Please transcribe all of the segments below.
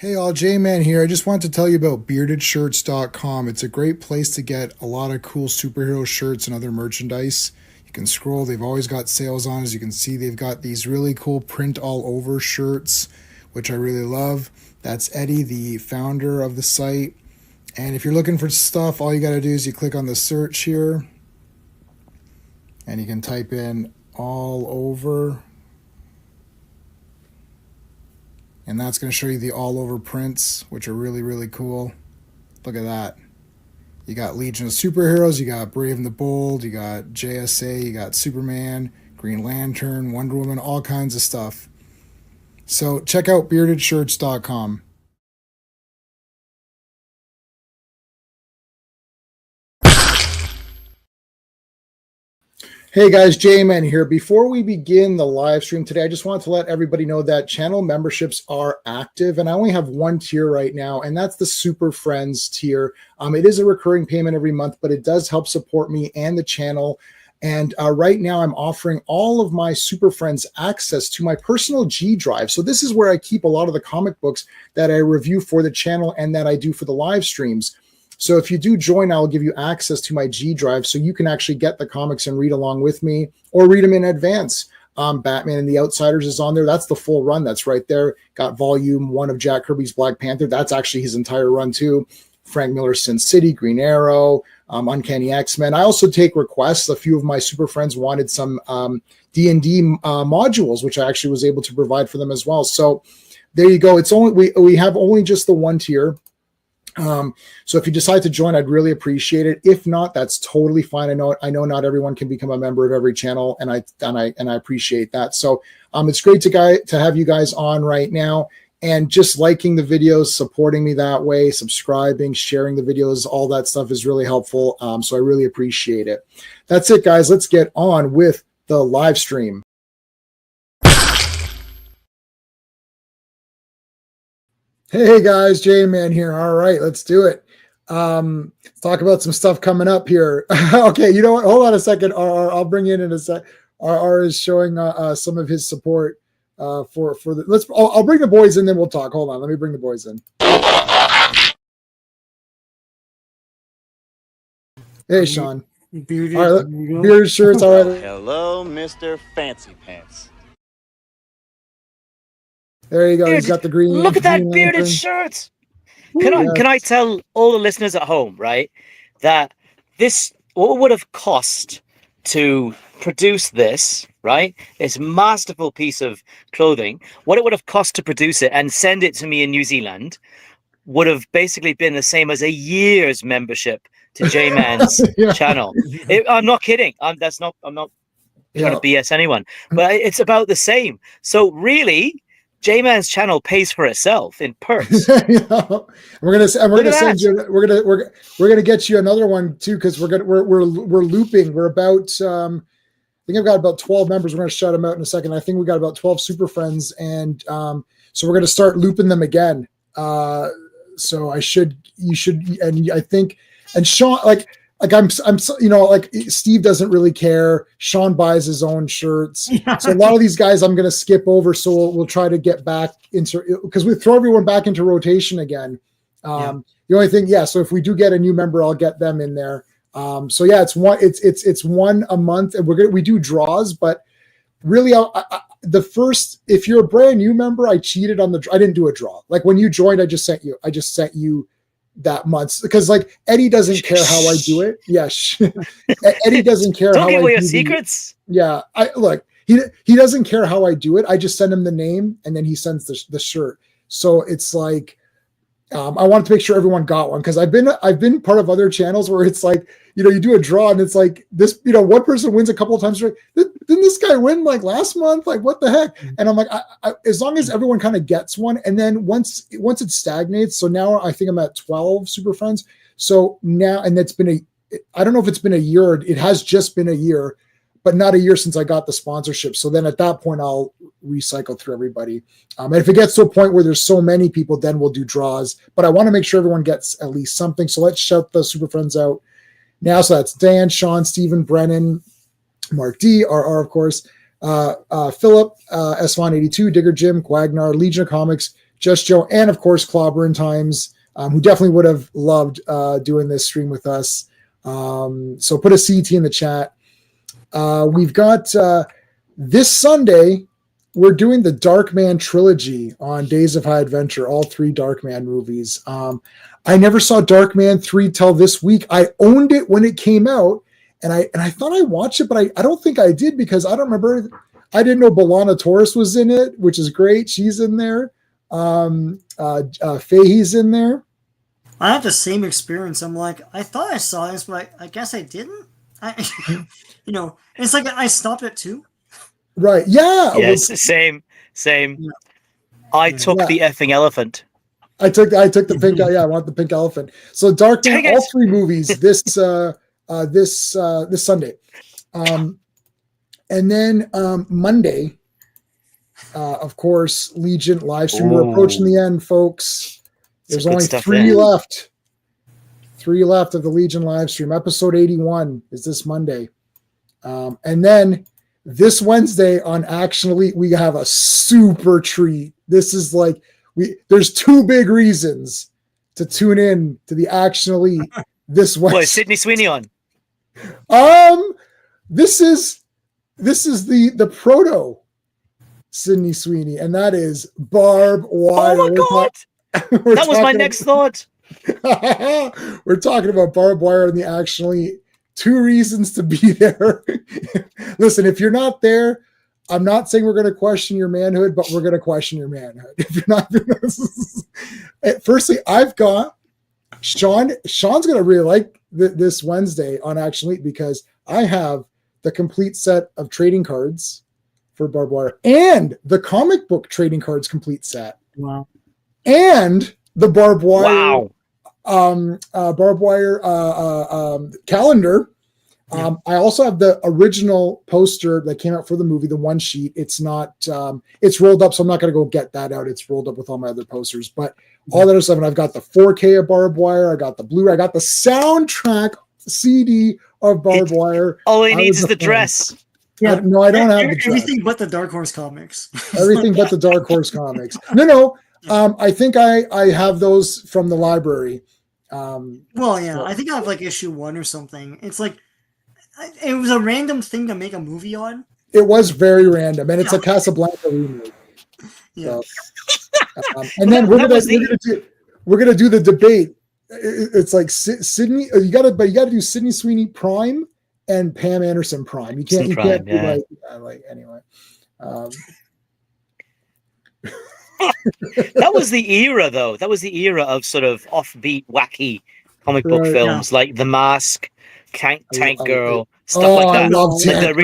Hey all, J-Man here. I just want to tell you about beardedshirts.com. It's a great place to get a lot of cool superhero shirts and other merchandise. You can scroll, they've always got sales on. As you can see, they've got these really cool print all over shirts, which I really love. That's Eddie, the founder of the site. And if you're looking for stuff, all you got to do is you click on the search here and you can type in all over. And that's going to show you the all over prints, which are really, really cool. Look at that. You got Legion of Superheroes, you got Brave and the Bold, you got JSA, you got Superman, Green Lantern, Wonder Woman, all kinds of stuff. So check out beardedshirts.com. Hey guys, J-Man here. Before we begin the live stream today, I just want to let everybody know that channel memberships are active, and I only have one tier right now, and that's the Super Friends tier. It is a recurring payment every month, but it does help support me and the channel. And right now I'm offering all of my Super Friends access to my personal G Drive. So this is where I keep a lot of the comic books that I review for the channel and that I do for the live streams. So if you do join, I'll give you access to my G Drive so you can actually get the comics and read along with me or read them in advance. Batman and the Outsiders is on there. That's the full run. That's right there. Got volume 1 of Jack Kirby's Black Panther. That's actually his entire run too. Frank Miller's Sin City, Green Arrow, Uncanny X-Men. I also take requests. A few of my super friends wanted some D&D modules, which I actually was able to provide for them as well. So there you go. It's only we have only just the one tier. So if you decide to join, I'd really appreciate it. If not, that's totally fine. I know not everyone can become a member of every channel, and I appreciate that. So it's great to have you guys on right now, and just liking the videos, supporting me that way, subscribing, sharing the videos, all that stuff is really helpful. So I really appreciate it. That's it, guys. Let's get on with the live stream. Hey guys, J-Man here. All right, let's do it. Let's talk about some stuff coming up here. Okay, you know what? Hold on a second. I'll bring you in a sec. RR is showing some of his support for the. I'll bring the boys in, then we'll talk. Hold on, let me bring the boys in. Hey, Sean. Bearded shirts. All right. Hello, Mr. Fancy Pants. There you go. He's got the green. Look at that bearded shirt. Can I tell all the listeners at home, right, that what would have cost to produce this, right? This masterful piece of clothing, what it would have cost to produce it and send it to me in New Zealand would have basically been the same as a year's membership to J-Man's channel. I'm not kidding. I'm not trying to BS anyone, but it's about the same. So really, J-Man's channel pays for itself in perks. We're gonna get you another one too, because we're looping. We're about I think I've got about 12 members. We're gonna shout them out in a second. I think we got about 12 super friends, and so we're gonna start looping them again. So you should, and I think, and Sean, like I'm Steve doesn't really care. Sean buys his own shirts. So a lot of these guys I'm going to skip over. So we'll try to get back into, because we throw everyone back into rotation again. The only thing, so if we do get a new member, I'll get them in there. So yeah, it's one a month, and we do draws, but really if you're a brand new member, I cheated on I didn't do a draw. Like when you joined, I just sent you that month, because like Eddie doesn't care how I do it. Yes. Eddie doesn't care. Don't give away your secrets. He doesn't care how I do it. I just send him the name and then he sends the shirt. So it's like, I wanted to make sure everyone got one, because I've been part of other channels where it's like, you do a draw and it's like this, one person wins a couple of times. Didn't this guy win like last month? Like what the heck? And I'm like, as long as everyone kind of gets one, and then once it stagnates. So now I think I'm at 12 super friends. So now, and it's been I don't know if it's been a year. It has just been a year, but not a year since I got the sponsorship. So then at that point, I'll recycle through everybody. And if it gets to a point where there's so many people, then we'll do draws. But I want to make sure everyone gets at least something. So let's shout the super friends out now. So that's Dan, Sean, Stephen, Brennan, Mark D, RR, of course, Philip, S182, Digger Jim, Quagnar, Legion of Comics, Just Joe, and of course Clobberin Times, who definitely would have loved doing this stream with us. So put a CT in the chat. We've got this Sunday, we're doing the Darkman trilogy on Days of High Adventure, all 3 Darkman movies. I never saw Darkman 3 till this week. I owned it when it came out, and I thought I watched it, but I don't think I did because I don't remember. I didn't know B'Elanna Torres was in it, which is great. She's in there. Fahey's in there. I have the same experience. I'm like, I thought I saw this, but I guess I didn't. It's like I stopped at 2. Right. Yeah. Yes. Same. Yeah. I took the effing elephant. I took the pink. I want the pink elephant. So Darkman, all 3 movies this Sunday, and then Monday, of course, Legion live stream. We're approaching the end, folks. There's only 3 left. 3 left of the Legion live stream. Episode 81 is this Monday, and then this Wednesday on Action Elite we have a super treat. This is like there's 2 big reasons to tune in to the Action Elite this Wednesday. What is Sydney Sweeney on? This is the proto Sydney Sweeney, and that is Barb Wire. Oh my god! That was my next thought. We're talking about Barb Wire in the Action Elite. 2 reasons to be there. Listen, if you're not there, I'm not saying we're going to question your manhood, but we're going to question your manhood. If you're not, firstly, I've got Sean. Sean's going to really like this Wednesday on Action Elite because I have the complete set of trading cards for Barb Wire and the comic book trading cards complete set. Wow. And the Barb Wire. Wow. Barb Wire calendar. I also have the original poster that came out for the movie, the one sheet. It's not, it's rolled up, so I'm not going to go get that out. It's rolled up with all my other posters, but all that other stuff. And I've got the 4K of Barb Wire. I got the Blu-ray. I got the soundtrack CD of Barb Wire. All he needs is the dress. Yeah, no, I don't have the dress. Everything but the Dark Horse comics. Everything but the Dark Horse comics. No. I think I have those from the library. I think I have like issue 1 or something. It's like it was a random thing to make a movie on. It was very random, and it's a Casablanca remake. Yeah. So, and then we're gonna do the debate. It's like Sydney. You gotta do Sydney Sweeney Prime and Pam Anderson Prime. You can't do like anyway. That was the era, though. That was the era of sort of offbeat, wacky comic book films like The Mask, Tank Girl, stuff like that. I love Tank.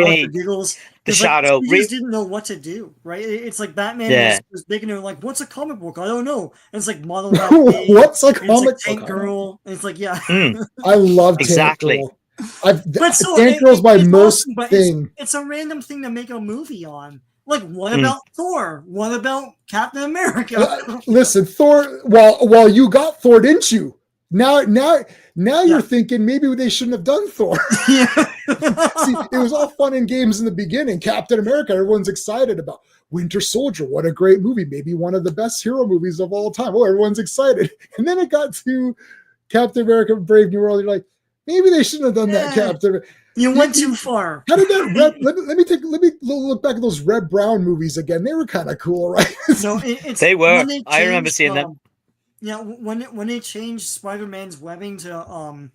The Shadow. You just didn't know what to do, right? It's like Batman was big and they're like, "What's a comic book? I don't know." And it's like Model What's a comic book? Tank Girl. And it's like, yeah. I love exactly. Tank Girl. Tank Girl's my most thing. It's a random thing to make a movie on. Like, what about Thor? What about Captain America? Listen, Thor. Well, you got Thor, didn't you? Now you're thinking maybe they shouldn't have done Thor. Yeah. See, it was all fun and games in the beginning. Captain America, everyone's excited about. Winter Soldier, what a great movie. Maybe one of the best hero movies of all time. Oh, everyone's excited. And then it got to Captain America, Brave New World. You're like, maybe they shouldn't have done that, Captain. You went too far. How did that let me look back at those Red Brown movies again. They were kind of cool, right? No, they were. I remember seeing them. Yeah, when they changed Spider-Man's webbing to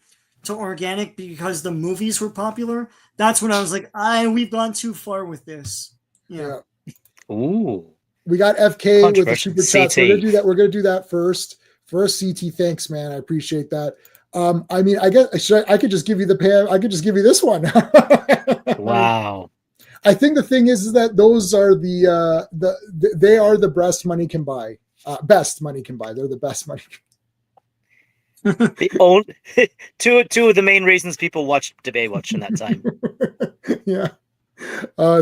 organic because the movies were popular, that's when I was like, we've gone too far with this. Yeah. Ooh. We got FK with the super chat. So we're gonna do that first. First, CT, thanks, man. I appreciate that. I mean, I guess I could just give you I could just give you this one. Wow. I think the thing is that those are they are the best money can buy. Best money can buy. They're the best money. Two of the main reasons people watch Debate Watch in that time. Yeah.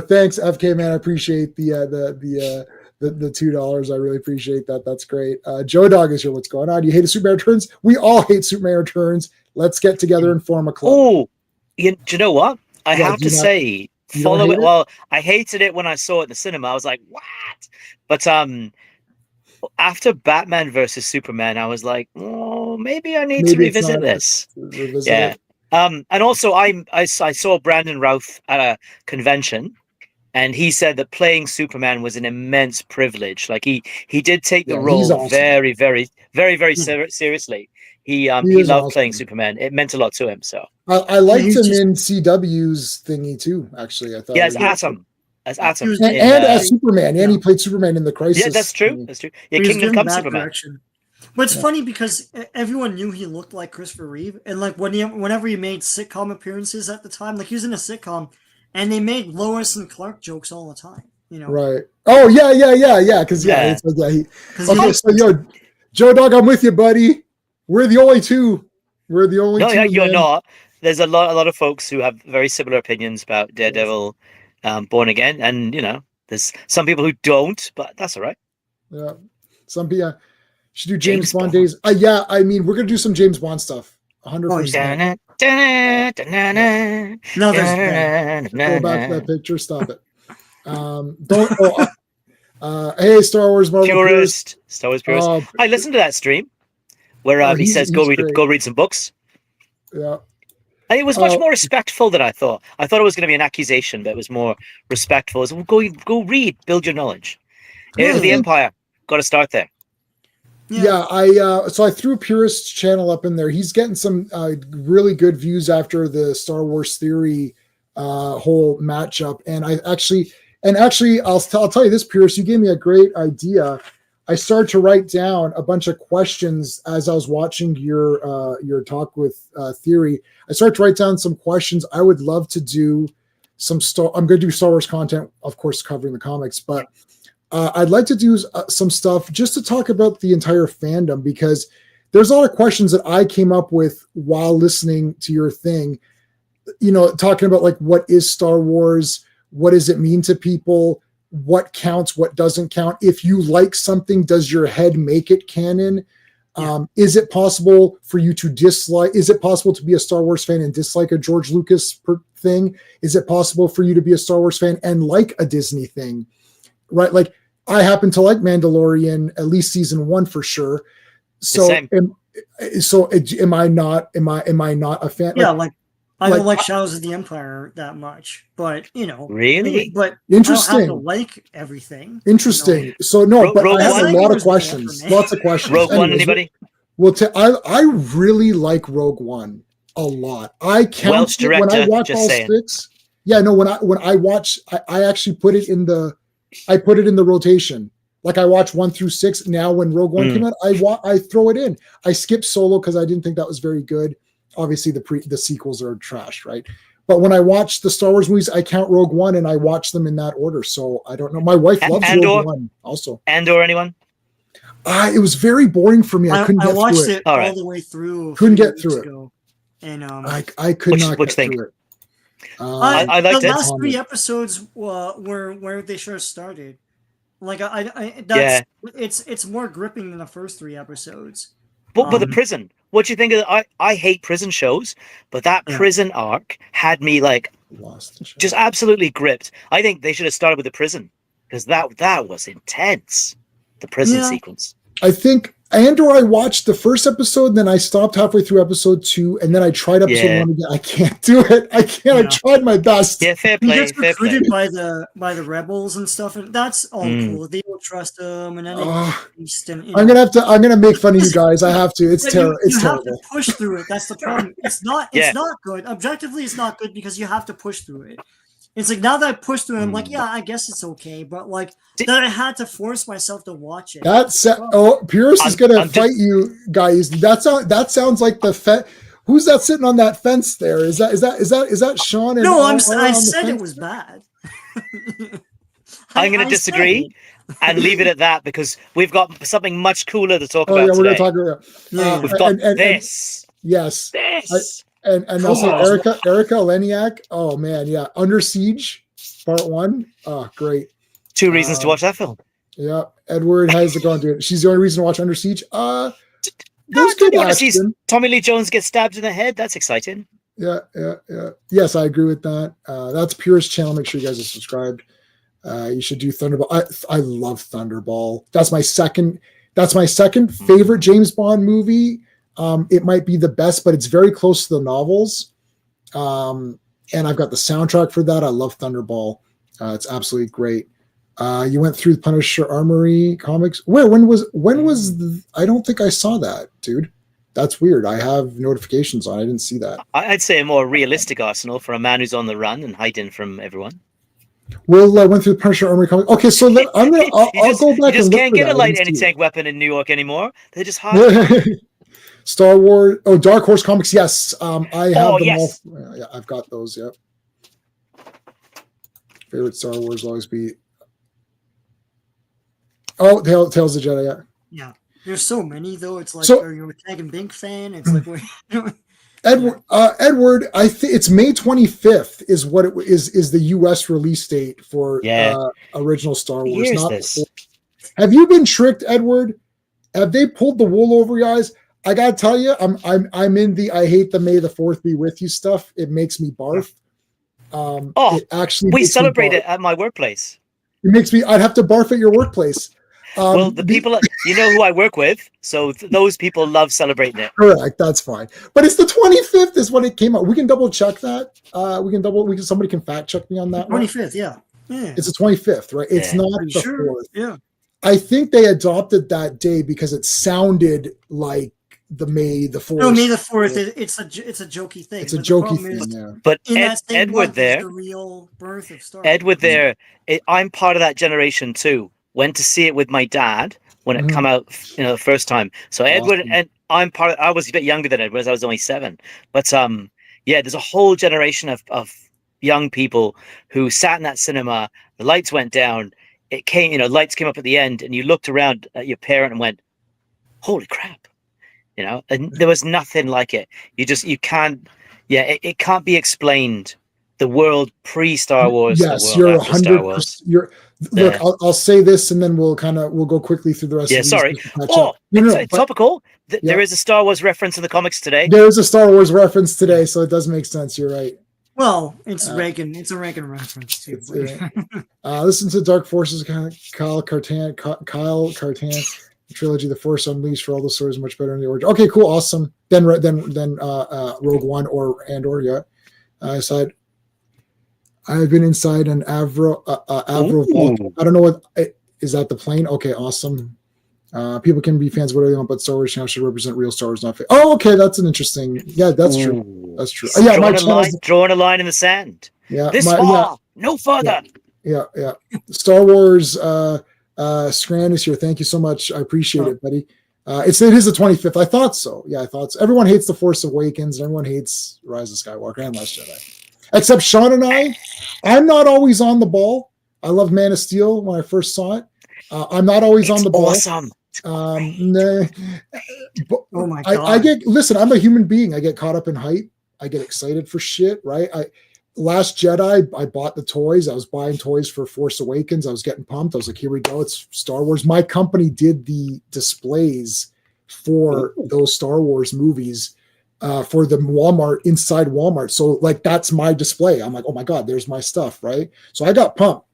Thanks, FK, man. I appreciate the $2. I really appreciate that. That's great. Joe Dog is here. What's going on? You hate Superman Returns? We all hate Superman Returns. Let's get together and form a club. Oh, do you know what? I have to say, follow it. Well, I hated it when I saw it in the cinema. I was like, what? But after Batman versus Superman, I was like, oh, maybe I need to Maybe it's revisit not this. revisit Yeah. it. And also I saw Brandon Routh at a convention, and he said that playing Superman was an immense privilege. Like he did take the Yeah, he's role awesome. very, very, very, very seriously. He is loved awesome. playing Superman. It meant a lot to him. So I liked him in CW's thingy too. Actually, I thought. yeah, as Atom, and as Superman, and he played Superman in the Crisis. Yeah, that's true. Thingy. That's true. Yeah, Kingdom Come Superman. Direction. But it's funny because everyone knew he looked like Christopher Reeve, and like whenever he made sitcom appearances at the time, like he was in a sitcom, and they made Lois and Clark jokes all the time. You know, right? Oh yeah. Because it's like Okay, so Joe Dog, I'm with you, buddy. We're the only two. We're the only two. No, you're not. There's a lot of folks who have very similar opinions about Daredevil, Born Again, and there's some people who don't, but that's all right. Yeah, some people should do James Bond days. Yeah, I mean, we're gonna do some James Bond stuff. 100%. No, there's go back to that picture. Stop it. Don't. Hey, Star Wars Marvel Purist. Star Wars Purist. I listened to that stream where he says go read some books. Yeah. And it was much more respectful than I thought. I thought it was going to be an accusation, but it was more respectful. So go read, build your knowledge. The Empire. Got to start there. Yeah, so I threw Purist's channel up in there. He's getting some really good views after the Star Wars Theory whole matchup, and I'll tell you this, Purist, you gave me a great idea. I started to write down a bunch of questions as I was watching your talk with Theory. I started to write down some questions. I would love to do I'm going to do Star Wars content, of course, covering the comics, but I'd like to do some stuff just to talk about the entire fandom, because there's a lot of questions that I came up with while listening to your thing, talking about like, what is Star Wars? What does it mean to people? What counts? What doesn't count? If you like something, does your head make it canon? Is it possible for you to dislike? Is it possible to be a Star Wars fan and dislike a George Lucas thing? Is it possible for you to be a Star Wars fan and like a Disney thing? Right? Like, I happen to like Mandalorian, at least season 1 for sure. So, am I not a fan? Yeah, I don't like Shadows of the Empire that much, but really, but interesting. I don't have to like everything. Interesting. So no, but I have a lot of questions. Lots of questions. Rogue One, anybody? Well, I really like Rogue One a lot. I count when I watch all 6. Yeah, no, when I watch, I actually put it in the rotation. Like, I watch 1 through 6. Now when Rogue One came out, I throw it in. I skipped Solo because I didn't think that was very good. Obviously the sequels are trash, right? But when I watch the Star Wars movies, I count Rogue One and I watch them in that order. So I don't know. My wife loves Rogue One also. Andor, anyone? It was very boring for me. I couldn't get watched through it. all the way through. Couldn't get through it. Ago. And I could not get through it. I liked the it. last 3 episodes were where they should have started. Like it's more gripping than the first 3 episodes. But the prison. What do you think of I hate prison shows, but that prison arc had me like just absolutely gripped. I think they should have started with the prison, because that was intense. The prison sequence. I think Andor, I watched the first episode, then I stopped halfway through episode 2, and then I tried episode 1 again. I can't do it. I can't. I tried my best. Yeah, fair play. He gets recruited by the rebels and stuff, and that's all cool. They don't trust him, and then I'm gonna make fun of you guys. I have to. It's terrible. You have to push through it. That's the problem. It's not good. Objectively, it's not good because you have to push through it. It's like, now that I pushed through it, I'm like, yeah, I guess it's okay. But like, then I had to force myself to watch it. Pierce is gonna fight you guys. That sounds like the who's that sitting on that fence there? Is that Sean? No, I said it was bad. I'm going to disagree and leave it at that, because we've got something much cooler to talk about. We're today. going to talk about. We've got this. Yes. This. And also Erica Leniak. Oh man, yeah. Under Siege, Part 1. Oh, great. 2 reasons to watch that film. Yeah, Edward has gone to it. She's the only reason to watch Under Siege. There's good action. Tommy Lee Jones gets stabbed in the head. That's exciting. Yeah. Yes, I agree with that. That's Purist channel. Make sure you guys are subscribed. You should do Thunderball. I love Thunderball. That's my second favorite James Bond movie. It might be the best, but it's very close to the novels. And I've got the soundtrack for that. I love Thunderball. It's absolutely great. You went through the Punisher Armory comics. When was I don't think I saw that, dude. That's weird. I have notifications on. I didn't see that. I'd say a more realistic Arsenal for a man who's on the run and hiding from everyone. Will went through the Punisher Armory comics. Okay, so I'll go back. You just and can't get a light anti-tank weapon in New York anymore. They just hide. Star Wars. Oh, Dark Horse comics. Yes, I have them all. Yeah, I've got those. Yep. Favorite Star Wars will always be. Oh, Tales of the Jedi. Yeah, there's so many though. It's like, are you a Tag and Bink fan? It's like, Edward. I think it's May 25th is what it is the U.S. release date for original Star Wars. Have you been tricked, Edward? Have they pulled the wool over your eyes? I gotta tell you, I'm in the I hate the May the 4th be with you stuff. It makes me barf. We celebrate it at my workplace. It makes me. I'd have to barf at your workplace. Well, the people, you know who I work with, so those people love celebrating it. Correct, that's fine. But it's the 25th is when it came out. We can double check that. Somebody can fact check me on that. 25th, yeah. It's the 25th, right? It's not the 4th. Yeah. I think they adopted that day because it sounded like the May the 4th. No, May the 4th. It's a jokey thing. It's a jokey thing. Yeah. But Edward there, the real birth of Star Wars. Edward there. I'm part of that generation too. Went to see it with my dad when it came out, the first time. So Edward and I'm part of. I was a bit younger than Edward. I was only 7. But there's a whole generation of young people who sat in that cinema. The lights went down. It came, lights came up at the end, and you looked around at your parent and went, "Holy crap!" And there was nothing like it. You can't. Yeah, it can't be explained. The world pre-Star Wars. Yes, you're 100%. Look, I'll say this, and then we'll go quickly through the rest. Yeah, sorry. It's topical. There is a Star Wars reference in the comics today. There is a Star Wars reference today, so it does make sense. You're right. Well, it's Reagan. It's a Reagan reference too. Listen to Dark Forces, Kyle Kartan, trilogy, The Force Unleashed, for all the stories much better in the origin. Okay, cool, awesome. Then Rogue One or Andor. Yeah, I said. I've been inside an Avro vault. I don't know what is that the plane. Okay, awesome. People can be fans of whatever they want, but Star Wars channel should represent real Star Wars, not fake. Oh, okay, that's an interesting. Yeah, that's true. That's true. Yeah, drawing a line in the sand. Yeah, no further. Yeah. Star Wars. Scran is here. Thank you so much. I appreciate it, buddy. It is the 25th. I thought so. Yeah, I thought so. Everyone hates The Force Awakens. And everyone hates Rise of Skywalker and Last Jedi. Except Sean and I'm not always on the ball. I love Man of Steel when I first saw it. I'm not always on the ball. Awesome. Oh my God. Listen, I'm a human being. I get caught up in hype. I get excited for shit, right? Last Jedi, I bought the toys. I was buying toys for Force Awakens. I was getting pumped. I was like, here we go. It's Star Wars. My company did the displays for those Star Wars movies. For the Walmart, inside Walmart. So that's my display. I'm like, oh my God, there's my stuff, right? So I got pumped.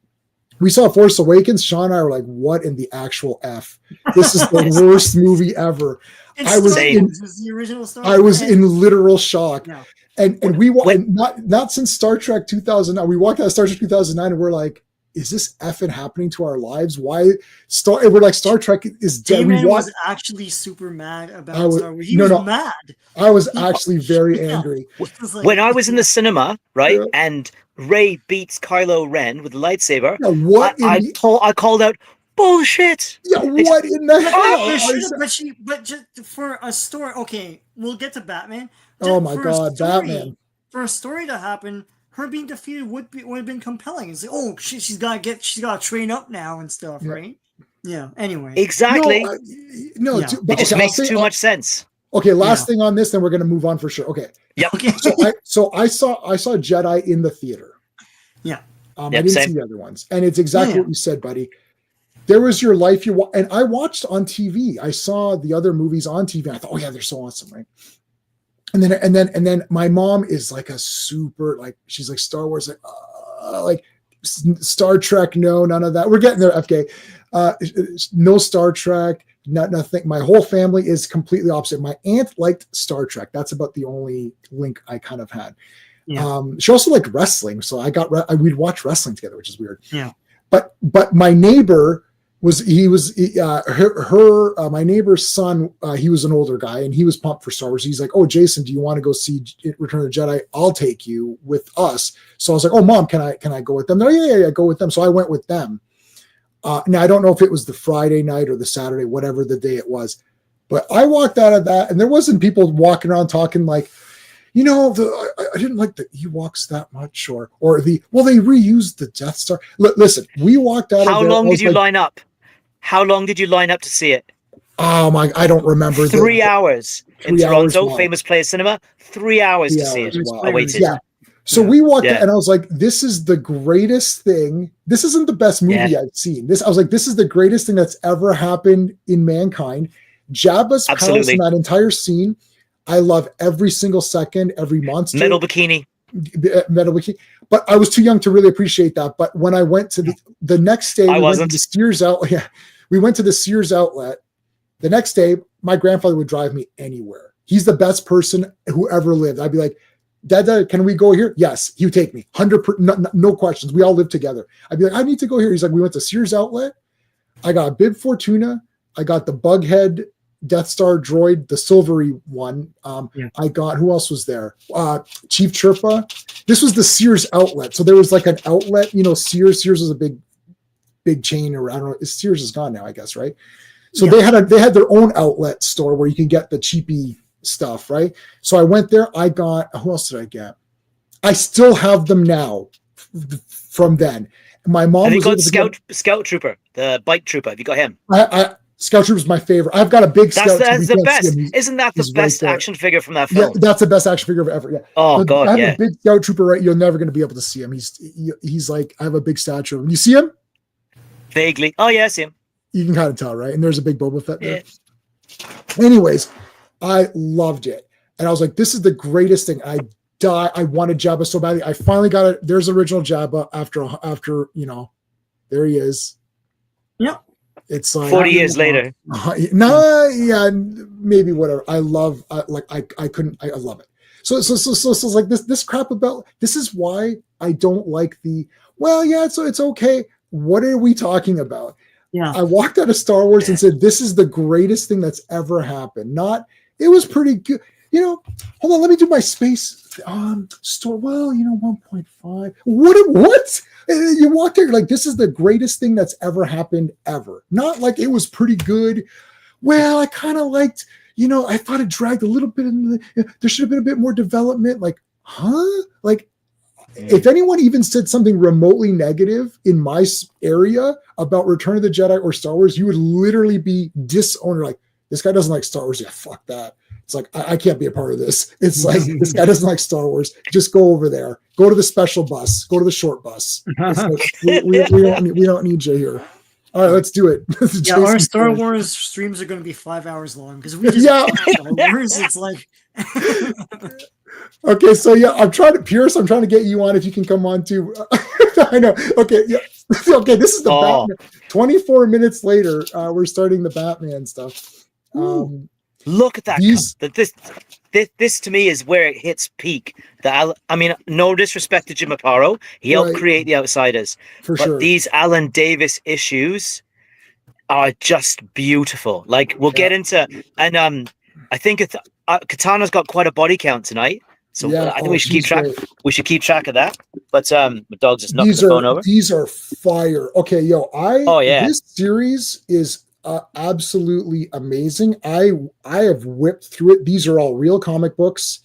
We saw Force Awakens. Sean and I were like, what in the actual F? This is the worst movie ever. I was in literal shock. No. And we not since Star Trek 2009. We walked out of Star Trek 2009 and we're like, is this effing happening to our lives? Why we're like Star Trek is dead. Damon was actually super mad about Star Wars. He was mad. I was actually very angry. When I was in the cinema, right, and Rey beats Kylo Ren with a lightsaber, I called out bullshit. Yeah, what in the hell? But just for a story, okay, we'll get to Batman. Oh my God, Batman! For a story to happen. Her being defeated would have been compelling. It's like, she's got to train up now and stuff, right? Yeah. Anyway, exactly. It just makes too much sense. Okay, last thing on this, then we're going to move on for sure. Okay. Yeah. Okay. So I saw Jedi in the theater. Yeah. I didn't see the other ones, and it's exactly what you said, buddy. There was your life and I watched on TV. I saw the other movies on TV. And I thought, oh yeah, they're so awesome, right? And then my mom is like a super, she's like Star Wars, Star Trek, no, none of that. We're getting there, FK. No Star Trek, nothing. My whole family is completely opposite. My aunt liked Star Trek. That's about the only link I kind of had. Yeah. She also liked wrestling, so we'd watch wrestling together, which is weird. Yeah. But my neighbor my neighbor's son, he was an older guy and he was pumped for Star Wars. He's like, "Oh, Jason, do you want to go see Return of the Jedi? I'll take you with us." So I was like, "Oh, Mom, can I go with them?" No, yeah, go with them. So I went with them. Now I don't know if it was the Friday night or the Saturday, whatever the day it was, but I walked out of that and there wasn't people walking around talking like, I didn't like the Ewoks that much, or they reused the Death Star. Listen, we walked out. How long did you line up? How long did you line up to see it? Oh my! I don't remember. 3 hours in Toronto, wow. Famous Place Cinema. 3 hours to see it. Wow. I waited. Yeah. So we walked out and I was like, "This is the greatest thing. This isn't the best movie I've seen. I was like, this is the greatest thing that's ever happened in mankind." Jabba's palace in that entire scene. I love every single second, every monster. Metal bikini. But I was too young to really appreciate that. But when I went to the next day, we went to the Sears outlet. Yeah, we went to the Sears outlet. The next day, my grandfather would drive me anywhere. He's the best person who ever lived. I'd be like, "Dad, can we go here?" Yes, he would take me. 100%, no questions. We all lived together. I'd be like, "I need to go here." He's like, "We went to Sears outlet. I got a Bib Fortuna. I got the Bughead Death Star droid, the silvery one. I got, who else was there? Chief Chirpa. This was the Sears outlet. So there was like an outlet, Sears was a big chain, or I don't know. Sears is gone now, I guess, right? So they had their own outlet store where you can get the cheapy stuff, right? So I went there. I got, who else did I get? I still have them now from then. My mom. Have you got Scout Trooper, the bike trooper? Have you got him? Scout Trooper is my favorite. I've got a big Scout. That's the best. Isn't that the best action figure from that film? Yeah, that's the best action figure ever. Yeah. Oh God, I have a big Scout Trooper. Right, you're never going to be able to see him. He's like, I have a big statue of him. You see him? Vaguely. Oh yeah, I see him. You can kind of tell, right? And there's a big Boba Fett there. Yeah. Anyways, I loved it, and I was like, this is the greatest thing. I wanted Jabba so badly. I finally got it. There's original Jabba after there he is. Yep. It's like 40 years later. Maybe whatever. I love, I love it. So it's like this crap about, this is why I don't like it's okay. What are we talking about? Yeah. I walked out of Star Wars and said, this is the greatest thing that's ever happened. It was pretty good. Hold on, let me do my space store. 1.5. What? You walked there, you're like, this is the greatest thing that's ever happened ever. Not like it was pretty good. Well, I kind of liked, I thought it dragged a little bit there should have been a bit more development. Like, huh? Like, if anyone even said something remotely negative in my area about Return of the Jedi or Star Wars, you would literally be disowned. Like, this guy doesn't like Star Wars. Yeah, fuck that. It's like, I can't be a part of this. It's like, this guy doesn't like Star Wars. Just go over there. Go to the special bus. Go to the short bus. Like, we don't need you here. All right, let's do it. Our Star Wars streams are going to be 5 hours long because we just Star Wars. It's like... Okay, so I'm trying to get you on if you can come on too. I know. Okay, yeah. Okay, this is the Batman. 24 minutes later, we're starting the Batman stuff. Look at that. This to me is where it hits peak. No disrespect to Jim Aparo. He helped create The Outsiders. But these Alan Davis issues are just beautiful. Like, we'll get into, and I think Katana's got quite a body count tonight. So I think we should keep track. Great. We should keep track of that. But my dog's just knocking the phone over. These are fire. Okay, this series is absolutely amazing. I have whipped through it. These are all real comic books.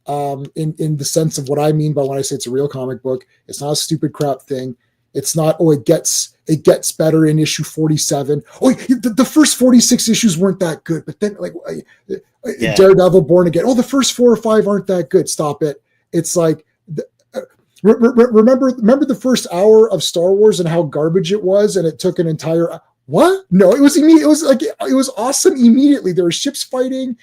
In the sense of what I mean by when I say it's a real comic book. It's not a stupid crap thing. It's not, it gets better in issue 47. The first 46 issues weren't that good, but then Daredevil, Born Again. The first 4 or 5 aren't that good. Stop it. It's like, remember the first hour of Star Wars and how garbage it was, and it took an entire, what? No, it was immediate. It was awesome immediately. There were ships fighting.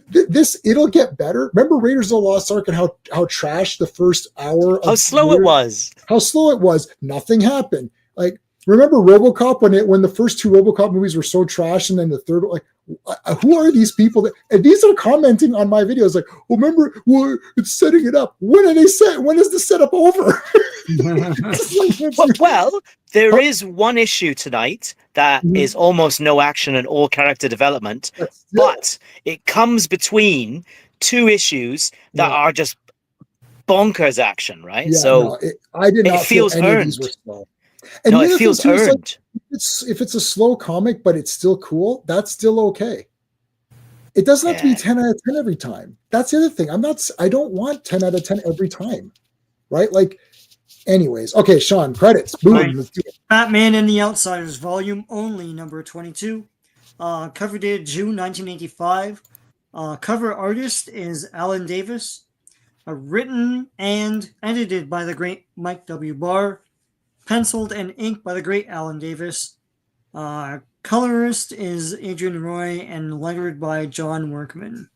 this it'll get better. Remember Raiders of the Lost Ark and how trash the first hour of How slow it was. How slow it was. Nothing happened. Like, remember RoboCop when the first 2 RoboCop movies were so trash, and then the third, like, who are these people and these are commenting on my videos like, well, remember, it's setting it up. When is the setup over? Well, there is one issue tonight that is almost no action and all character development, but it comes between 2 issues that are just bonkers action, right? Yeah, so I did not it feels feel any earned. of these were slow. And no, it feels earned. Like, if it's a slow comic, but it's still cool, that's still okay. It doesn't have to be 10 out of 10 every time. That's the other thing. I don't want 10 out of 10 every time, right? Like, anyways. Okay, Sean, credits. Boom. Right. Let's do it. Batman and the Outsiders, volume only, number 22. Cover dated June 1985. Cover artist is Alan Davis. Written and edited by the great Mike W. Barr. Penciled and inked by the great Alan Davis. Colorist is Adrian Roy and lettered by John Workman.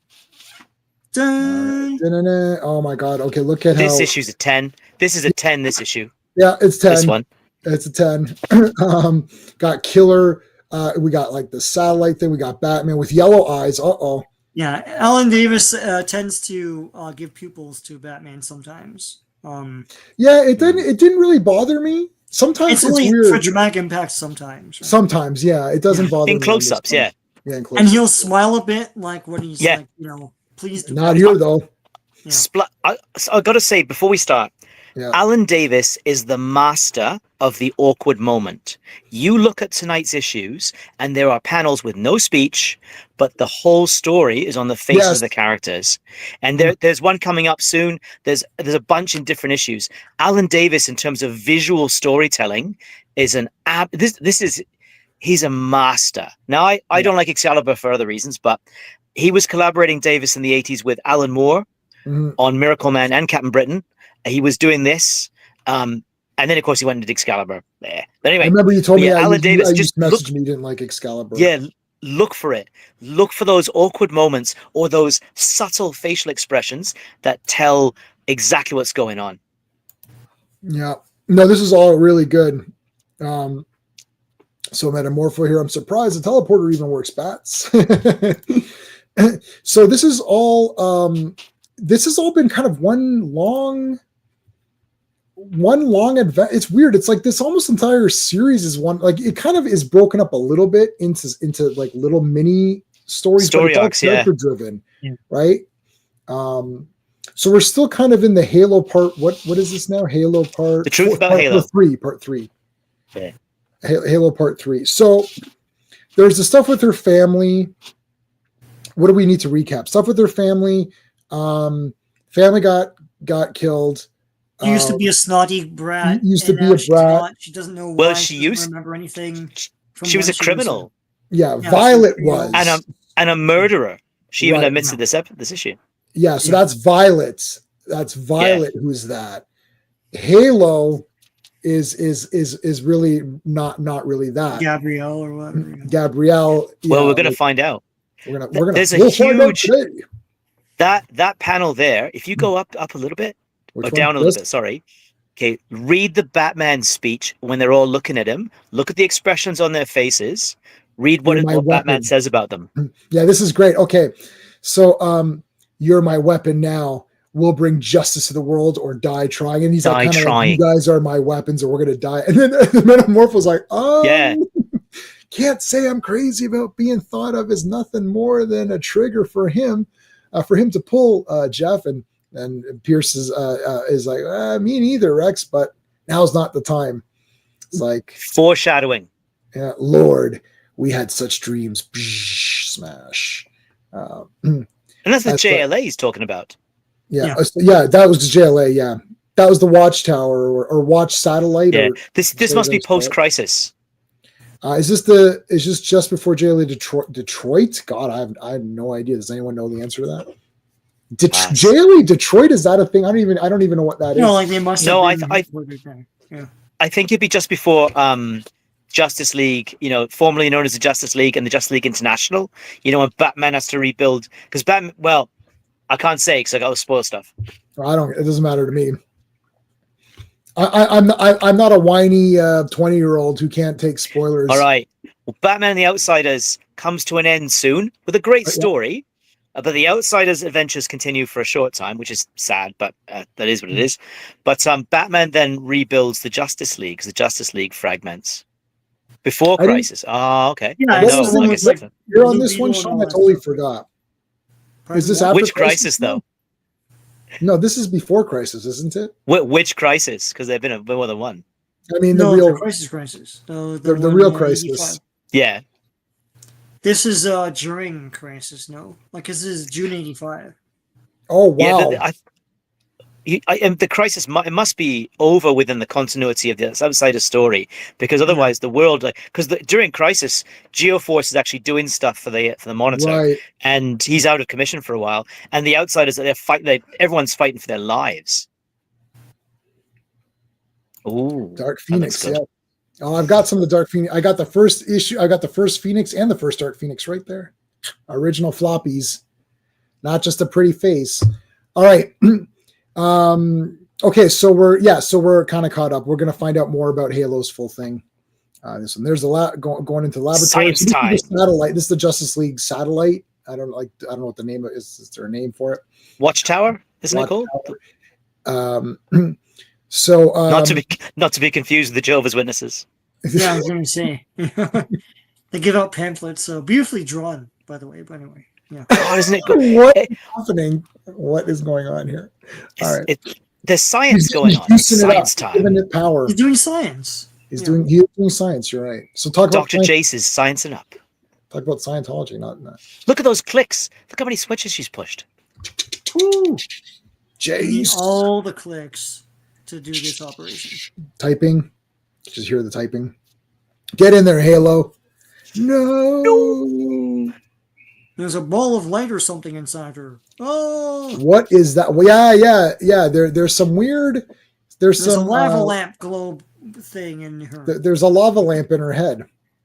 Dun. Oh my God. Okay, look at this issue's a 10. This is a 10, this issue. Yeah, it's 10. This one. It's a 10. Got Killer. We got like the satellite thing. We got Batman with yellow eyes. Uh-oh. Yeah, Alan Davis tends to give pupils to Batman sometimes. Yeah, it didn't really bother me. Sometimes it's weird. For dramatic impact sometimes. Right? Sometimes, yeah. It doesn't bother me. In close-ups, yeah. Yeah, in close-ups. And he'll smile a bit like when he's like, pleased. Not here, though. Yeah. I got to say, before we start, Alan Davis is the master of the awkward moment. You look at tonight's issues, and there are panels with no speech, but the whole story is on the faces of the characters. And there's one coming up soon. There's a bunch in different issues. Alan Davis, in terms of visual storytelling, is he's a master. Now, I don't like Excalibur for other reasons, but he was collaborating Davis in the 80s with Alan Moore on Miracle Man and Captain Britain. He was doing this, and then of course he went into Excalibur. There, but anyway, I remember you told me Alan Davis just messaged me. You didn't like Excalibur. Yeah, look for it. Look for those awkward moments or those subtle facial expressions that tell exactly what's going on. Yeah, no, this is all really good. So Metamorpho here. I'm surprised the teleporter even works bats. So this is all. This has all been kind of one long advent. It's weird. It's like this almost entire series is one, like it kind of is broken up a little bit into like little mini stories, story arcs, character driven, right? So we're still kind of in the Halo part. What is this now? Halo part. The truth about Halo. Part 3. Yeah. Halo part 3. So there's the stuff with her family. What do we need to recap? Stuff with her family. Family got killed. She used to be a snotty brat. Used to be a brat. She doesn't know why. Well, she doesn't remember anything. She was a criminal. Violet was. And a murderer. She even admits to this issue. Yeah, so that's Violet. That's Violet who's that. Halo is really not really that. Gabrielle or whatever. Gabrielle. Well, we're gonna find out. There's a huge that panel there. If you go up a little bit, or down a little bit, sorry. Okay, read the Batman speech when they're all looking at him. Look at the expressions on their faces. Read what Batman says about them. Yeah, this is great. Okay, so you're my weapon now. We'll bring justice to the world or die trying. And he's like, kind of like, you guys are my weapons or we're going to die. And then the Metamorpho's like, can't say I'm crazy about being thought of as nothing more than a trigger for him to pull Jeff. And Pierce is like, me neither, Rex, but now's not the time. It's like foreshadowing. Yeah, Lord, we had such dreams. Smash. And that's the JLA he's talking about. Yeah, that was the JLA. Yeah, that was the Watchtower or Watch Satellite. Yeah, this must be post-crisis. Is this just before JLA Detroit? God, I have no idea. Does anyone know the answer to that? JLA Detroit, is that a thing? I don't even know what that is. No, like they must. No, I think it'd be just before Justice League, formerly known as the Justice League and the Justice League International, when Batman has to rebuild, because Batman, well, I can't say because I got to spoil stuff. It doesn't matter to me. I'm not a whiny 20-year-old who can't take spoilers. All right. Well, Batman and the Outsiders comes to an end soon with a great story. But the Outsiders' adventures continue for a short time, which is sad, but that is what it is. But Batman then rebuilds the Justice League because the Justice League fragments before Crisis. Oh, okay. Yeah, you're on this one, Sean. I totally forgot. Is this after which Crisis though? No, this is before Crisis, isn't it? Which Crisis? Because there've been more than one. I mean, the real Crisis. The real Crisis. Yeah. This is during Crisis, no? Like, this is June 85. Oh, wow. Yeah, the Crisis, it must be over within the continuity of the Outsider story, because otherwise the world, because during Crisis, Geoforce is actually doing stuff for the Monitor, right. And he's out of commission for a while, and the Outsiders, everyone's fighting for their lives. Ooh, Dark Phoenix, yeah. Oh, I've got some of the Dark Phoenix. I got the first issue. I got the first Phoenix and the first Dark Phoenix right there. Original floppies, not just a pretty face. All right. Okay, so we're kind of caught up. We're going to find out more about Halo's full thing. There's a lot going into the laboratory. Science time. Satellite. This is the Justice League satellite. I don't know what the name is. Is there a name for it? Watchtower, isn't it called? So not to be confused with the Jehovah's Witnesses. Yeah, I was going to say they give out pamphlets, beautifully drawn, by the way. But anyway, yeah. Oh, isn't it good? What is happening? What is going on here? All right, there's science going on. Science time. Giving it power. He's doing science. He's doing science. You're right. So talk about Dr. Jace is sciencing up. Talk about Scientology, not that. Look at those clicks. Look how many switches she's pushed. Ooh. Jace. All the clicks to do this operation. Typing. Just hear the typing. Get in there, Halo. No. There's a ball of light or something inside her. Oh. What is that? Well, yeah. There's some weird. There's some a lava lamp globe thing in her. There's a lava lamp in her head.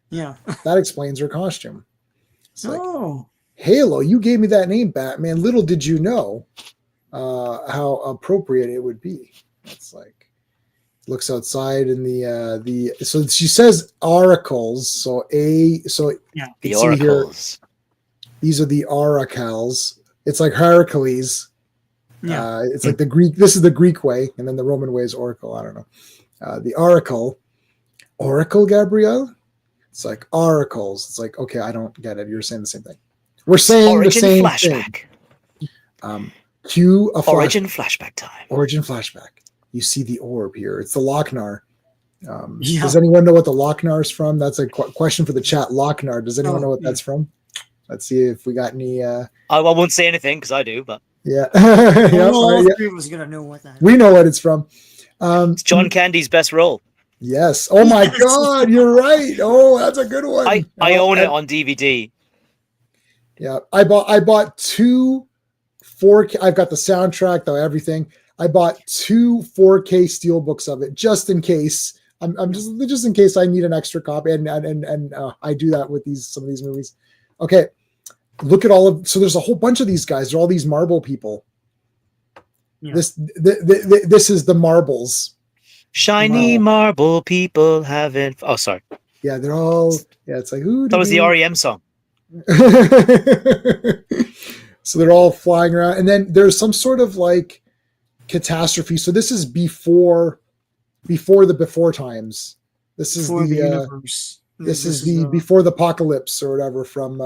Yeah. That explains her costume. It's like, Halo, you gave me that name, Batman. Little did you know how appropriate it would be. It's like looks outside in the so she says oracles. So the oracles. These are the oracles. It's like Heracles. Yeah. It's like the Greek. This is the Greek way, and then the Roman way is oracle. I don't know. The oracle, Gabrielle. It's like oracles. It's like, okay, I don't get it. You're saying the same thing. We're saying the same flashback. Thing. Cue a origin flashback time. Origin flashback. You see the orb here. It's the Lochnar. Does anyone know what the Lochnar is from? That's a question for the chat. Lochnar. Does anyone know what that's from? Let's see if we got any. I won't say anything because I do, but yeah. All three of us gonna know what that is. We know what it's from. It's John Candy's best role. Yes. Oh my God, you're right. Oh, that's a good one. I own it on DVD. Yeah, I bought two 4K. I've got the soundtrack, though, everything. I bought two 4K steelbooks of it just in case. I'm just in case I need an extra copy, and I do that with some of these movies. Okay, look at so there's a whole bunch of these guys. They're all these marble people. Yeah. This is the marbles. Shiny marble people haven't. Oh, sorry. Yeah, they're all. Yeah, it's like who? That was the REM song. So they're all flying around, and then there's some sort of like catastrophe. So this is before times. This is the universe. This is before the apocalypse or whatever from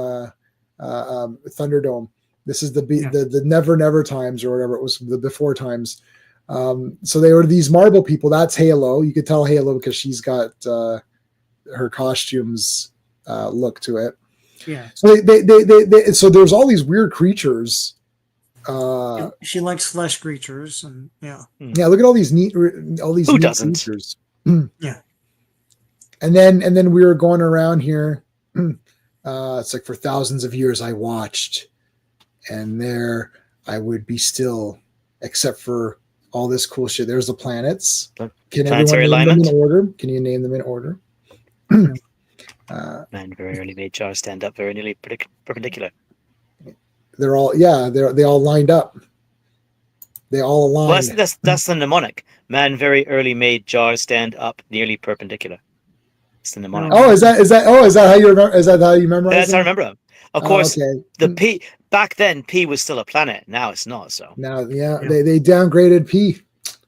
Thunderdome. This is the never times or whatever it was, the before times. So they were these marble people. That's Halo. You could tell Halo because she's got her costumes look to it. Yeah. So they so there's all these weird creatures. She likes flesh creatures, and yeah. Look at all these neat creatures. Yeah. And then we were going around here. It's like for thousands of years I watched, and there I would be still, except for all this cool shit. There's the planets. Can everyone name them in order? Can you name them in order? Man, very early made jars stand up very nearly perpendicular. They're all they all lined up. They all Well, aligned. that's the mnemonic. Man, very early made jars stand up nearly perpendicular. It's the mnemonic. Oh, is that how you remember? Is that how you memorize? That's how I remember them. Of course, okay. the P back then P was still a planet. Now it's not. So now, they downgraded P,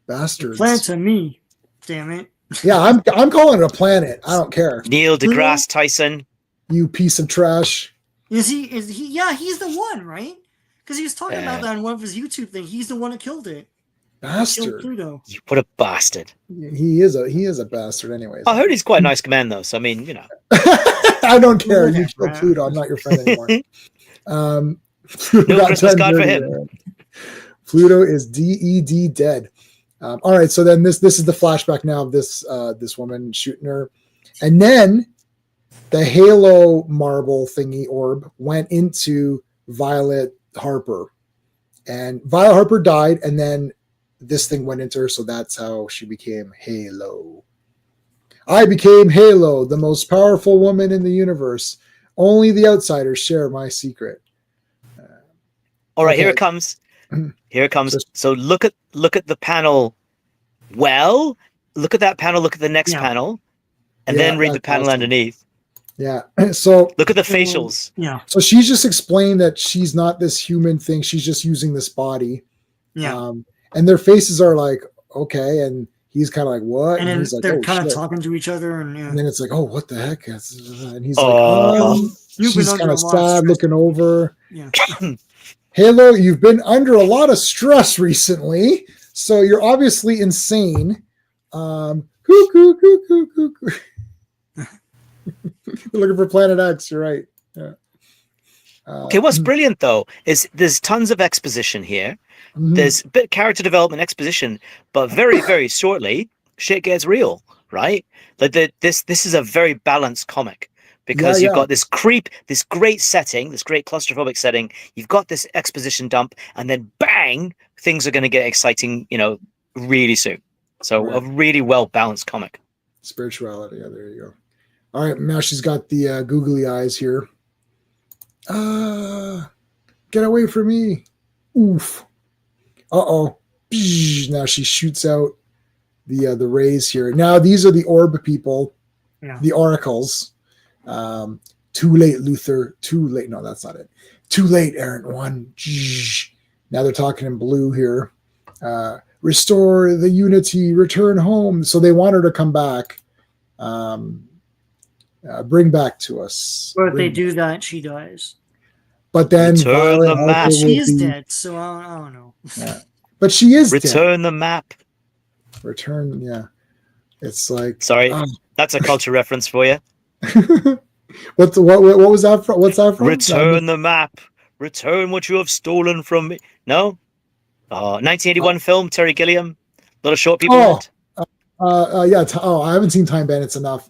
bastards. Planet to me, damn it. Yeah, I'm calling it a planet. I don't care. Neil deGrasse Tyson. You piece of trash. Is he? Yeah, he's the one, right? Because he was talking about that on one of his YouTube things. He's the one that killed it. Bastard. Pluto. What a bastard. He is a bastard anyways. I heard he's quite a nice man though. So I mean, I don't care. You killed Pluto. I'm not your friend anymore. No Christmas card for him. Pluto is dead dead. All right, so then this is the flashback now of this woman shooting her, and then the halo marble thingy orb went into Violet Harper, and Violet Harper died, and then this thing went into her, so that's how she became Halo. I became Halo, the most powerful woman in the universe. Only the outsiders share my secret. All right, here it comes. Here it comes. So look at the panel. Well, look at that panel. Look at the next panel, and then read the panel underneath. Yeah. So look at the facials. Yeah. So she's just explained that she's not this human thing. She's just using this body. Yeah. And their faces are like, okay, and he's kind of like, what? And then he's like, they're oh, kind of shit. talking to each other, and then it's like, oh, what the heck? And he's like, she's kind of sad, looking over. Yeah. Halo, you've been under a lot of stress recently, so you're obviously insane. Looking for Planet X, you're right. Yeah. Okay, what's brilliant though is there's tons of exposition here. Mm-hmm. There's a bit of character development, exposition, but very, very shortly, shit gets real, right? Like this is a very balanced comic because you've got this great setting, this great claustrophobic setting. You've got this exposition dump, and then bang, things are going to get exciting, really soon. So a really well balanced comic. Spirituality, yeah, there you go. All right, now she's got the googly eyes here. Get away from me. Oof. Uh-oh. Now she shoots out the rays here. Now these are the orb people, the oracles. Too late, Luther. Too late. No, that's not it. Too late, Errant One. Now they're talking in blue here. Restore the unity. Return home. So they want her to come back. Bring back to us. But if they do that, she dies. But then she is dead, so I don't know. Yeah. But she is Return dead. the map. Return, yeah. It's like sorry, that's a culture reference for you. what was that from? What's that from? Return the map. Return what you have stolen from me. No? 1981 film, Terry Gilliam. A lot of short people in it. I haven't seen Time Bandits enough.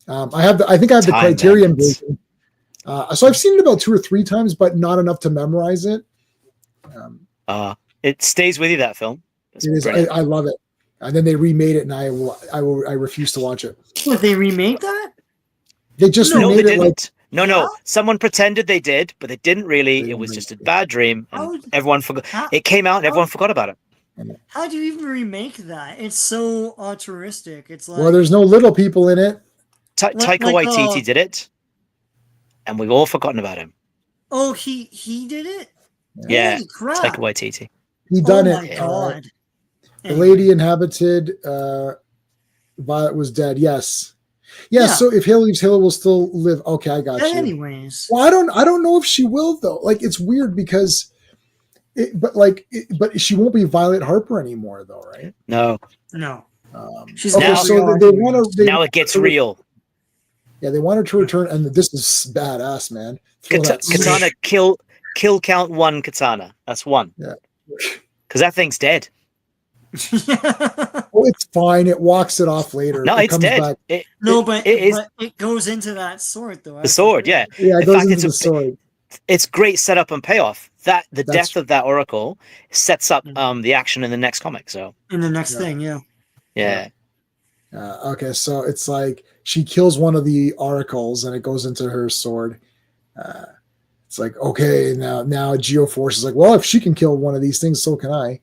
I think I have the Criterion version. So I've seen it about 2 or 3 times, but not enough to memorize it. It stays with you, that film. It is. I love it. And then they remade it, and I refuse to watch it. What, they remade that? They just remade it. Like, no. Someone pretended they did, but they didn't really. It was just a bad dream, and everyone forgot. It came out, and everyone forgot about it. How do you even remake that? It's so altruistic. It's like, well, there's no little people in it. Taika Waititi did it, and we've all forgotten about him. Oh, he did it? Yeah, holy crap. Taika Waititi. He done it. Oh my god. The lady inhabited. Violet was dead. Yes. Yeah. So if Halo leaves, Halo will still live. Okay, I got you. Anyways. Well, I don't know if she will though. Like it's weird because. But she won't be Violet Harper anymore, though, right? No. She's okay. So they want to. Now it gets real. Yeah, they want her to return, and this is badass, man. Katana kill count 1 katana. That's 1. Yeah. Because that thing's dead. Oh, it's fine. It walks it off later. No, it's dead. But it goes into that sword, though. The sword, yeah. Yeah, it goes into the sword. It's great setup and payoff. That the death of that Oracle sets up the action in the next comic. So in the next thing, yeah. Okay, so it's like she kills one of the oracles and it goes into her sword. It's like, okay, now Geoforce is like, well, if she can kill one of these things, so can I.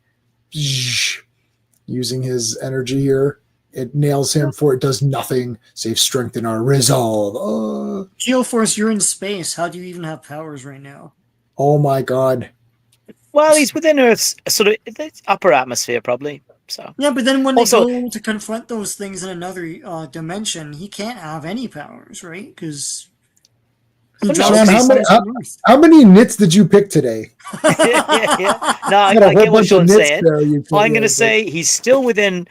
Using his energy here, it nails him for it does nothing save strengthen our resolve. Geoforce, you're in space. How do you even have powers right now? Oh my god. Well, he's within Earth's sort of upper atmosphere, probably. So Yeah, but then when they Also- go to confront those things in another dimension, he can't have any powers, right? Because Sean, how many nits did you pick today? yeah. No, I Got a whole get what bunch of Sean's nits saying. there you I'm going to put, say he's still within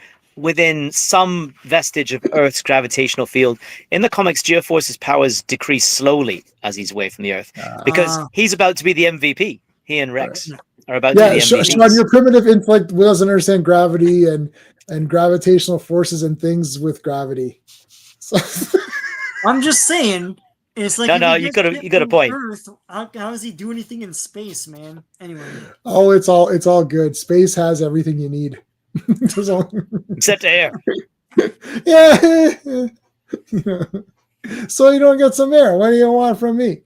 some vestige of Earth's gravitational field. In the comics, Geoforce's powers decrease slowly as he's away from the Earth because he's about to be the MVP. He and Rex are about to be the MVPs. Sean, your primitive intellect doesn't understand gravity and gravitational forces and things with gravity. So I'm just saying, it's like no, you got a point. Earth, how does he do anything in space, man? Anyway. Oh, it's all good. Space has everything you need. Except air. Yeah. So you don't get some air. What do you want from me?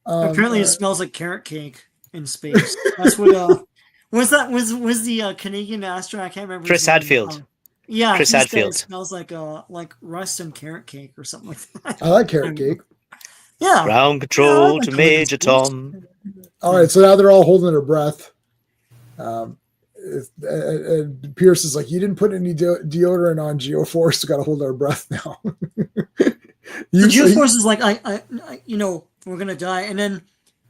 Apparently, it smells like carrot cake in space. That's what. Was the Canadian astronaut? I can't remember. Chris Hadfield. Yeah, Chris Hadfield. It smells like rust and carrot cake or something like that. I like carrot cake. Yeah. Ground control to Major Tom. All right, so now they're all holding their breath. Pierce is like, you didn't put any deodorant on Geoforce. We got to hold our breath now. Geoforce is like, I, we're gonna die, and then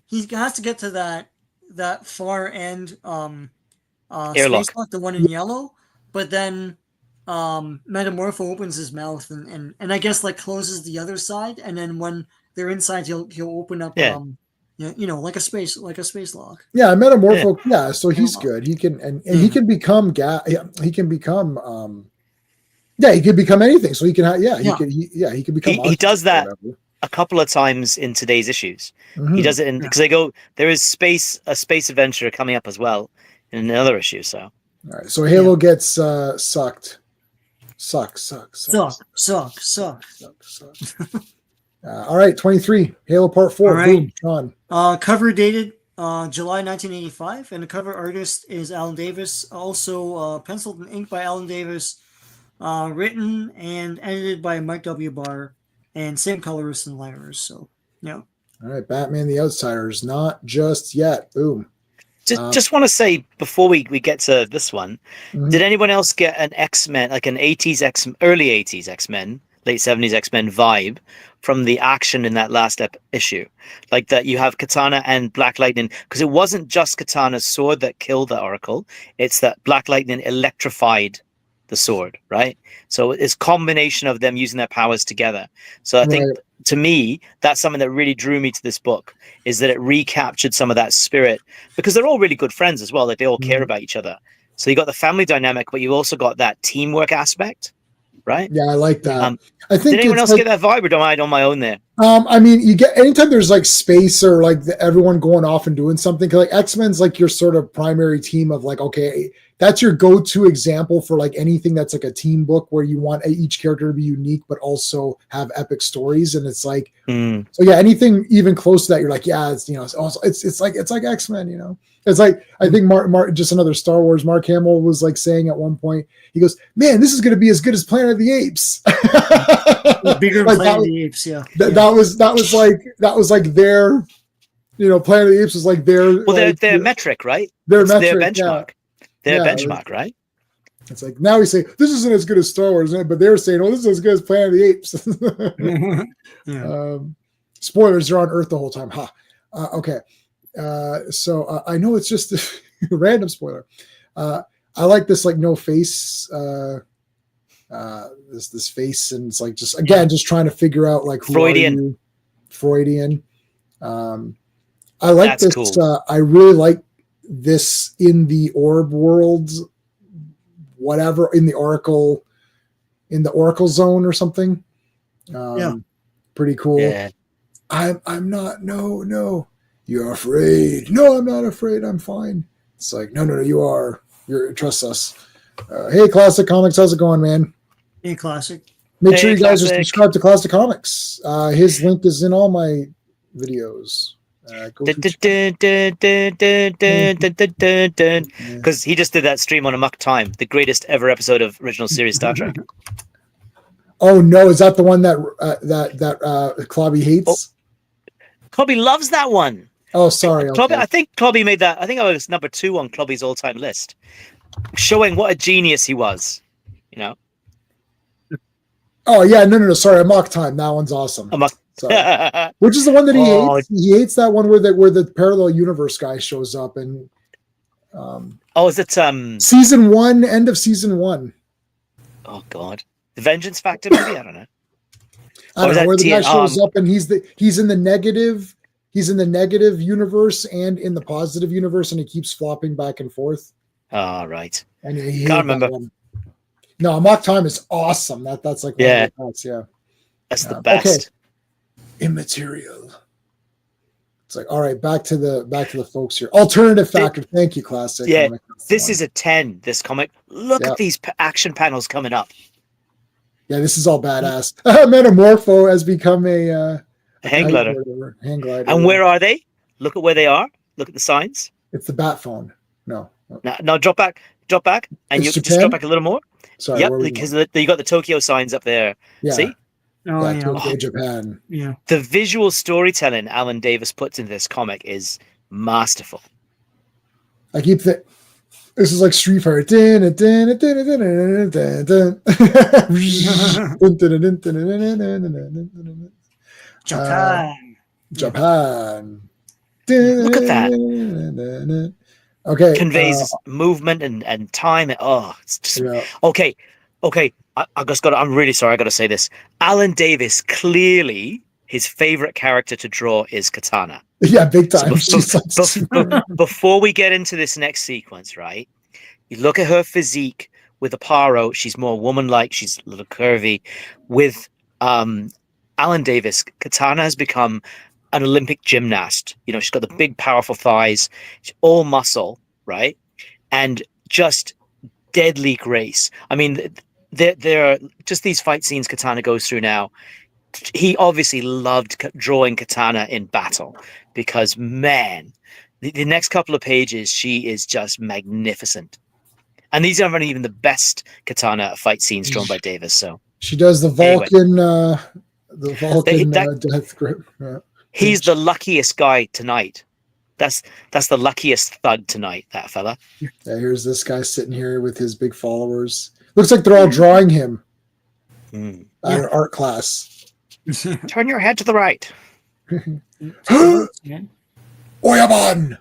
he has to get to that far end airlock, spacewalk, the one in yellow. But then Metamorpho opens his mouth and I guess like closes the other side, and then when they're inside, he'll open up. Like a space lock. Yeah, Metamorpho. Yeah, so he's good. He can and he can become he can become he can become anything. So he can he can become. He does that a couple of times in today's issues. Mm-hmm. He does it because there is a space adventure coming up as well in another issue. So all right, so Halo gets sucked. Suck. All right, 23, Halo Part 4. All right. Boom, Sean. Cover dated July 1985, and the cover artist is Alan Davis. Also penciled and inked by Alan Davis, written and edited by Mike W. Barr, and same colorist and liners. So, yeah. All right, Batman the Outsiders, not just yet. Boom. Just want to say before we get to this one, did anyone else get an X-Men, like an early 80s X-Men, late 70s X-Men vibe from the action in that last issue? Like that you have Katana and Black Lightning, because it wasn't just Katana's sword that killed the Oracle, it's that Black Lightning electrified the sword, right? So it's combination of them using their powers together. So I think to me, that's something that really drew me to this book, is that it recaptured some of that spirit, because they're all really good friends as well. Like they all care about each other. So you got the family dynamic, but you also got that teamwork aspect, right? Yeah, I like that. I think did anyone else get that vibe, or am I on my own there? I mean, you get anytime there's like space or like everyone going off and doing something. Cause like X-Men's like your sort of primary team of like, okay, that's your go-to example for like anything that's like a team book where you want each character to be unique but also have epic stories. And it's like, so yeah, anything even close to that, you're like, yeah, it's it's like X-Men, It's like, I think Mark, just another Star Wars, Mark Hamill was like saying at one point, he goes, man, this is going to be as good as Planet of the Apes. Bigger like Planet of the Apes, yeah. That was like their, Planet of the Apes was like their. Well, their metric, right? Their benchmark. Yeah. Their benchmark, right? It's like now we say this isn't as good as Star Wars, but they're saying, "Oh, this is as good as Planet of the Apes." Spoilers are on Earth the whole time. Okay, so I know it's just a random spoiler. I like this like no face, this face, and it's like just trying to figure out like who Freudian. Freudian. I like That's this. Cool. I really like this in the orb world, whatever, in the oracle zone or something. Pretty cool. Yeah. I'm not, no, you're afraid. No, I'm not afraid. I'm fine. It's like, no, you are. Trust us. Hey, Classic Comics, how's it going, man? Hey, Classic. Make sure you guys are subscribed to Classic Comics. His link is in all my videos. Because he just did that stream on Amok Time, the greatest ever episode of original series Star Trek. Oh no, is that the one that Clobby hates? Clobby loves that one. Oh, sorry. Clobby, Okay. I think Clobby made that. I think I was number 2 on Clobby's all-time list, showing what a genius he was. You know. Oh yeah, no. Sorry, Amok Time. That one's awesome. Sorry. Which is the one that he hates? He hates that one where the parallel universe guy shows up and. Is it season 1? End of season 1. Oh God, the Vengeance Factor, maybe. I don't know. I don't know where the guy shows up and he's in the negative. He's in the negative universe and in the positive universe, and he keeps flopping back and forth. Oh, right. And he can't remember. No, Amok Time is awesome. That's like yeah, that's the best. Okay. Immaterial. It's like, all right, back to the folks here. Alternative Factor. Thank you, Classic. Yeah, this is a 10. This comic. Look at these action panels coming up. Yeah, this is all badass. Metamorpho has become a hang glider. And where are they? Look at where they are. Look at the signs. It's the bat phone. No, drop back, and you just drop back a little more. Sorry, yep, because you got the Tokyo signs up there. Yeah. See? Tokyo, Japan. Yeah. The visual storytelling Alan Davis puts into this comic is masterful. I keep this is like Street Fighter. Japan. Look at that. Okay. Conveys movement and time. Oh, it's just okay. I'm really sorry. I got to say this. Alan Davis, clearly his favorite character to draw is Katana. Yeah, big time. Before we get into this next sequence, right? You look at her physique with Aparo. She's more woman-like. She's a little curvy. With Alan Davis, Katana has become an Olympic gymnast. You know, she's got the big, powerful thighs. She's all muscle, right? And just deadly grace. I mean, there are just these fight scenes Katana goes through now. He obviously loved drawing Katana in battle because, man, the next couple of pages, she is just magnificent. And these aren't even the best Katana fight scenes drawn by Davis. So she does the Vulcan, death grip. Yeah. He's the luckiest guy tonight. That's the luckiest thug tonight, that fella. Yeah, here's this guy sitting here with his big followers. Looks like they're all drawing him at an art class. Turn your head to the right. Oyaban,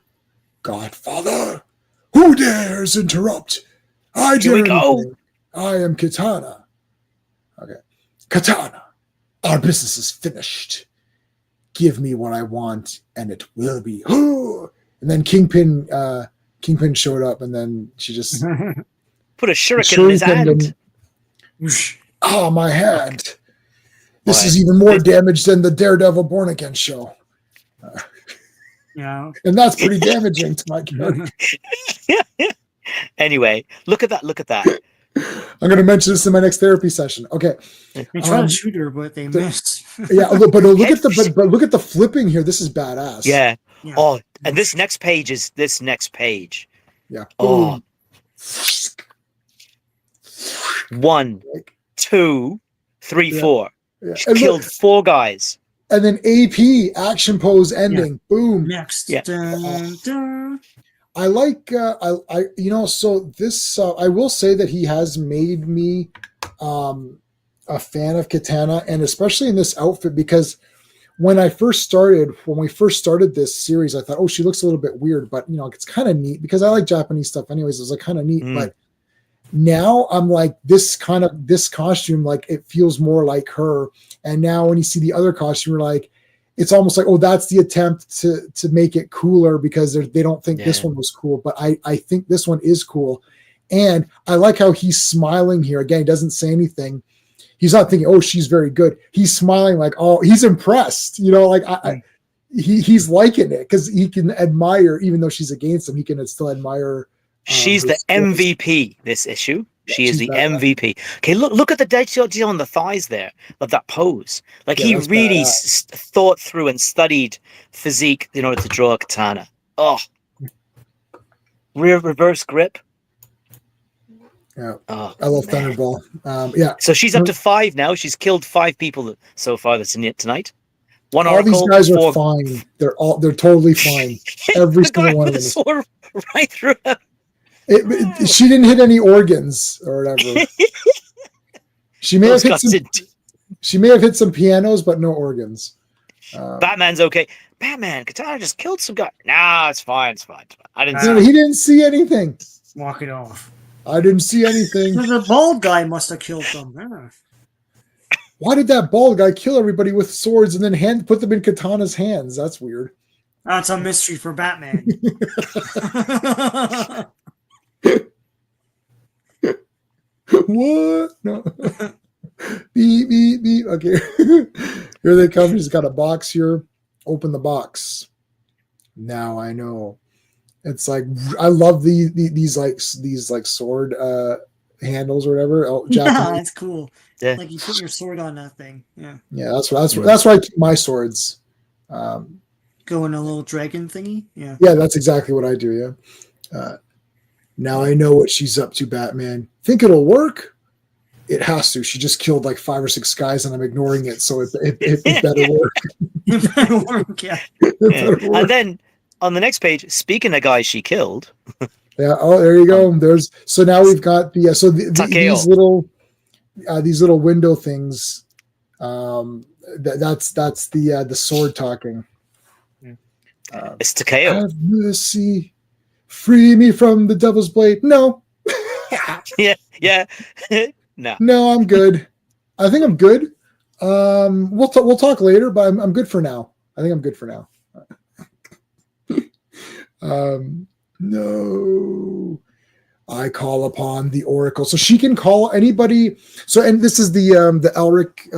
Godfather, who dares interrupt? I am Katana. Okay, Katana, our business is finished. Give me what I want, and it will be. And then Kingpin showed up, and then she just put a shuriken in his hand. Oh, my hand! This is even more damage than the Daredevil Born Again show. Yeah, and that's pretty damaging to my character. Anyway, look at that! Look at that! I'm going to mention this in my next therapy session. Okay, they tried to shoot her, but they missed. Yeah, but look at the flipping here. This is badass. Yeah. Oh, and this next page. Yeah. Oh. 1, 2, 3, 4. Yeah. She killed 4 guys. And then AP action pose ending. Yeah. Boom. Next. Yeah. Dun, dun. I like so this I will say that he has made me a fan of Katana, and especially in this outfit, because when we first started this series, I thought, oh, she looks a little bit weird, but it's kind of neat because I like Japanese stuff anyways. It was like kind of neat, but now I'm like this costume, like it feels more like her. And now when you see the other costume, you're like, it's almost like, oh, that's the attempt to make it cooler because they don't think this one was cool. But I think this one is cool. And I like how he's smiling here. Again, he doesn't say anything. He's not thinking, oh, she's very good. He's smiling like, oh, he's impressed. He's liking it because he can admire, even though she's against him, he can still admire. She's the MVP this issue. She is she's the badass. MVP. Okay, look at the detail on the thighs there of that pose. Like Yeah, he that's really badass. thought through and studied physique in order to draw a katana. Oh, rear reverse grip. Yeah, Oh I love man. Thunderball. Yeah, So she's up to 5 now. She's killed 5 people so far. That's in it tonight. One all these Oracle, guys are 4. fine. They're totally fine. Every The guy single one of with the them. sword right through him. She didn't hit any organs or whatever. She may have Those hit some. guys did. She may have hit some pianos, but no organs. Batman's okay. Batman, Katana just killed some guy. Nah, it's fine. It's fine. It's fine. I didn't see No, he didn't see anything. Walk it off. I didn't see anything. The bald guy must have killed them. Yeah. Why did that bald guy kill everybody with swords and then put them in Katana's hands? That's weird. That's a mystery for Batman. What? No. Beep, beep, beep. Okay. Here they come. He's got a box here. Open the box. Now I know. It's like I love these sword handles or whatever. Oh, Yeah, Japanese. that's cool. Yeah. Like you put your sword on that thing. Yeah. Yeah, that's where I keep my swords. Go in a little dragon thingy. Yeah. Yeah, that's exactly what I do. Yeah. Now I know what she's up to, Batman. Think it'll work? It has to. She just killed like 5 or 6 guys, and I'm ignoring it, so it better work. It better work, yeah. Better work. And then on the next page, speaking of guys she killed. Yeah. Oh, there you go. So now we've got these little window things. That's the sword talking. It's Takeo. Have mercy, free me from the devil's blade. No. Yeah. No. No, I'm good. I think I'm good. We'll talk later, but I'm good for now. I think I'm good for now. No, I call upon the Oracle, so she can call anybody. So, and this is the Elric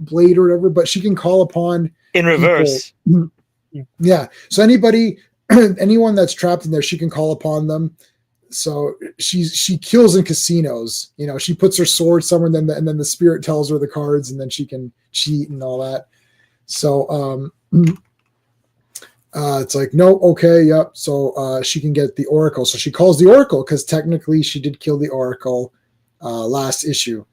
blade or whatever, but she can call upon In reverse. people. Yeah. So anyone that's trapped in there, she can call upon them. So she kills in casinos. You know, she puts her sword somewhere, and then the spirit tells her the cards, and then she can cheat and all that. So it's like, no, okay, yep. So she can get the Oracle. So she calls the Oracle because technically she did kill the Oracle last issue.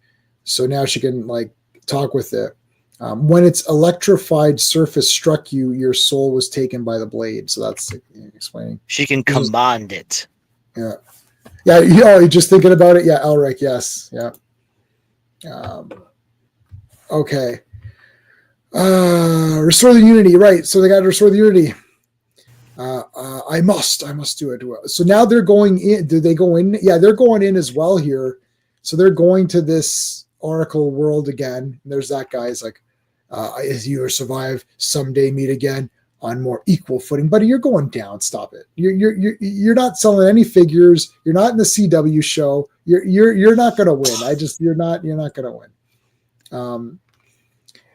So now she can like talk with it. When its electrified surface struck you, your soul was taken by the blade. So that's explaining. She can command it. Yeah. Yeah. You're just thinking about it. Yeah. Elric. Yes. Yeah. Okay. Restore the unity. Right. So they got to restore the unity. I must do it. So now they're going in. Do they go in? Yeah, they're going in as well here. So they're going to this Oracle world again. And there's that guy. He's like, as you survive, someday meet again on more equal footing. Buddy, you're going down. Stop it. You're not selling any figures. You're not in the CW show. You're not going to win. You're not going to win.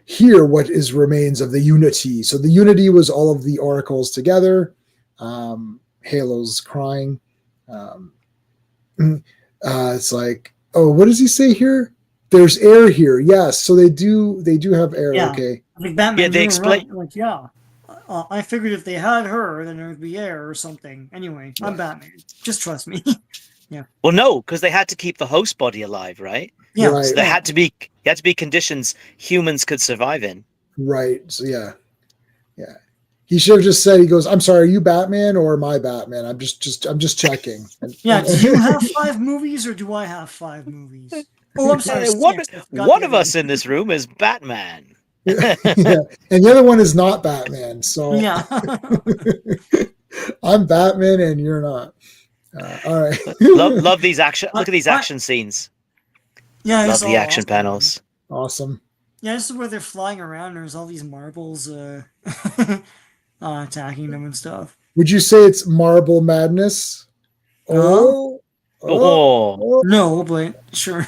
Here, what is remains of the unity. So the unity was all of the oracles together. Halo's crying. It's like, oh, what does he say here? There's air here. Yes, so they do have air. Yeah. Okay. I mean, Batman. Yeah, they explain. Like, yeah. I figured if they had her, then there would be air or something. Anyway, I'm Batman. Just trust me. Yeah. Well, no, because they had to keep the host body alive, right? Yeah. Right. So there had to be conditions humans could survive in. Right. So yeah. He should have just said, he goes, I'm sorry, are you Batman or am I Batman? I'm just checking. Yeah, do you have 5 movies or do I have 5 movies? Oh, I'm sorry. One of us in this room is Batman. Yeah. And the other one is not Batman. So Yeah. I'm Batman and you're not. All right. love these action. Look at these action scenes. Yeah, Love the action panels. Awesome. Yeah, this is where they're flying around. There's all these marbles attacking them and stuff. Would you say it's Marble Madness? Oh. No, but sure.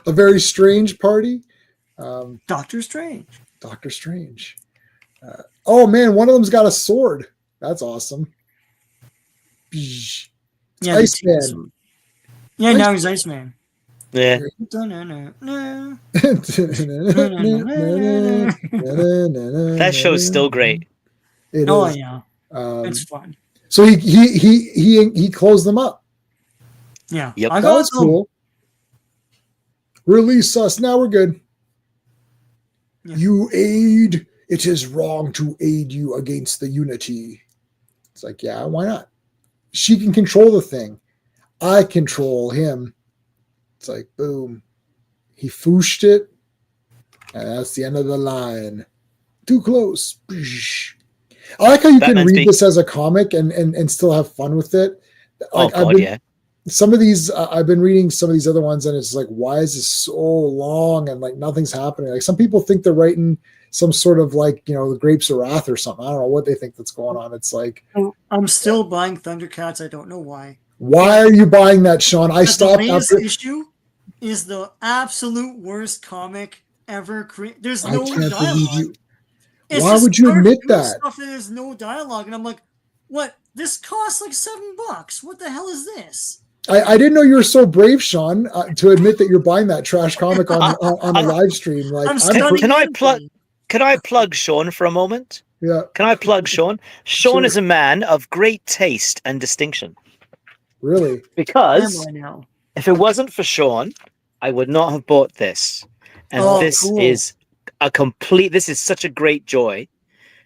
A very strange party. Doctor Strange. Doctor Strange. Oh man, one of them's got a sword. That's awesome. Yeah, Iceman. Yeah, now he's Iceman. Yeah. That show's still great. It Oh is. yeah, it's fun. So he closed them up. Yeah, Yep. I That got was cool. Release us. Now we're good. Yeah. You aid. It is wrong to aid you against the unity. It's like, yeah, why not? She can control the thing. I control him. It's like, boom. He fooshed it. And that's the end of the line. Too close. I like how you can read this as a comic and still have fun with it. Like, yeah. Some of these, I've been reading some of these other ones, and it's like, why is this so long and like nothing's happening? Like some people think they're writing some sort of like, the Grapes of Wrath or something. I don't know what they think that's going on. It's like, I'm still buying Thundercats. I don't know why. Why are you buying that, Sean? I stopped. The latest issue is the absolute worst comic ever created. There's no dialogue. Why would you admit that? Stuff and there's no dialogue, and I'm like, what? This costs like $7. What the hell is this? I didn't know you were so brave, Sean, to admit that you're buying that trash comic on a live stream. Like, Can I plug Sean for a moment? Yeah. Can I plug Sean? Sean is a man of great taste and distinction. Really? Because if it wasn't for Sean, I would not have bought this. And is this is such a great joy.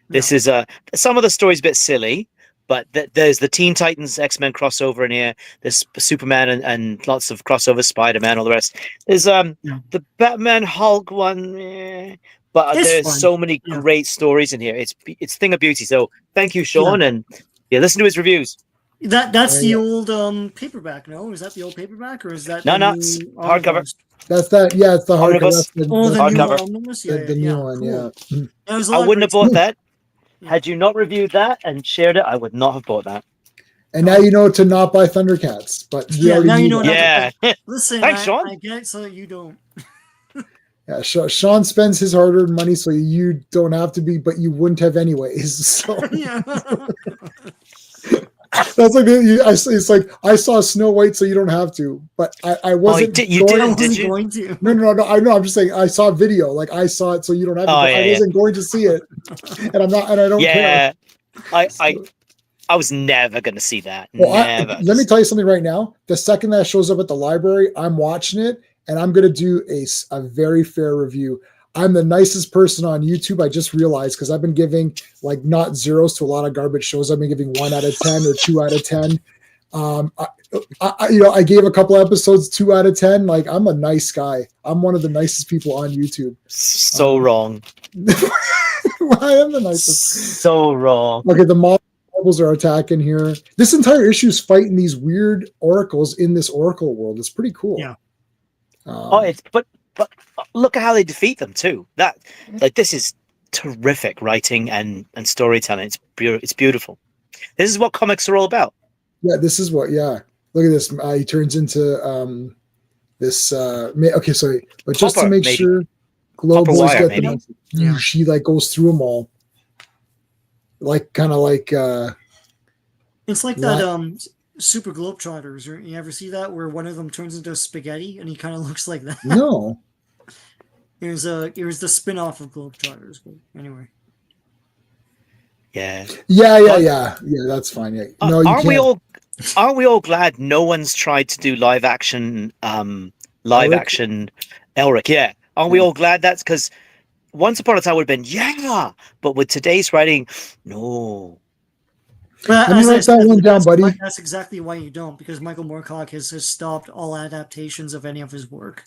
This is some of the story's a bit silly, but there's the Teen Titans X-Men crossover in here. There's Superman and lots of crossover, Spider-Man, all the rest. There's the Batman Hulk one, but there's so many great stories in here. It's thing of beauty. So thank you, Sean, and listen to his reviews. That's the old paperback. No, is that the old paperback or is that no? It's hardcover. That's that. Yeah, it's the hardcover. The hardcover. The new one. Cool. Yeah. I wouldn't have bought that. Had you not reviewed that and shared it, I would not have bought that. And now you know to not buy Thundercats. But now you know. Yeah. Listen, thanks, Sean. I get it so that you don't. Yeah, Sean spends his hard-earned money so you don't have to be, but you wouldn't have anyways. So that's like it's like I saw Snow White, so you don't have to. But I wasn't. Did you? Going to. No. I know. I'm just saying I saw a video. Like I saw it, so you don't have to. I wasn't going to see it, and I'm not, and I don't care. I was never going to see that. Well, never. Let me tell you something right now. The second that shows up at the library, I'm watching it, and I'm going to do a very fair review. I'm the nicest person on YouTube. I just realized because I've been giving like not zeros to a lot of garbage shows. I've been giving 1 out of 10 or 2 out of 10. I gave a couple episodes 2 out of 10. Like I'm a nice guy. I'm one of the nicest people on YouTube. So wrong. I am the nicest. So wrong. Okay, the marbles are attacking here. This entire issue is fighting these weird oracles in this oracle world. It's pretty cool. Yeah. But look at how they defeat them too. This is terrific writing and storytelling. It's beautiful. This is what comics are all about. Yeah, this is what. Yeah, look at this. He turns into this. Okay, sorry, but just to make sure, Globals get them. She like goes through them all. Like kind of like. It's like that. Super Globetrotters. You ever see that where one of them turns into spaghetti and he kind of looks like that? No. It was the spin-off of Globetrotters, but anyway. Yeah. Yeah, that's fine. Yeah. No, aren't we all glad no one's tried to do live action Elric? Yeah. Aren't we all glad that's because once upon a time would have been but with today's writing, no. But let me write that one down, buddy. That's exactly why you don't, because Michael Moorcock has stopped all adaptations of any of his work.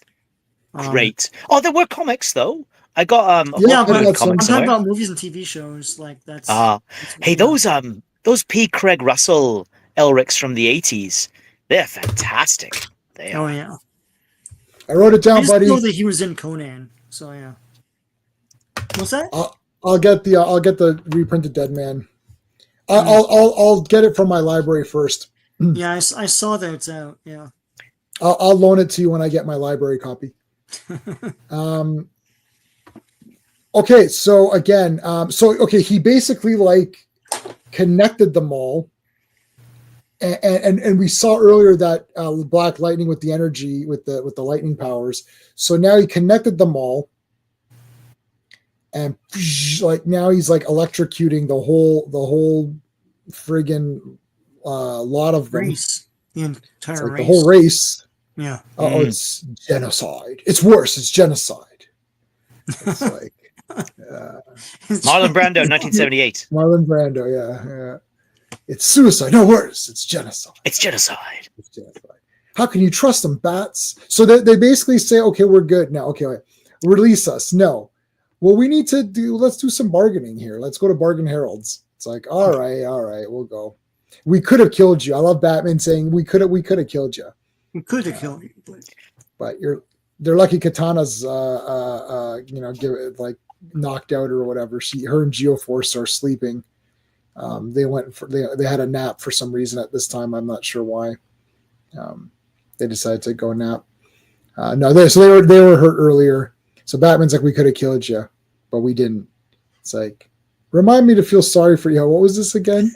Great. There were comics though. I got but I'm talking about movies and TV shows. Like that's. Hey, those P. Craig Russell Elrics from the 80s, they're fantastic. They are. Oh yeah. I wrote it down, buddy. I know that he was in Conan, so yeah. What's that? I'll get the reprinted Dead Man. I'll get it from my library first. Yeah, I saw that it's out. Yeah. I'll loan it to you when I get my library copy. Okay, so again, he basically like connected them all, and we saw earlier that Black Lightning with the energy with the lightning powers. So now he connected them all, and like now he's like electrocuting the whole friggin' lot of them. Race. The entire like race. The whole race. Yeah. Oh, it's genocide. It's worse. It's genocide. It's like Marlon Brando, 1978. Marlon Brando, yeah. It's suicide. No, worse. It's genocide. It's genocide. It's genocide. How can you trust them, bats? So they basically say, okay, we're good now. Okay, wait. Release us. No. Well, let's do some bargaining here. Let's go to Bargain Herald's. It's like, all right, we'll go. We could have killed you. I love Batman saying we could have killed you. We could have killed you. But they're lucky Katana's knocked out or whatever. Her and Geoforce are sleeping. They had a nap for some reason at this time. I'm not sure why. They decided to go nap. They were hurt earlier. So Batman's like, we could have killed you, but we didn't. It's like, remind me to feel sorry for you. What was this again?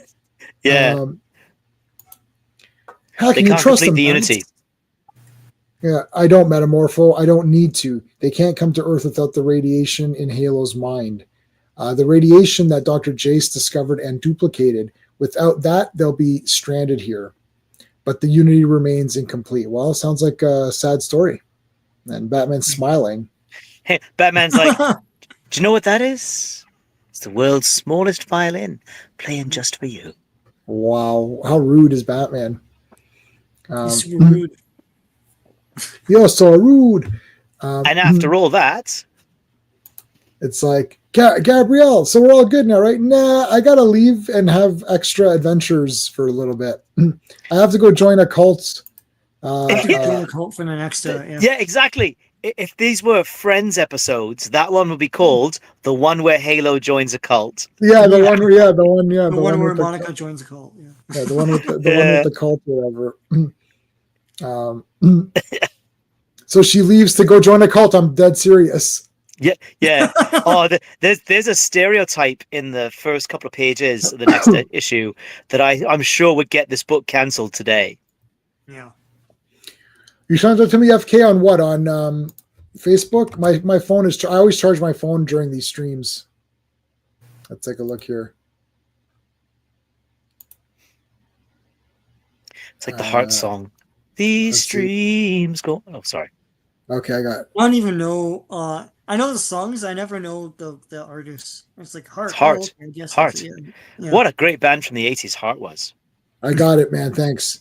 Yeah. How can you trust them? The unity. Yeah, I don't, Metamorpho. I don't need to. They can't come to Earth without the radiation in Halo's mind. The radiation that Dr. Jace discovered and duplicated. Without that, they'll be stranded here. But the unity remains incomplete. Well, sounds like a sad story. And Batman's smiling. Hey, Batman's like, do you know what that is? It's the world's smallest violin playing just for you. Wow. How rude is Batman? He's rude. You're so rude. And after all that, it's like, Gabrielle, so we're all good now, right? Nah, I gotta leave and have extra adventures for a little bit. I have to go join a cult. Join a cult for the next. Yeah, exactly. If these were Friends episodes, that one would be called the one where Halo joins a cult. Yeah, the one where Monica joins a cult. Yeah, the one with the cult, or whatever. So she leaves to go join a cult. I'm dead serious. Yeah. Oh, there's a stereotype in the first couple of pages of the next issue that I'm sure would get this book cancelled today. Yeah. You trying to tell me FK on what? On Facebook? My phone is. I always charge my phone during these streams. Let's take a look here. It's like the heart song. These streams go. Oh, sorry. Okay, I got it. I don't even know. I know the songs. I never know the artists. It's like Heart. Heart. Oh, okay, I guess Heart. Yeah. What a great band from the 80s Heart was. I got it, man. Thanks.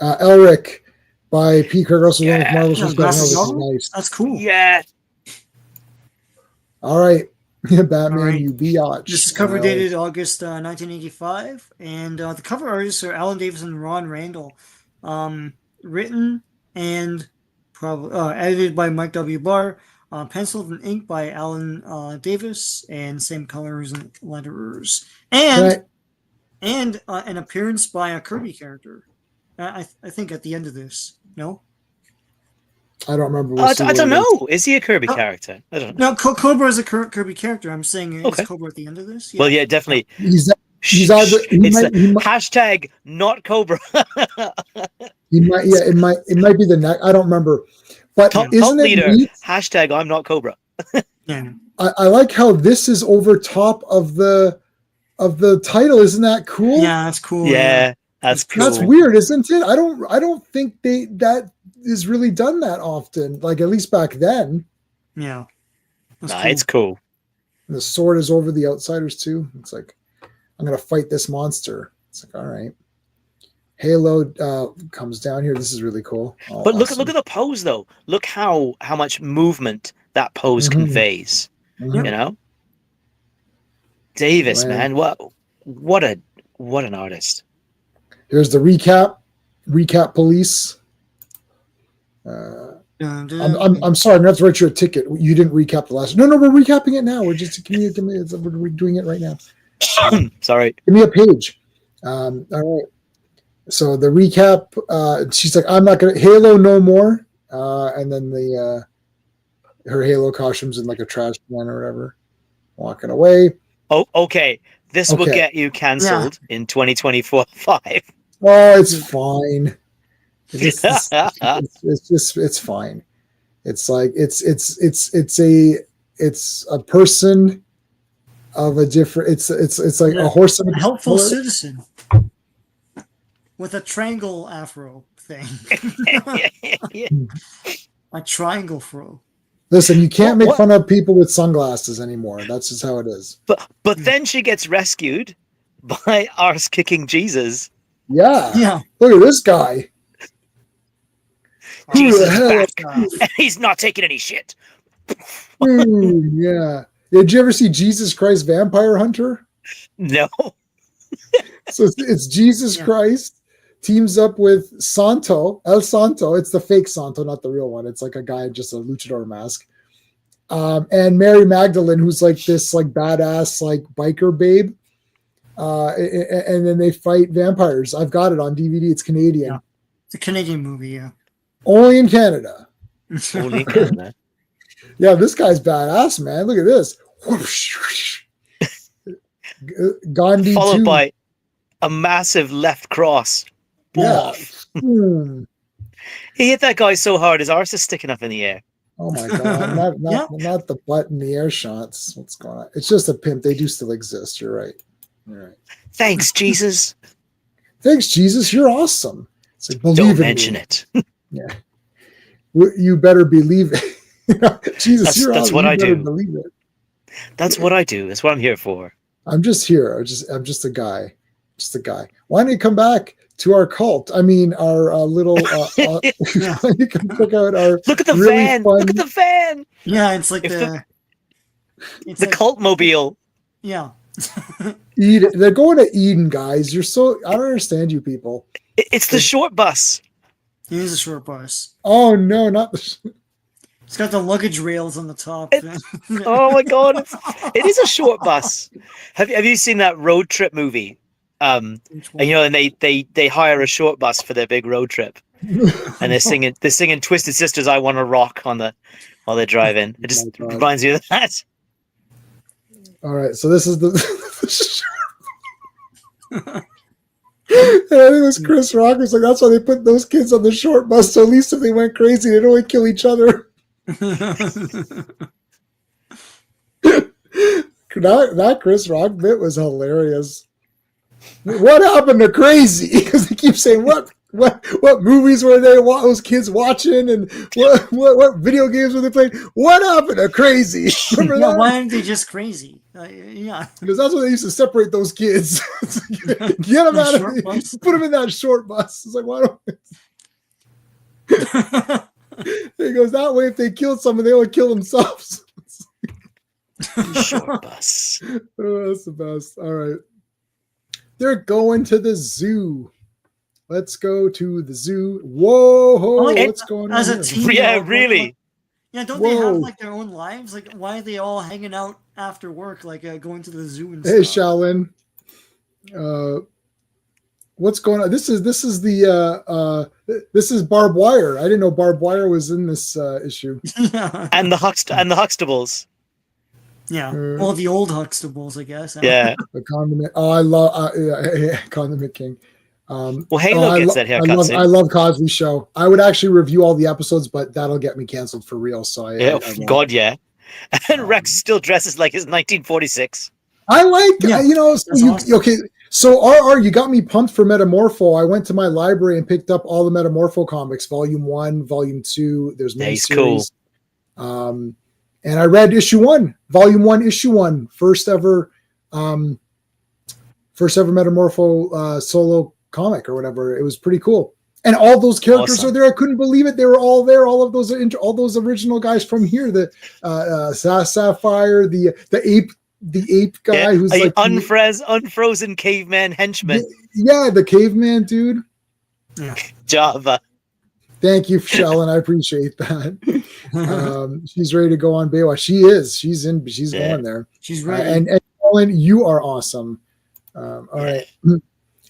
Elric by P. Kurt Russell. Nice. That's cool. Yeah. All right. Batman, All right. you biatch. This is cover dated August 1985. And the cover artists are Alan Davis and Ron Randall. Written and probably edited by Mike W. Barr. Penciled and inked by Alan Davis, and same colors and letterers, and an appearance by a Kirby character. I think at the end of this. No, I don't remember. I don't know. Is he a Kirby character? I don't know. No, Cobra is a Kirby character. I'm saying is Cobra at the end of this? Yeah. Well, yeah, definitely. He's either hashtag not Cobra. He might. Yeah, it might be the next. I don't remember. But Top isn't it leader, neat? hashtag I'm not Cobra. Yeah. I like how this is over top of the title. Isn't that cool? Yeah, that's cool. Yeah, that's cool. That's weird, isn't it? I don't think that is really done that often. Like at least back then. Yeah. It's cool. And the sword is over the outsiders too. It's like, I'm gonna fight this monster. It's like, all right. Halo comes down here. This is really cool. Oh, but awesome. look at the pose though. Look how much movement that pose conveys. Mm-hmm. You know, Davis, man, what an artist. Here's the recap police. I'm sorry, I'm gonna have to write you a ticket. You didn't recap the last. No, we're recapping it now. We're just we're doing it right now. Sorry. Give me a page. All right. So the recap, she's like, I'm not gonna Halo no more. And then her Halo costume's in like a trash can or whatever. Walking away. Oh, okay. This will get you cancelled in 2024-5. Oh, it's fine. It's fine. It's like it's a person of a different. It's like a horse of a a helpful color. citizen with a triangle afro thing. A triangle fro. Listen, you can't make What? fun of people with sunglasses anymore. That's just how it is. But then she gets rescued by arse kicking Jesus. Yeah. Look at this guy. Who Jesus the is hell? back, and he's not taking any shit. Yeah. Did you ever see Jesus Christ Vampire Hunter? No. So it's Jesus Christ teams up with Santo, El Santo. It's the fake Santo, not the real one. It's like a guy, just a luchador mask. And Mary Magdalene, who's like this like badass like biker babe. And then they fight vampires. I've got it on DVD. It's Canadian. Yeah. It's a Canadian movie, yeah. Only in Canada. Only in Canada. Yeah, this guy's badass, man. Look at this. Gandhi Followed too. by a massive left cross. Yeah. He hit that guy so hard his arse is sticking up in the air. Oh my god! Not the butt in the air shots. What's going on? It's just a pimp. They do still exist. You're right. You're right. Thanks, Jesus. Thanks, Jesus. You're awesome. It's like believe Don't in mention me. it. Yeah. You better believe it. Jesus, you're that's awesome. what You I better do. Believe it. That's what I do. That's what I'm here for. I'm just here. I'm just a guy. Just a guy. Why don't you come back to our cult? I mean, our little. You can check out our. Look at the really van. fun, Look at the van. Yeah, it's like It's the cult mobile. Yeah. Eden. They're going to Eden, guys. You're so. I don't understand you people. It's the short bus. It is a short bus. Oh no, not the. It's got the luggage rails on the top. Oh my god, it is a short bus. Have you seen that road trip movie? And they hire a short bus for their big road trip, and they're singing Twisted Sisters "I Want to Rock" while they're dring. It just reminds you of that. All right, so this is the. I think it was Chris Rock was like, that's why they put those kids on the short bus, so at least if they went crazy, they'd only kill each other. That Chris Rock bit was hilarious. What happened to Crazy? Because they keep saying what movies were those kids watching, and what video games were they playing? What happened to Crazy? Remember that? Why aren't they just crazy? Yeah, because that's what they used to separate those kids. Get them out of it. Put them in that short bus. It's like, why don't? He goes that way. If they killed someone, they would kill themselves. Short bus. Oh, that's the best. All right, they're going to the zoo. Let's go to the zoo. Whoa, what's going on? As a here? team, Yeah, really. Yeah, don't they have like their own lives? Like, why are they all hanging out after work, like going to the zoo and Hey, stuff? Shaolin. What's going on? This is barbed wire. I didn't know barbed wire was in this issue. And the Huxtables. Yeah, well, the old Huxtables, I guess. Yeah. The condiment. Oh, I love Condiment King. Well, Halo gets that haircut. I love Cosby Show. I would actually review all the episodes, but that'll get me canceled for real. So I God, yeah. And Rex still dresses like it's 1946. I like, awesome. Okay. So RR, you got me pumped for Metamorpho. I went to my library and picked up all the Metamorpho comics, Volume 1, Volume 2. There's many series. Cool. And I read Issue 1, Volume 1, Issue 1, first ever Metamorpho solo comic or whatever. It was pretty cool. And all those characters are there. I couldn't believe it. They were all there. All of those original guys from here. The Sapphire, the ape guy who's like unfrozen caveman henchman. The caveman dude. Yeah. Java. Thank you, Shellen. I appreciate that. She's ready to go on Baywatch. She is. She's going there. She's ready. And Ellen, you are awesome. All right.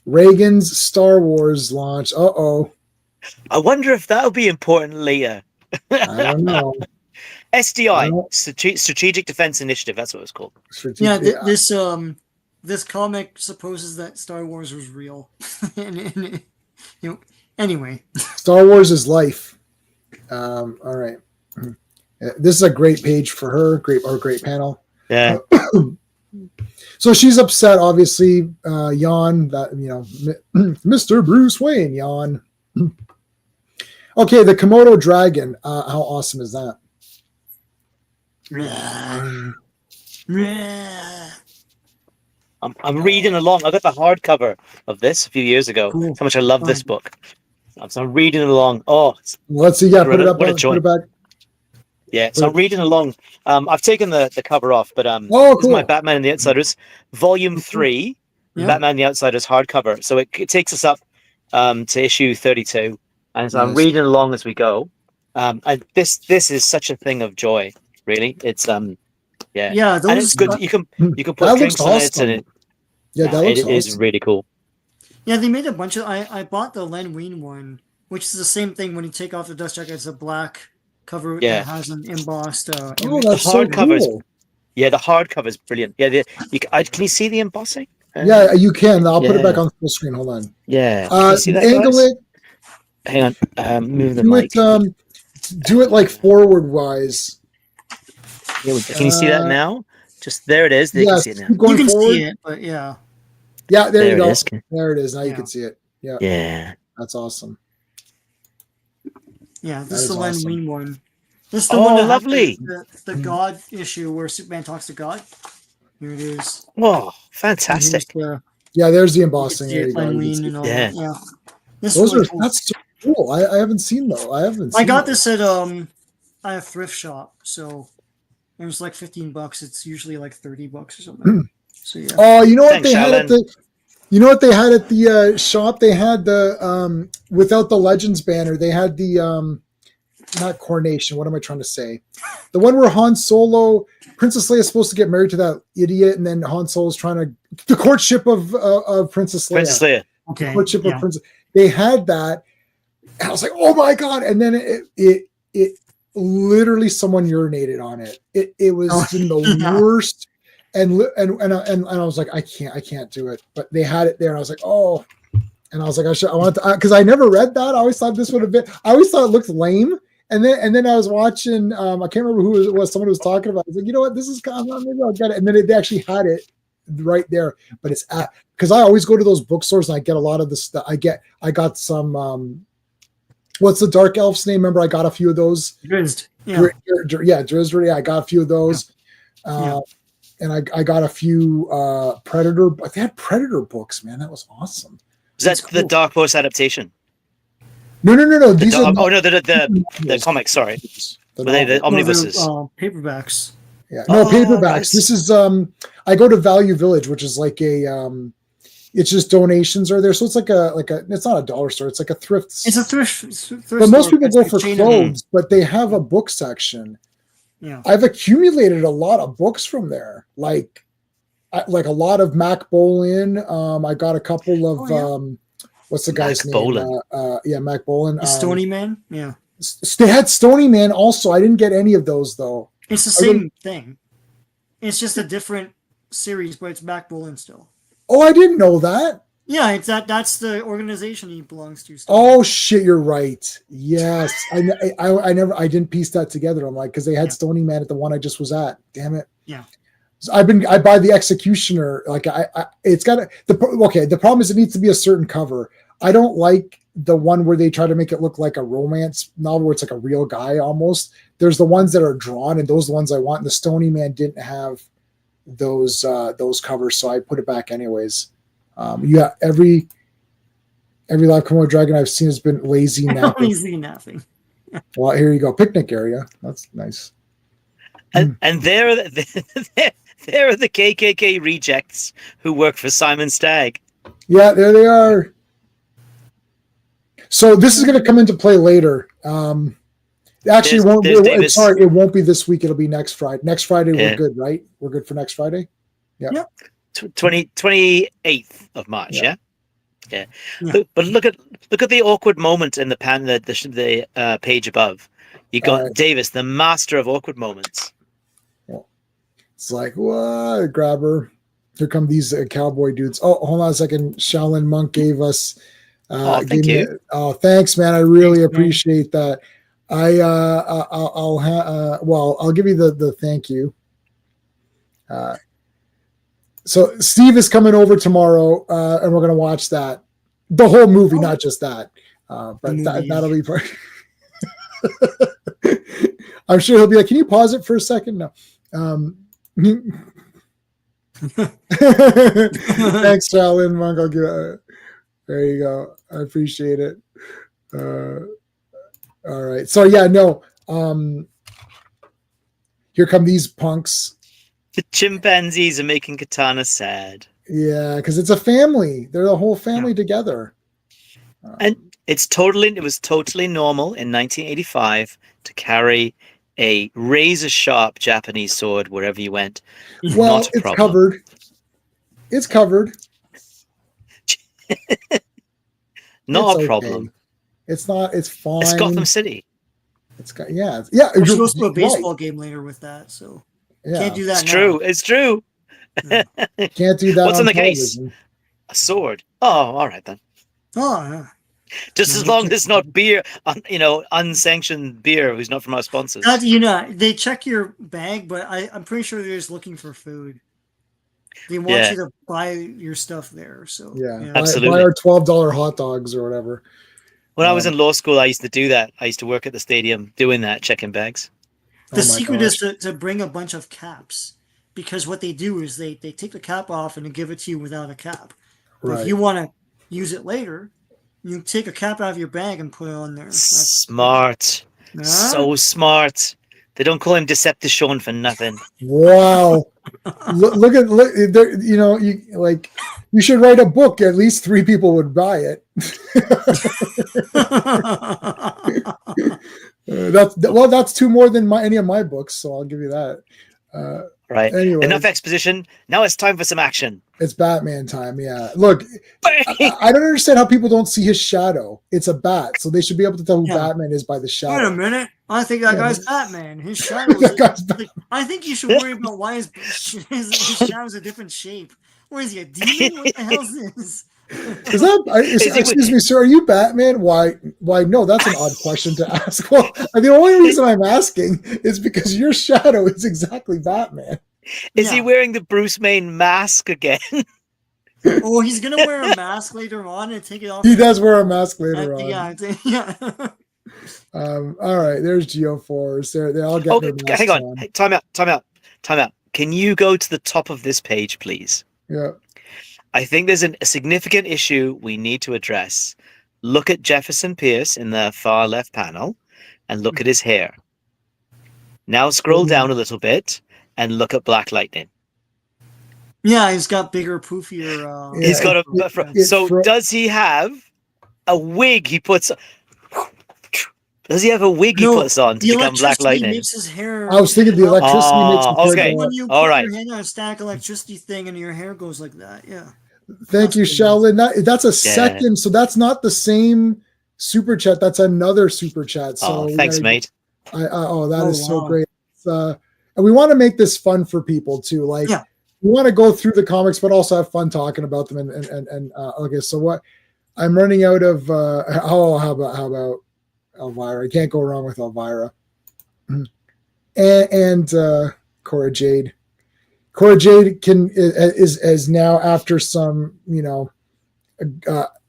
Reagan's Star Wars launch. I wonder if that'll be important later. I don't know. SDI, Strategic Defense Initiative. That's what it's called. This comic supposes that Star Wars was real. Anyway. Star Wars is life. All right. This is a great page for her. Great panel. Yeah. So she's upset, obviously. Yawn. That Mr. Bruce Wayne. Yawn. Okay, the Komodo dragon. How awesome is that? I'm reading along. I got the hardcover of this a few years ago. Cool. That's how much I love this book. So I'm reading along. Oh, let's see. Yeah, put it up. What a Put joy. it back. Yeah, so I'm reading along. I've taken the cover off, but cool. This is my Batman and the Outsiders, Volume 3, Batman and the Outsiders hardcover. So it takes us up to issue 32, and so I'm reading along as we go. And this is such a thing of joy, really. It's yeah, and it's good. You can put drinks on it, and it is really cool. Yeah, they made a bunch of. I bought the Len Wein one, which is the same thing. When you take off the dust jacket, it's a black cover that has an embossed. That's so cool. The hardcover is brilliant. Yeah, can you see the embossing? Yeah, you can. I'll put it back on full screen. Hold on. Yeah. Can you see that, angle guys? it. Hang on. Move the mic. Do it like forward wise. Can you see that now? Just there it is. They can see it now. You can see it, but yeah. Yeah, there you go. It is. There it is. Now you can see it. Yeah. Yeah. That's awesome. Yeah, this is the Len Wein one. This is the one that lovely. The God issue where Superman talks to God. Here it is. Whoa, fantastic. There's the embossing. There you go. Yeah. That's so cool. I haven't seen those. I got this at a thrift shop, so it was like $15. It's usually like $30 or something. So yeah. Oh, you know what they had at the shop? They had the without the Legends banner. They had the not coronation. What am I trying to say? The one where Han Solo, Princess Leia is supposed to get married to that idiot, and then Han Solo's trying to the courtship of Princess Leia. Princess Leia. Okay. The courtship of Princess. They had that. And I was like, oh my god! And then it literally someone urinated on it. It was in the worst. And I was like, I can't do it. But they had it there, and I was like, oh. And I was like, I want to, because I never read that. I always thought this would have been. I always thought it looked lame. And then I was watching. I can't remember who it was. Someone was talking about. I was like, you know what? This is kind of maybe I'll get it. And then they actually had it right there. But it's because I always go to those bookstores and I get a lot of the stuff. I got some. What's the Dark Elf's name? Remember, I got a few of those. Drizzt. Drizzt. Yeah, I got a few of those. And I got a few Predator. They had Predator books, man. That was awesome. Is that the Dark Horse adaptation? No. These are the comics. Sorry, were they the omnibuses? Paperbacks. Yeah, no paperbacks. Nice. This is I go to Value Village, which is like a it's just donations are there, so it's like a it's not a dollar store. It's like a thrift. It's a thrift. But most people go for clothes, but they have a book section. Yeah, I've accumulated a lot of books from there, like a lot of Mac Bolan. I got a couple of what's the guy's name? Mac Bolan. Stony Man. Yeah, they had Stony Man also. I didn't get any of those though. It's the same thing. It's just a different series, but it's Mac Bolan still. Oh, I didn't know that. Yeah, it's that's the organization he belongs to. Oh shit, you're right. Yes, I didn't piece that together. I'm like, because they had Stony Man at the one I just was at. Damn it. Yeah. So I buy the Executioner. Like it's got the problem is it needs to be a certain cover. I don't like the one where they try to make it look like a romance novel where it's like a real guy almost. There's the ones that are drawn, and those are the ones I want. And the Stony Man didn't have those covers, so I put it back anyways. Every live Komodo dragon I've seen has been lazy napping. Lazy napping. Well, here you go, picnic area. That's nice. And there are the KKK rejects who work for Simon Stagg. Yeah, there they are. So this is going to come into play later. Actually, it won't be this week. It'll be next Friday. Next Friday, we're good, right? We're good for next Friday? Yeah. 28th of March, yeah? But look at the awkward moment in the page above. You got Davis, the master of awkward moments. Well, it's like, what? Grab her. Here come these cowboy dudes. Oh, hold on a second. Shaolin Monk gave us Thank you. Thanks, man. I really appreciate that. I'll give you the thank you. So Steve is coming over tomorrow, and we're gonna watch the whole movie, not just that. But that'll be part. I'm sure he'll be like, "Can you pause it for a second?" No. Thanks, Shaolin Monk. There you go. I appreciate it. All right. So yeah, no. Here come these punks. The chimpanzees are making Katana sad. Yeah, because it's a family. They're a whole family together. And it was totally normal in 1985 to carry a razor-sharp Japanese sword wherever you went. Well, it's covered. It's covered. Not a problem. It's not. It's fine. It's Gotham City. It's got yeah. We're supposed to do a baseball game later with that, so can't do that. It's true. Yeah. Can't do that. What's in the case? A sword. Oh, all right then. Oh, yeah. Just as long as it's not beer, unsanctioned beer who's not from our sponsors. They check your bag, but I'm pretty sure they're just looking for food. They want you to buy your stuff there. So absolutely. Buy our $12 hot dogs or whatever. When I was in law school, I used to do that. I used to work at the stadium doing that, checking bags. The secret is to bring a bunch of caps, because what they do is they take the cap off and they give it to you without a cap. But if you want to use it later, you take a cap out of your bag and put it on there. Smart. So smart. They don't call him Decepticon for nothing. Wow. look there, you should write a book. At least 3 people would buy it. That's 2 more than any of my books, so I'll give you that. Right. Anyways, enough exposition. Now it's time for some action. It's Batman time. Yeah. Look, I don't understand how people don't see his shadow. It's a bat, so they should be able to tell who Batman is by the shadow. Wait a minute. I think that guy's Batman. His shadow is I think you should worry about why his shadow's a different shape. What is he, a demon? What the hell is this? Excuse me, sir, are you Batman? Why no, that's an odd question to ask. Well, the only reason I'm asking is because your shadow is exactly Batman. Is he wearing the Bruce Wayne mask again? Oh, he's gonna wear a mask later on and take it off. He does wear a mask later on. Yeah. All right, there's Geoforce. They all get their masks hang on. Hey, time out. Can you go to the top of this page, please? Yeah. I think there's a significant issue we need to address. Look at Jefferson Pierce in the far left panel and look at his hair. Now scroll down a little bit and look at Black Lightning. Yeah, he's got bigger, poofier... He's got does he have a wig he puts... Does he have a wig he puts on to become Black Lightning? Makes his hair... I was thinking the electricity makes his hair go when you put your hand on a stack electricity thing and your hair goes like that, Thank you, Shaolin. That's a second, so that's not the same super chat. That's another super chat. So thanks, mate. That is so great. And we want to make this fun for people too. We want to go through the comics, but also have fun talking about them. And okay, so what? I'm running out of. How about Elvira? I can't go wrong with Elvira. And Cora Jade. Cora Jade is now, after some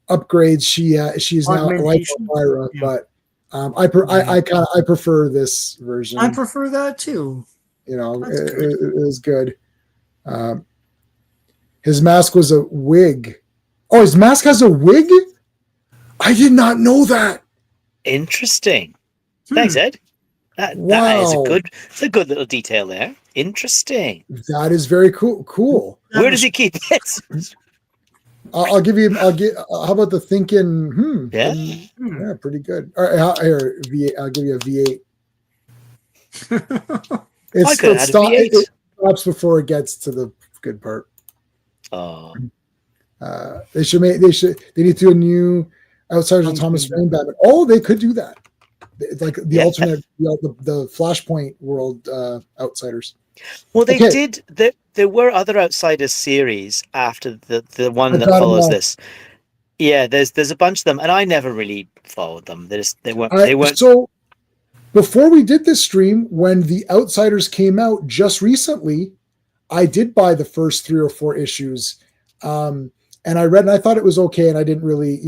upgrades, she's now like Elvira, but I prefer this version. I prefer that too. It is good. His mask was a wig. Oh, his mask has a wig? I did not know that. Interesting. Thanks, Ed. That is a good little detail there. Interesting. That is very cool. Where does he keep it? I'll give you. How about the thinking? Yeah, pretty good. All right, here, V8. I'll give you a V8. It stops before it gets to the good part. Oh. They need to do a new Outsiders of Thomas Wayne Batman. Oh, they could do that. Like the alternate, the Flashpoint world Outsiders. Well, they did. There were other Outsiders series after the one that follows this. Yeah, there's a bunch of them, and I never really followed them. They weren't. So before we did this stream, when the Outsiders came out just recently, I did buy the first 3 or 4 issues, and I read, and I thought it was okay, and I didn't really,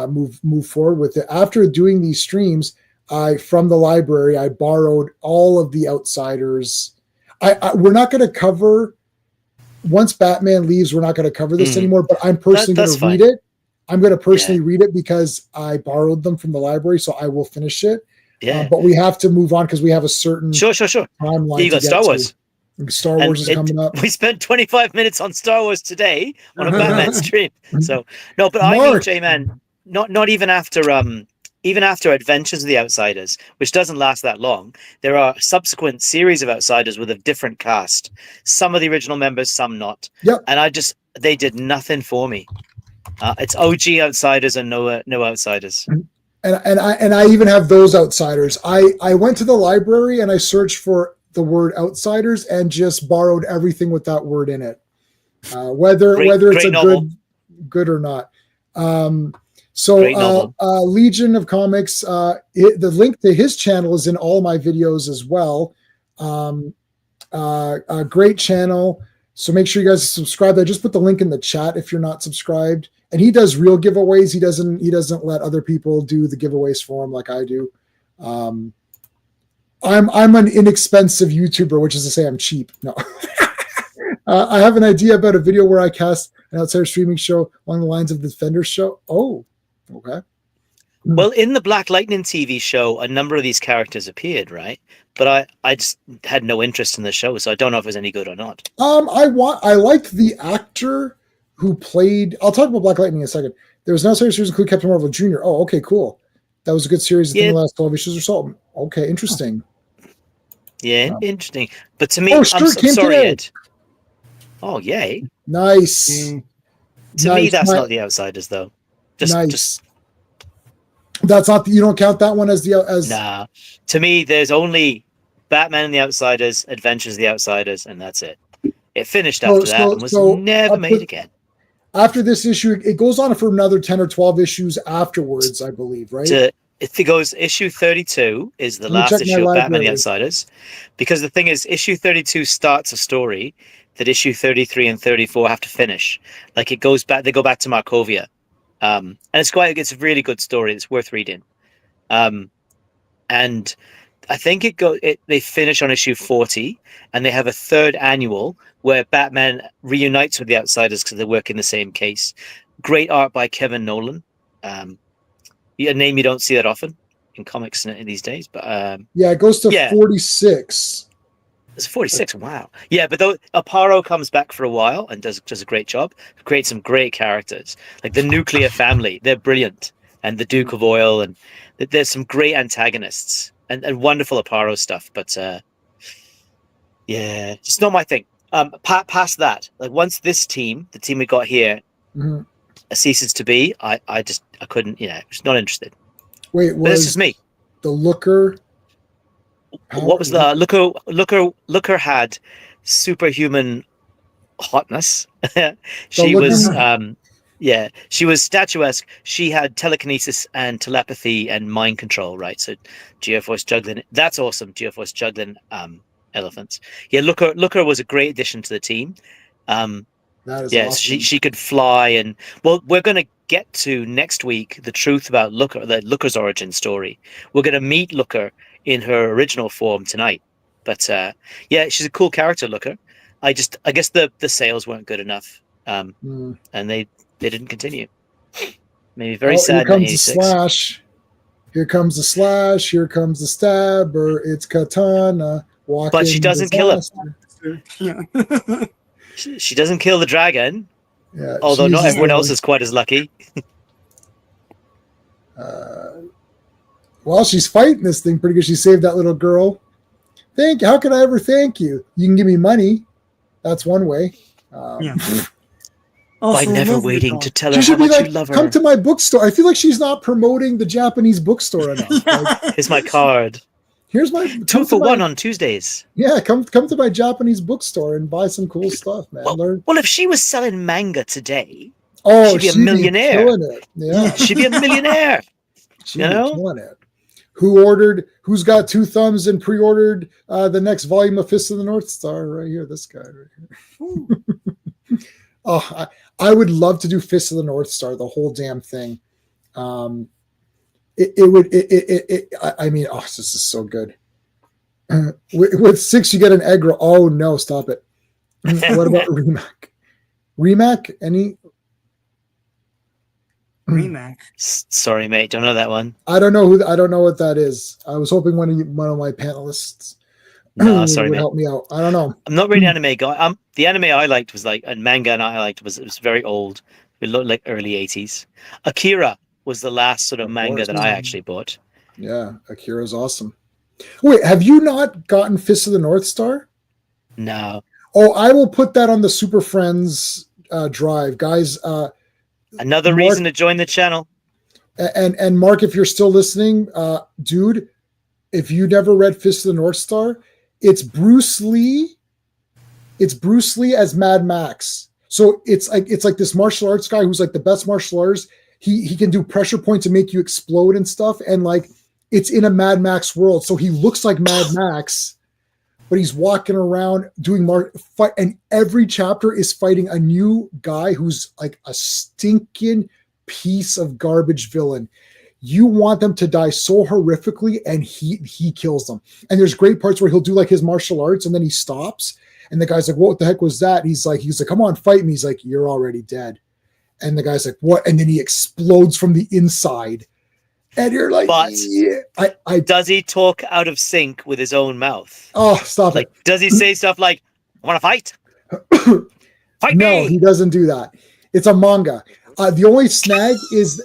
move forward with it. After doing these streams, from the library, I borrowed all of the Outsiders. We're not going to cover once Batman leaves. We're not going to cover this anymore. But I'm personally going to read it. I'm going to personally read it because I borrowed them from the library, so I will finish it. Yeah, but we have to move on because we have a certain sure timeline. You got Star Wars. Star Wars is coming up. We spent 25 minutes on Star Wars today on a Batman stream. So no, but I mean, J-Man, not even after Adventures of the Outsiders, which doesn't last that long, there are subsequent series of Outsiders with a different cast. Some of the original members, some not. Yep. And they did nothing for me. It's OG Outsiders and no Outsiders. And I even have those Outsiders. I went to the library and I searched for the word Outsiders and just borrowed everything with that word in it, whether it's a good or not. Legion of Comics, the link to his channel is in all my videos as well. A great channel. So make sure you guys subscribe. I just put the link in the chat if you're not subscribed. And he does real giveaways. He doesn't let other people do the giveaways for him like I do. I'm an inexpensive YouTuber, which is to say I'm cheap. No. I have an idea about a video where I cast an outsider streaming show along the lines of the Defenders show. Oh, okay. Well, in the Black Lightning TV show, a number of these characters appeared, right? But I just had no interest in the show, so I don't know if it was any good or not. I liked the actor who played. I'll talk about Black Lightning in a second. There was an outsider series include Captain Marvel Jr. Oh, okay, cool. That was a good series. In the last 12 issues or so. Okay, interesting. Yeah, interesting. But to me, I'm sorry, Ed. Oh, yay! Nice. To me, that's not the Outsiders, though. Nice. That's not. You don't count that one as the Nah. To me, there's only Batman and the Outsiders, Adventures of the Outsiders, and that's it. It finished after that and was never made again. After this issue, it goes on for another 10 or 12 issues afterwards, I believe, right? It goes issue 32 is the last issue of Batman and the Outsiders. Because the thing is, issue 32 starts a story that issue 33 and 34 have to finish. Like they go back to Markovia. And it's a really good story. It's worth reading. And I think they finish on issue 40 and they have a third annual where Batman reunites with the Outsiders because they work in the same case. Great art by Kevin Nolan. A name you don't see that often in comics these days, but it goes to 46. It's 46. Wow. Yeah, but though Aparo comes back for a while and does a great job, creates some great characters like the Nuclear Family. They're brilliant, and the Duke of Oil, and there's some great antagonists and wonderful Aparo stuff. But it's not my thing. Past that, like once this team, the team we got here, ceases to be, I couldn't, just not interested. Wait, this is me. The Looker. What was the Looker had superhuman hotness. She was statuesque. She had telekinesis and telepathy and mind control, right? So Geoforce juggling, that's awesome. Geoforce juggling elephants. Yeah, Looker was a great addition to the team. That is awesome. She could fly, and we're going to get to next week the truth about Looker's origin story. We're going to meet Looker in her original form tonight. But she's a cool character, Looker. I guess the sales weren't good enough, and they didn't continue. Maybe very sad. Here comes the slash. Here comes the slash. Here comes the stab. Or it's Katana. But she doesn't kill him. Yeah. She doesn't kill the dragon. Yeah, although not everyone else is quite as lucky. Well, she's fighting this thing pretty good. She saved that little girl. How can I ever thank you? You can give me money. That's one way. By never waiting to tell her how much you love her. Come to my bookstore. I feel like she's not promoting the Japanese bookstore enough. Here's my card. Here's my 2 for 1 on Tuesdays. Yeah, come to my Japanese bookstore and buy some cool stuff, man. Well, if she was selling manga today, Oh, she'd be a millionaire. Killing it. Yeah. She'd be a millionaire. She'd You be know? killing it. Who's got 2 thumbs and pre-ordered the next volume of Fist of the North Star right here? This guy right here. Oh, I would love to do Fist of the North Star, the whole damn thing. I mean, oh, this is so good. With 6, you get an egg roll. Oh no, stop it. What about Remac? Any? Remac. Sorry, mate. Don't know that one. I don't know what that is. I was hoping one of my panelists No, sorry, would mate. help me out. I don't know. I'm not really an anime guy. The anime I liked was like, and manga and I liked was, it was very old. It looked like early 80s. Akira was the last sort of manga that I actually bought. Yeah, Akira's awesome. Wait, have you not gotten Fist of the North Star? No. Oh, I will put that on the Super Friends drive, guys. Another Mark, reason to join the channel. And Mark, if you're still listening, dude, if you never read Fist of the North Star, it's Bruce Lee. It's Bruce Lee as Mad Max. So it's like this martial arts guy who's like the best martial artist. He can do pressure points and make you explode and stuff. And like it's in a Mad Max world. So he looks like Mad Max, but he's walking around doing fight. And every chapter is fighting a new guy who's like a stinking piece of garbage villain. You want them to die so horrifically, and he kills them. And there's great parts where he'll do like his martial arts and then he stops. And the guy's like, what the heck was that? He's like, come on, fight me. He's like, you're already dead. And the guy's like, what? And then he explodes from the inside. And you're like, but yeah. Does he talk out of sync with his own mouth? Oh, stop it. Like, does he say stuff like, I want to fight? Fight no, me! He doesn't do that. It's a manga. The only snag is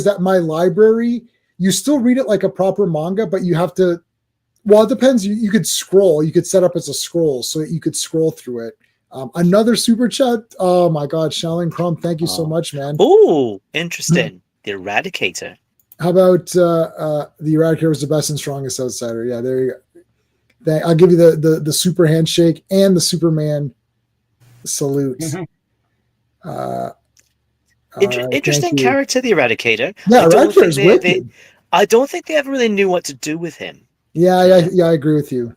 that my library, you still read it like a proper manga, but you have to, well, it depends. You could scroll. You could set up as a scroll so that you could scroll through it. Another super chat. Oh my God, Shaolin Crumb, thank you so much, man. Oh, interesting. The Eradicator. How about the Eradicator was the best and strongest outsider? Yeah, there you go. I'll give you the super handshake and the Superman salute. Interesting character, the Eradicator. Yeah, Eradicator is wicked. I don't think they ever really knew what to do with him. Yeah, I agree with you.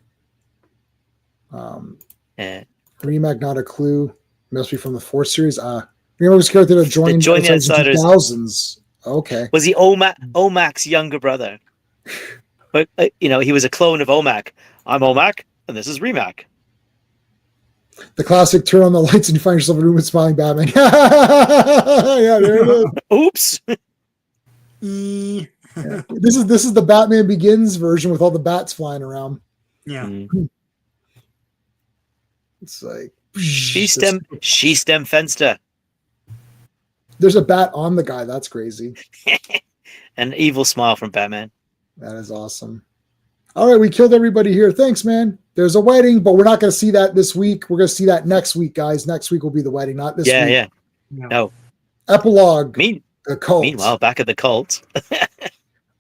Yeah. Remac, not a clue. Must be from the 4th series. Remac was a character that joined the Outsiders. 2000s. Okay. Was he Omac's younger brother? But he was a clone of Omac. I'm Omac, and this is Remac. The classic turn on the lights and you find yourself in a room with smiling Batman. Yeah, there it is. Oops. Yeah. This is the Batman Begins version with all the bats flying around. Yeah. It's like she stem fenster. There's a bat on the guy. That's crazy. An evil smile from Batman. That is awesome. All right, we killed everybody here. Thanks, man. There's a wedding, but we're not going to see that this week. We're going to see that next week, guys. Next week will be the wedding, not this week. Yeah. No. Epilogue. The cult. Meanwhile, back at the cult.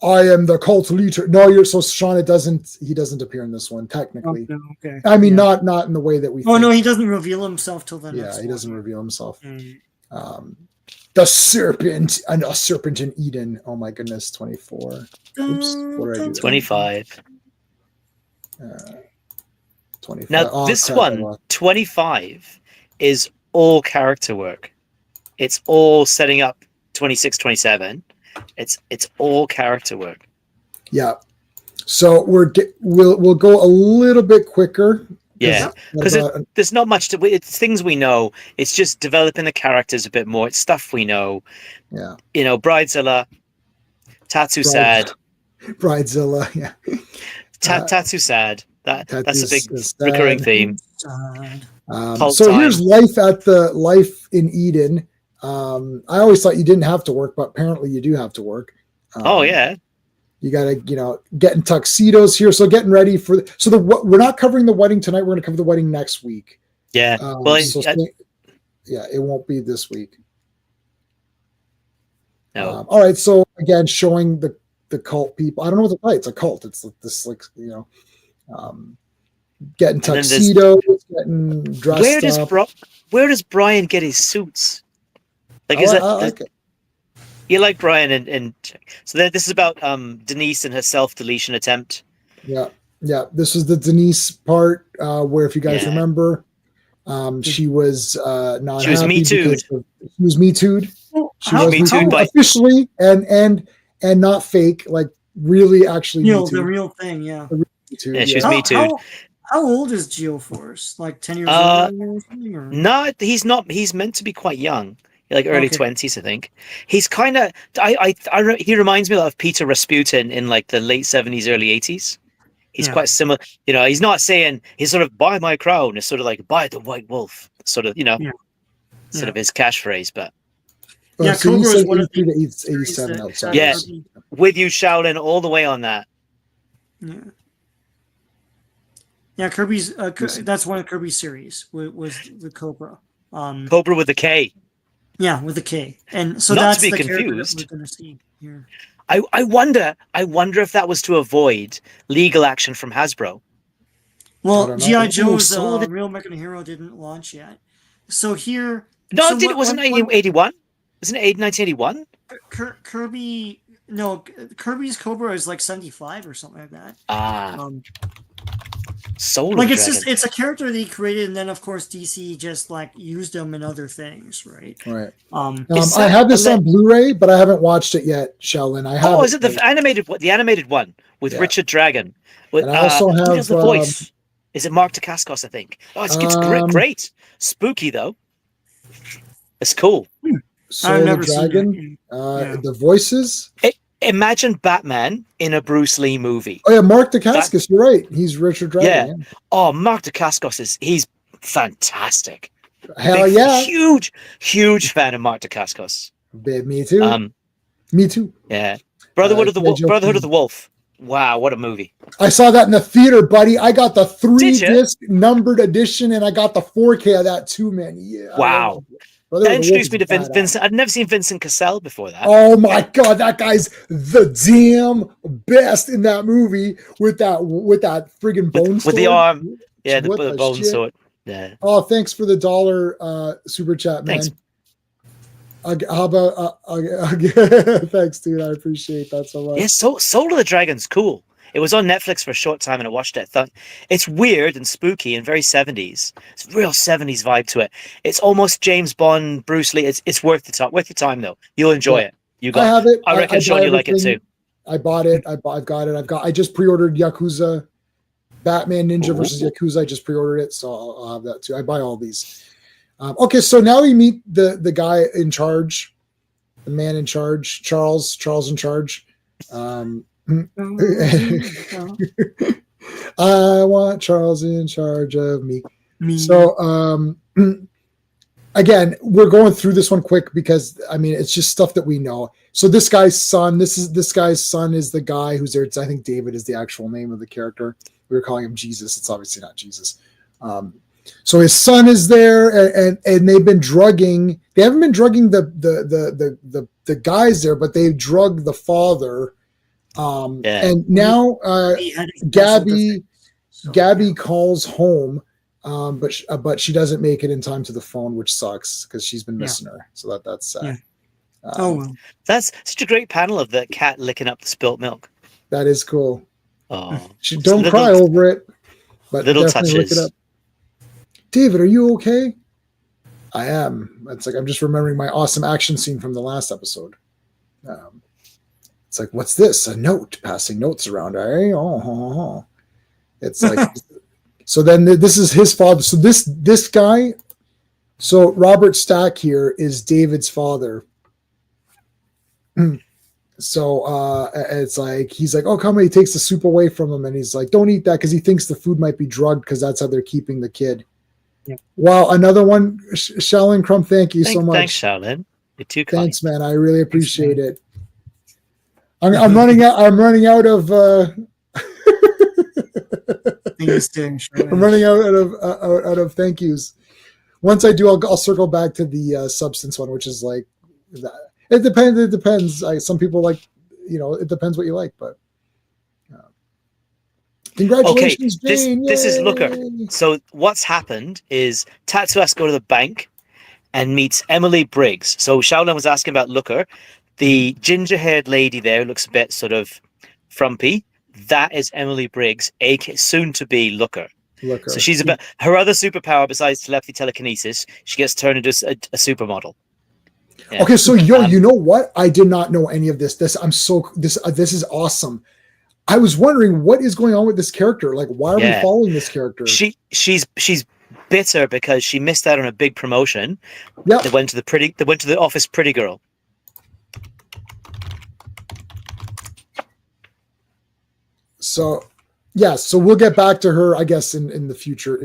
I am the cult leader. No, you're so Sean. He doesn't appear in this one technically. Oh, no, okay. I mean, not in the way that we. Oh think. No, he doesn't reveal himself till the next. Yeah, he doesn't reveal himself. Mm. The serpent, a serpent in Eden. Oh my goodness, 24. Oops, what did I do? 25. 25. Now this one, 25, is all character work. It's all setting up 26, 27. It's all character work. Yeah. So we'll go a little bit quicker. Yeah, because there's not much to. It's things we know. It's just developing the characters a bit more. It's stuff we know. Yeah. Bridezilla, Tatsu Sad. Bridezilla, yeah. Tatsu Sad. That's a big recurring theme. So here's life in Eden. I always thought you didn't have to work, but apparently you do have to work. Oh yeah. You got to, get in tuxedos here. So getting ready for we're not covering the wedding tonight. We're going to cover the wedding next week. Yeah. It won't be this week. No. All right. So again, showing the cult people. I don't know what to play. It's a cult. It's this getting tuxedos, getting dressed up. Where does Brian get his suits? Like, I like it. You like Brian and so this is about Denise and her self-deletion attempt. Yeah. This was the Denise part where, if you guys Yeah. remember, she was not She was happy Me Too'd. because she was Me Too'd. Well, She was Me Too'd by- officially and not fake, like really actually Me the Too'd. real thing, yeah. Yeah, she was Me Too'd. How old is Geoforce? Like 10 years old or something? Or? No, he's not. He's meant to be quite young, like early 20s, I think. He's kind of. He reminds me a lot of Peter Rasputin in like the late 70s, early 80s. He's quite similar. You know, he's not saying he's sort of buy my crown. It's sort of like buy the white wolf. Sort of, sort of his catchphrase. But So Cobra is one of 83 the to 87 outside. Yeah. with you, Shaolin, all the way on that. Yeah. Yeah, Kirby's. That's one of Kirby's series. Was the Cobra. Cobra with a K. Yeah, with a K. And so Not that's to be the character that confused. we're going to see here. I wonder if that was to avoid legal action from Hasbro. Well, G.I. Joe's so Real American Hero didn't launch yet. So here. No, so it wasn't 1981. Wasn't it 1981? Kirby. No, Kirby's Cobra is like 75 or something like that. Solar like Dragon. it's a character that he created, and then of course DC just like used them in other things, right? Right. Is I that have this a on Blu-ray, but I haven't watched it yet, Shaolin. I have. Oh, is it the animated one with Yeah. Richard Dragon? With, And I also who have, does the voice? Is it Mark Dacascos? I think. Oh, it's great. Spooky though. It's cool. Soul of the Dragon. The voices. Imagine Batman in a Bruce Lee movie. Oh yeah, Mark Dacascos. You're right. He's Richard Dragon. Yeah. Oh, Mark Dacascos he's fantastic. Hell yeah. Huge fan of Mark Dacascos. Me too. Me too. Yeah. Brotherhood of the Wolf. Wow, what a movie. I saw that in the theater, buddy. I got the 3-disc numbered edition, and I got the 4K of that too, man. Yeah. Wow. That introduced me to Vincent. I'd never seen Vincent Cassel before that. Oh my god, that guy's the damn best in that movie with that friggin' bone sword. With the arm. Yeah, the bone sword. Yeah. Oh, thanks for the $1 super chat, man. Thanks. How about thanks, dude. I appreciate that so much. Yeah, Soul of the Dragon's cool. It was on Netflix for a short time, and I watched it. I thought it's weird and spooky and very 70s. It's a real 70s vibe to it. It's almost James Bond, Bruce Lee. It's worth your time though. You'll enjoy it. I have it. I reckon Sean, you like it too. I bought it. I've got it. I just pre-ordered Yakuza, Batman Ninja versus Yakuza. I just pre-ordered it, so I'll have that too. I buy all these. Okay, so now we meet the guy in charge, the man in charge, Charles in charge. I want Charles in charge of me. So again, we're going through this one quick because I mean it's just stuff that we know. So this guy's son is the guy who's there. I think David is the actual name of the character. We were calling him Jesus. It's obviously not Jesus. So his son is there, and they've been drugging. They haven't been drugging the guys there, but they drugged the father. And now Gabby calls home, but she doesn't make it in time to the phone, which sucks because she's been missing her. So that's sad. Well. That's such a great panel of the cat licking up the spilt milk. That is cool. Oh, don't cry over it, but little definitely touches. look it up. David, are you okay? I am. It's like I'm just remembering my awesome action scene from the last episode. It's like, what's this? A note, passing notes around. It's like, so then this is his father. So this guy, so Robert Stack here is David's father. So it's like, he's like, oh, come on. He takes the soup away from him. And he's like, don't eat that because he thinks the food might be drugged because that's how they're keeping the kid. Yeah. Wow. Another one. Shaolin Crumb, thank you so much. Thanks, Shaolin. You're too kind. Thanks, man. I really appreciate it. I'm running out of I'm running out of thank yous. Once I do, I'll circle back to the substance one, which is like it depends. Some people like, it depends what you like, but congratulations, okay, Jane. This is Looker. So what's happened is Tatsu has to go to the bank and meets Emily Briggs. So Shaolin was asking about Looker. The ginger-haired lady there looks a bit sort of frumpy. That is Emily Briggs, soon to be Looker. So she's about her other superpower besides telepathy, telekinesis. She gets turned into a supermodel. Yeah. Okay, so you know what? I did not know any of this. This is awesome. I was wondering what is going on with this character. Like, why are we following this character? She's bitter because she missed out on a big promotion. Yeah, they went to the office pretty girl. So, so we'll get back to her, I guess, in future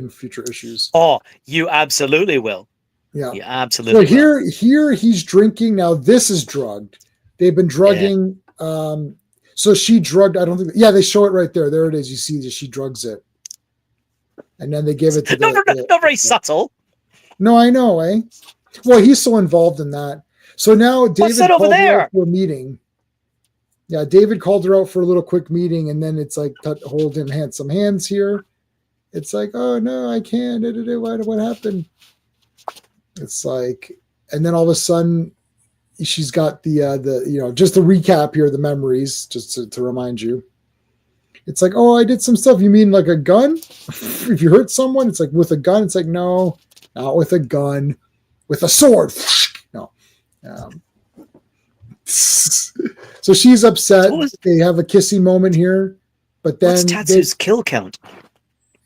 issues. Oh, you absolutely will. Yeah, you absolutely. So here he's drinking. Now this is drugged. They've been drugging. Yeah. So she drugged. I don't think. Yeah, they show it right there. There it is. You see that she drugs it, and then they give it to not very subtle. No, I know, eh? Well, he's so involved in that. So now David called over there? Her out for a meeting. Yeah, David called her out for a little quick meeting, and then it's like holding some hands here. It's like, oh no, I can't. What happened? It's like, and then all of a sudden, she's got the just to recap here, the memories, just to remind you. It's like, oh, I did some stuff. You mean like a gun? If you hurt someone, it's like with a gun. It's like, no, not with a gun, with a sword. No. So she's upset. They have a kissy moment here, but then what's Tatsu's kill count?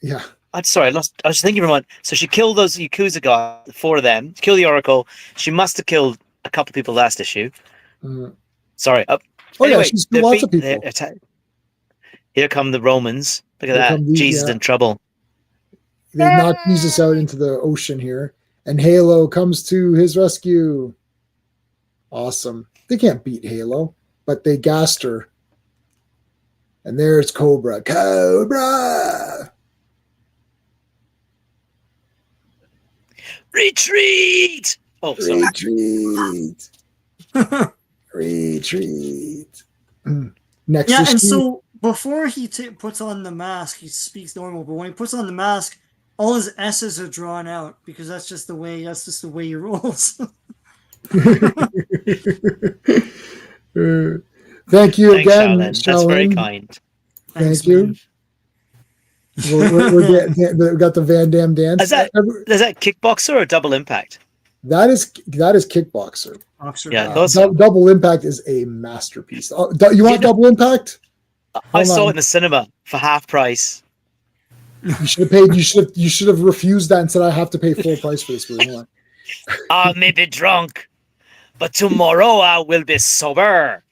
Yeah. I'm sorry, I was thinking for a moment. So she killed those Yakuza guys, 4 of them, killed the Oracle. She must have killed a couple of people last issue. Sorry. Anyway, she's killed lots of people. Here come the Romans. Look at that. Jesus in trouble. They knock Jesus out into the ocean here, and Halo comes to his rescue. Awesome. They can't beat Halo, but they gassed her. And there's Cobra. Cobra! Retreat! Oh, sorry. Retreat. Retreat. Next yeah, issue. And so before he puts on the mask, he speaks normal, but when he puts on the mask, all his S's are drawn out because that's just the way he rolls. Thank you again, Shaolin. That's very kind. Thank you. We got the Van Damme dance. Is that Kickboxer or Double Impact? That is Kickboxer. Double Impact is a masterpiece. You want Double Impact? I saw it in the cinema for half price. You should have paid. You should have refused that and said, "I have to pay full price for this movie." I may be drunk, but tomorrow I will be sober,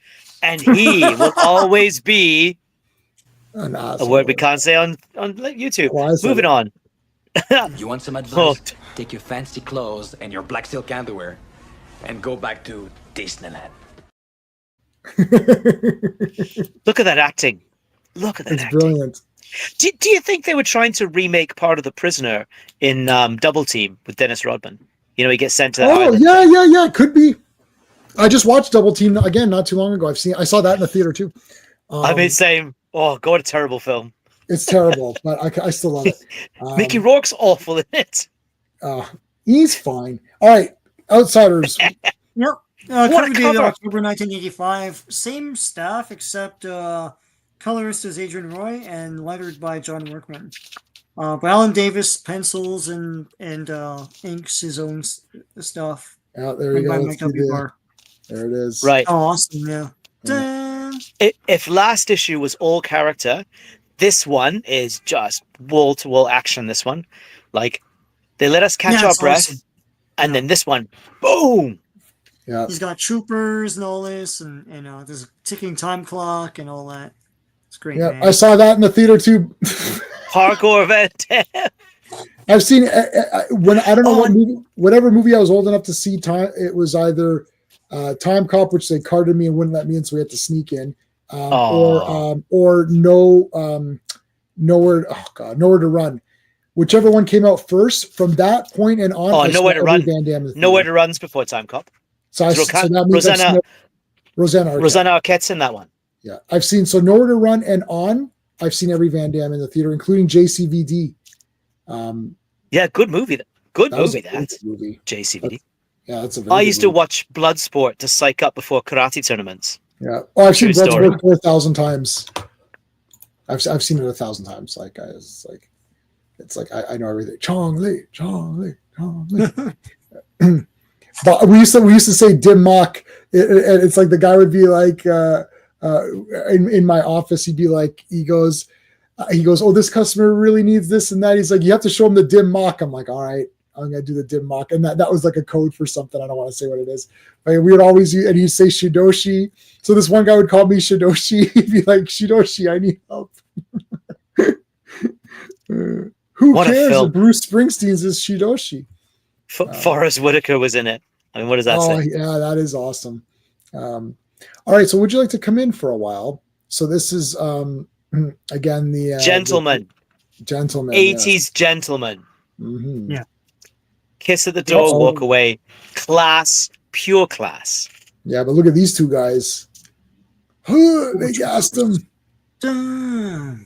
and he will always be a word we can't say on YouTube. Moving on. You want some advice? Take your fancy clothes and your black silk underwear and go back to Disneyland. Look at that acting. Look at that acting. It's brilliant. Do you think they were trying to remake part of The Prisoner in Double Team with Dennis Rodman? You know, he gets sent to that island. Yeah. Could be. I just watched Double Team again not too long ago. I saw that in the theater too. Same. Oh, God, a terrible film. It's terrible, but I still love it. Mickey Rourke's awful in it. He's fine. All right, Outsiders. Yep. Cover date October 1985. Same staff except colorist is Adrian Roy and lettered by John Workman. But Alan Davis pencils and inks his own stuff. There you go. There it is. Right. Oh, awesome. Yeah. If last issue was all character, this one is just wall-to-wall action. This one, like, they let us catch our breath, and then this one, boom. Yeah. He's got troopers and all this, and there's a ticking time clock and all that. It's great. Yeah, man. I saw that in the theater too. Hardcore event. I've seen when I don't know what movie, whatever movie I was old enough to see. It was either Time Cop, which they carded me and wouldn't let me in, so we had to sneak in, or Nowhere to Run. Whichever one came out first. From that point and on, Nowhere to Run. Nowhere to Run's before Time Cop. So that means Rosanna Arquette's in that one. Yeah, I've seen Nowhere to Run and on. I've seen every Van Damme in the theater, including JCVD. Yeah, good movie. Good movie. JCVD. Yeah, that's a very I good used to movie. watch Bloodsport to psych up before karate tournaments. Yeah. Oh, I've seen True story. Bloodsport 4,000 times. I've seen it 1,000 times. Like it's like I know everything. Chong Li, Chong Li, Chong Li. But we used to say Dim Mak, and it's like the guy would be like in my office. He'd be like, he goes, oh, this customer really needs this and that. He's like, you have to show him the Dim Mak. I'm like, all right, I'm gonna do the Dim Mak, and that was like a code for something. I don't want to say what it is. Like, we would always use, and he'd say Shidoshi. So this one guy would call me Shidoshi. He'd be like, Shidoshi, I need help. Who What a cares film. if Bruce Springsteen's is Shidoshi? Forrest Whitaker was in it. I mean, what does that say? Yeah, that is awesome. All right, so would you like to come in for a while? So this is again the Gentleman. Gentleman, 80s yes. gentleman. Mm-hmm. Yeah. Kiss at the door, Uh-oh. walk away. Class, pure class. Yeah, but look at these two guys. They gassed him. Damn.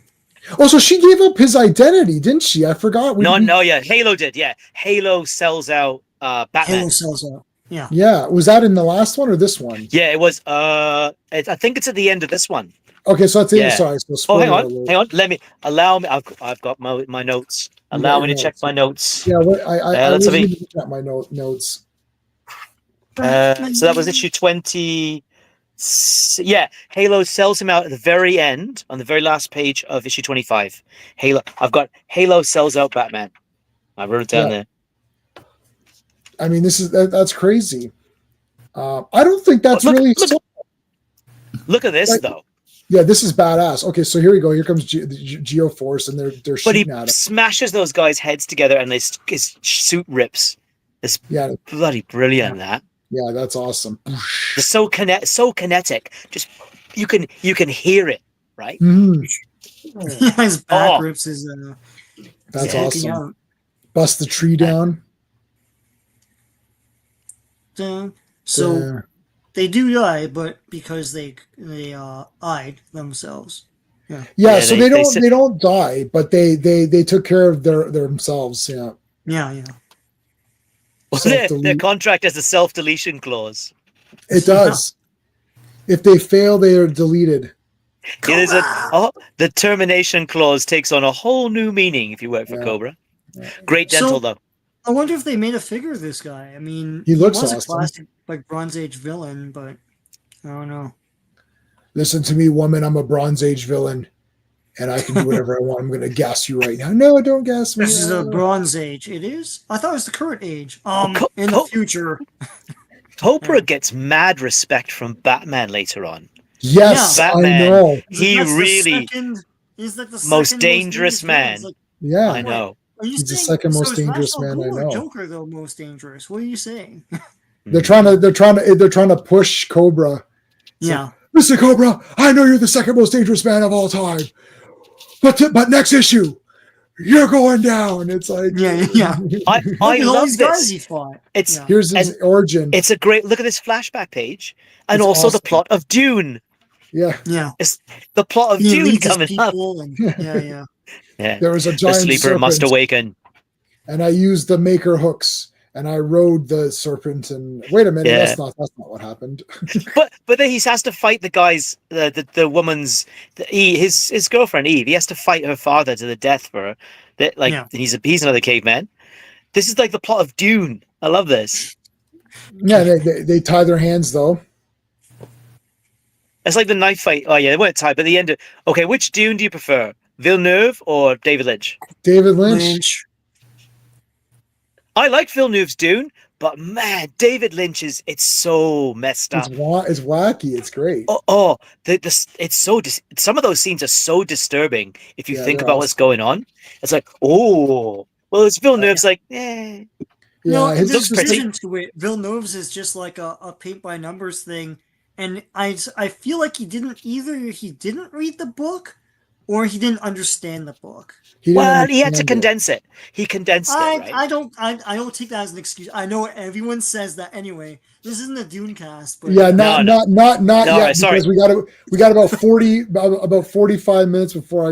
Oh, so she gave up his identity, didn't she? I forgot. Yeah. Halo did, yeah. Halo sells out Batman. Halo sells out. Yeah. Yeah, was that in the last one or this one? Yeah, it was. I think it's at the end of this one. Okay, so that's it. Yeah. Sorry. So Oh, hang spoiler on. alert. Hang on. Let me allow me. I've got my notes. You Allow got me your to check notes. my notes. Yeah, I let's wasn't have a- even looking at my notes. So that was issue 20. Yeah, Halo sells him out at the very end, on the very last page of issue 25. I've got Halo sells out Batman. I wrote it down there. I mean, that's crazy. I don't think that's really. Look at this, Like, though. Yeah, this is badass. Okay, so here we go. Here comes Geoforce, and they're But he shooting at him. smashes those guys' heads together, and his suit rips. It's Yeah, bloody brilliant. That yeah, that's awesome. it's so kinetic. Just you can hear it, right? Mhm. His back rips his. That's sticking awesome. out. Bust the tree down. So Yeah. they do die, but because they eyed themselves. Yeah, so they said- don't die, but they took care of themselves. Yeah. Yeah. Well, their Self-delete. contract has a self-deletion clause. It does. If they fail, they are deleted. The termination clause takes on a whole new meaning if you work for Yeah. Cobra. Great dental, So- though. I wonder if they made a figure of this guy. I mean, He looks was awesome. a classic like Bronze Age villain, but I don't know. Listen to me, woman. I'm a Bronze Age villain, and I can do whatever I want. I'm going to gas you right now. No, don't gas me. This is a Bronze Age. It is. I thought it was the current age. Co- In co- the future. Cobra gets mad respect from Batman later on. Yes, Yeah. I Batman. know. He That's the really second- he's like the most second dangerous villain. man. It's like, Yeah, I know. are you He's the saying- second most is dangerous Ra's al man I Ghul or know. Joker though most dangerous. What are you saying? they're trying to push Cobra. Yeah. Mr. Cobra, I know you're the second most dangerous man of all time, but next issue, you're going down. It's like Yeah. I Look at all love these guys this. he fought. It's Yeah. Here's his And origin. it's a great look at this flashback page, and It's also awesome. the plot of Dune. Yeah, Yeah. It's the plot of He Dune leads his coming up. people and yeah. Yeah, there was a the giant sleeper serpent, must awaken. and I used the maker hooks, and I rode the serpent. And wait a minute, Yeah. that's not what happened. But then he has to fight the guys, the woman's, his girlfriend Eve. He has to fight her father to the death for her. That he's another caveman. This is like the plot of Dune. I love this. Yeah, they tie their hands though. It's like the knife fight. Oh yeah, they weren't tied, but the end. Okay, which Dune do you prefer, Villeneuve or David Lynch? David Lynch. I like Villeneuve's Dune, but man, David Lynch's it's so messed up. It's wacky. It's great. It's so some of those scenes are so disturbing if you Yeah, think they're about what's going on. It's like, well, it's Villeneuve's like, Yeah, No, his looks this pretty. vision to it, Villeneuve's is just like a paint by numbers thing, and I feel like he didn't read the book, or he didn't understand the book. he didn't he had to understand it. condense it. He condensed it, right? I don't take that as an excuse. I know everyone says that anyway. This isn't a Dune cast, but Yeah, No. not No, yet. sorry. Because we got about 45 minutes before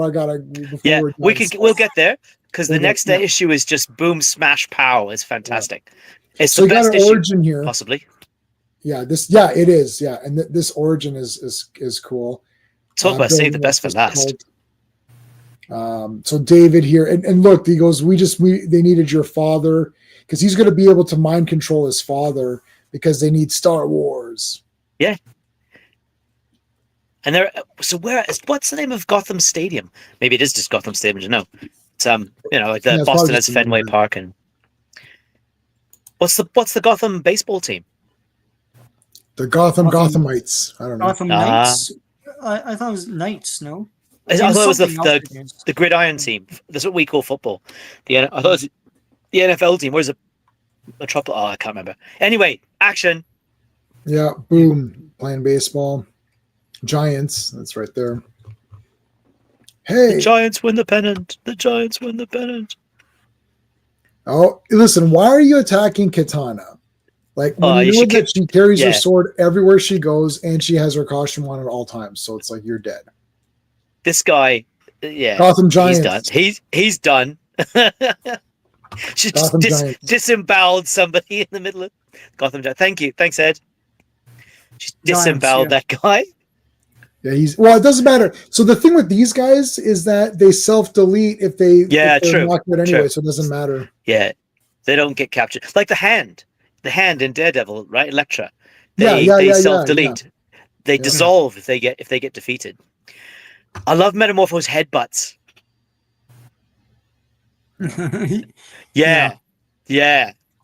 I gotta. Yeah, we're done. we'll get there because the We'll next get- issue is just boom, smash, pow. It's fantastic. It's So the you got best an issue, origin here. possibly. Yeah, it is. Yeah, and this origin is cool. Talk about save the building best up for this last. cult. So David here, and look, he goes, they needed your father because he's going to be able to mind control his father because they need Star Wars. Yeah. And what's the name of Gotham Stadium? Maybe it is just Gotham Stadium, I don't know. It's like the Yeah, it's Boston probably has just a Fenway number. Park, and what's the Gotham baseball team? The Gothamites. I don't know. Gotham Knights. I thought it was Knights. No, I thought it was something else the against. the gridiron team. That's what we call football. I thought it was the NFL team. Where's a trouble? Oh, I can't remember. Anyway, action. Yeah, boom, playing baseball. Giants. That's right there. Hey, The Giants win the pennant. The Giants win the pennant. oh, listen, why are you attacking Katana? Like, when you know that she carries her sword everywhere she goes and she has her costume on at all times. So it's like, you're dead. This guy, yeah. Gotham Giants. He's done. She just disemboweled somebody in the middle of Gotham Giants. Thank you. Thanks, Ed. She disemboweled that guy. Yeah, it doesn't matter. So the thing with these guys is that they self-delete if they're knocked out anyway, so it doesn't matter. Yeah, they don't get captured. Like the hand in Daredevil, right? Elektra. They self-delete. Yeah. They dissolve if they get defeated. I love Metamorpho's headbutts. Yeah.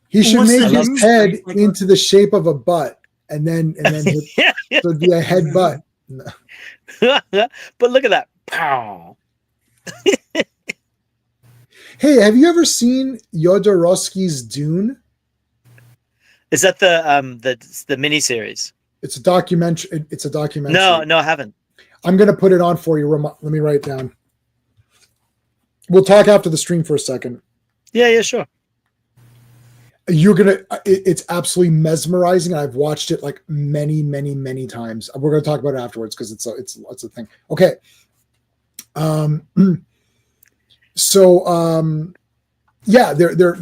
He should make his head into the shape of a butt, and then so it'd be a headbutt. But look at that. Pow. Hey, have you ever seen Jodorowsky's Dune? Is that the miniseries? It's a documentary. It's a documentary. No, I haven't. I'm gonna put it on for you. Let me write it down. We'll talk after the stream for a second. Yeah, sure. It's absolutely mesmerizing, and I've watched it like many times. We're gonna talk about it afterwards because it's a thing. Okay. Yeah, they're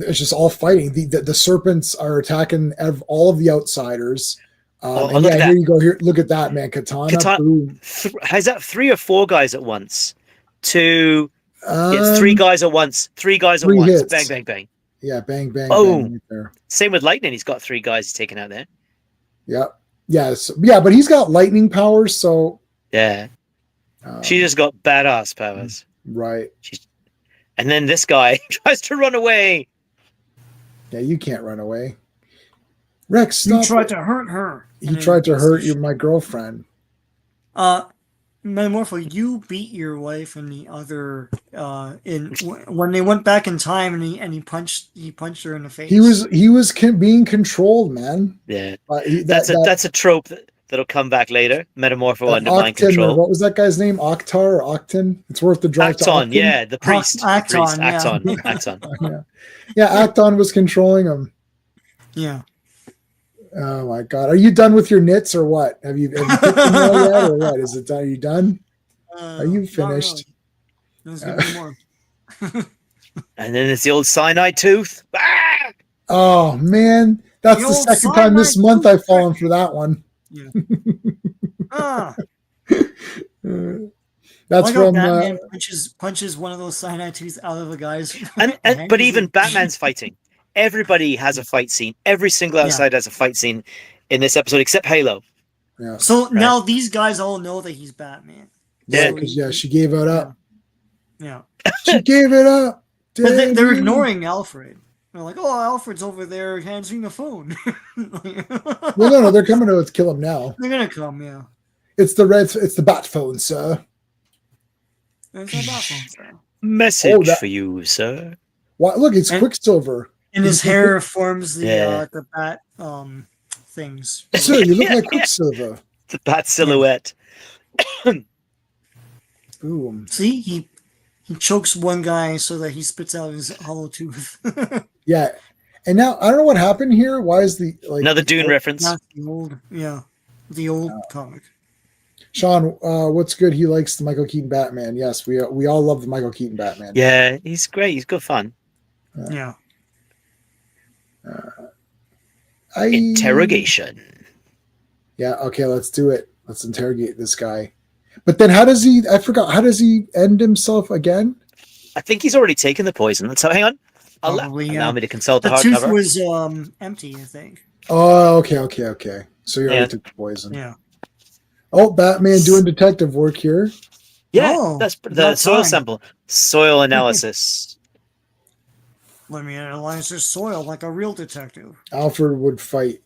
it's just all fighting. The serpents are attacking all of the outsiders. Here you go. Here, look at that, man. Katana. Boom. Is that 3 or 4 guys at once? It's 3 guys at once. 3 guys at once. Hits. Bang, bang, bang. Yeah, bang, bang. Oh, bang right there. Same with Lightning. He's got 3 guys he's taken out there. Yeah, but he's got lightning powers, so yeah. She just got badass powers, right? And then this guy tries to run away. Yeah, you can't run away. Rex, stop. You tried to hurt her. He tried to hurt my girlfriend. Metamorpho, you beat your wife in the other when they went back in time and he punched her in the face. He was being controlled, man. Yeah, that's a trope that'll come back later. Metamorpho under mind control. What was that guy's name? Octar or Octon? It's worth the drive. Acton, yeah, the priest. Acton. Yeah, Acton was controlling him. Yeah. Oh my God! Are you done with your knits or what? Have you picked them all yet or what? Is it done? Are you done? Are you finished? There's gonna be more. And then it's the old cyanide tooth. Ah! Oh man, that's the second time this month I've fallen for that one. Yeah. That's from Batman punches one of those cyanide tooths out of a guy's. But even Batman's fighting. Everybody has a fight scene. Every single outsider has a fight scene in this episode, except Halo. Yeah. So now these guys all know that he's Batman. Yeah, because she gave it up. Yeah. She gave it up. But they're ignoring Alfred. They're like, "Oh, Alfred's over there answering the phone." Well, no, they're coming to kill him now. They're gonna come, yeah. It's the bat phone, sir. It's the bat phone, sir. Message for you, sir. What? Look, it's Quicksilver. And his hair forms the bat things. Sir, you look like Quicksilver. The bat silhouette. Boom. See, he chokes one guy so that he spits out his hollow tooth. Yeah. And now I don't know what happened here. Why is another Dune reference? Not the old comic. Sean, what's good? He likes the Michael Keaton Batman. Yes, we all love the Michael Keaton Batman. Yeah, he's great. He's good fun. Yeah. Interrogation. Yeah, okay, let's do it. Let's interrogate this guy. But then how does he, I forgot, how does he end himself again? I think he's already taken the poison. So hang on. Probably, Allow me to consult the The tooth hardcover. was empty, I think. Oh, okay. So you already Yeah. took the poison. Yeah. Oh, Batman doing detective work here. Yeah, Oh, that's the that's soil fine. sample. Soil analysis. Let me analyze this soil like a real detective. Alfred would fight.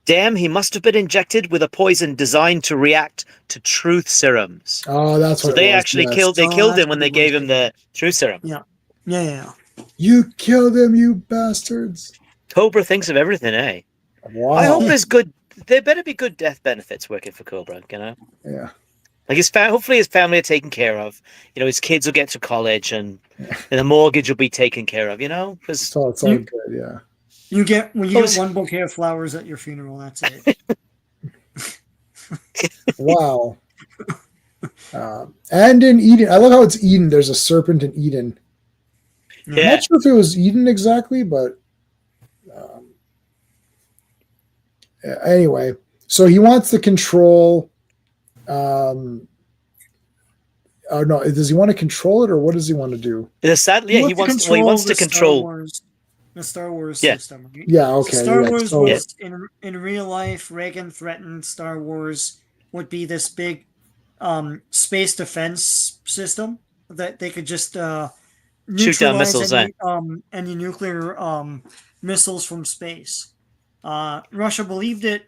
Damn, he must have been injected with a poison designed to react to truth serums. Oh, that's So what they it was. actually yes. killed. They Oh, killed that's him when what they it gave was, him the truth serum. Yeah. You killed him, you bastards. Cobra thinks of everything, eh? Wow. I hope there's good. There better be good death benefits working for Cobra. You know, Yeah. like hopefully his family are taken care of. You know, his kids will get to college and the mortgage will be taken care of. You know, because It's all good. Yeah. You get one bouquet of flowers at your funeral. That's it. Wow. And in Eden, I love how it's Eden. There's a serpent in Eden. I'm yeah, not sure if it was Eden exactly, but anyway. So he wants to control. Oh no! Does he want to control it, or what does he want to do? sadly, yeah, he wants to control. The Star Wars Yeah. system. Right? Yeah. Okay. So Star yeah, Wars so- was in real life. Reagan threatened Star Wars would be this big space defense system that they could just Shoot down missiles, any nuclear missiles from space. Russia believed it,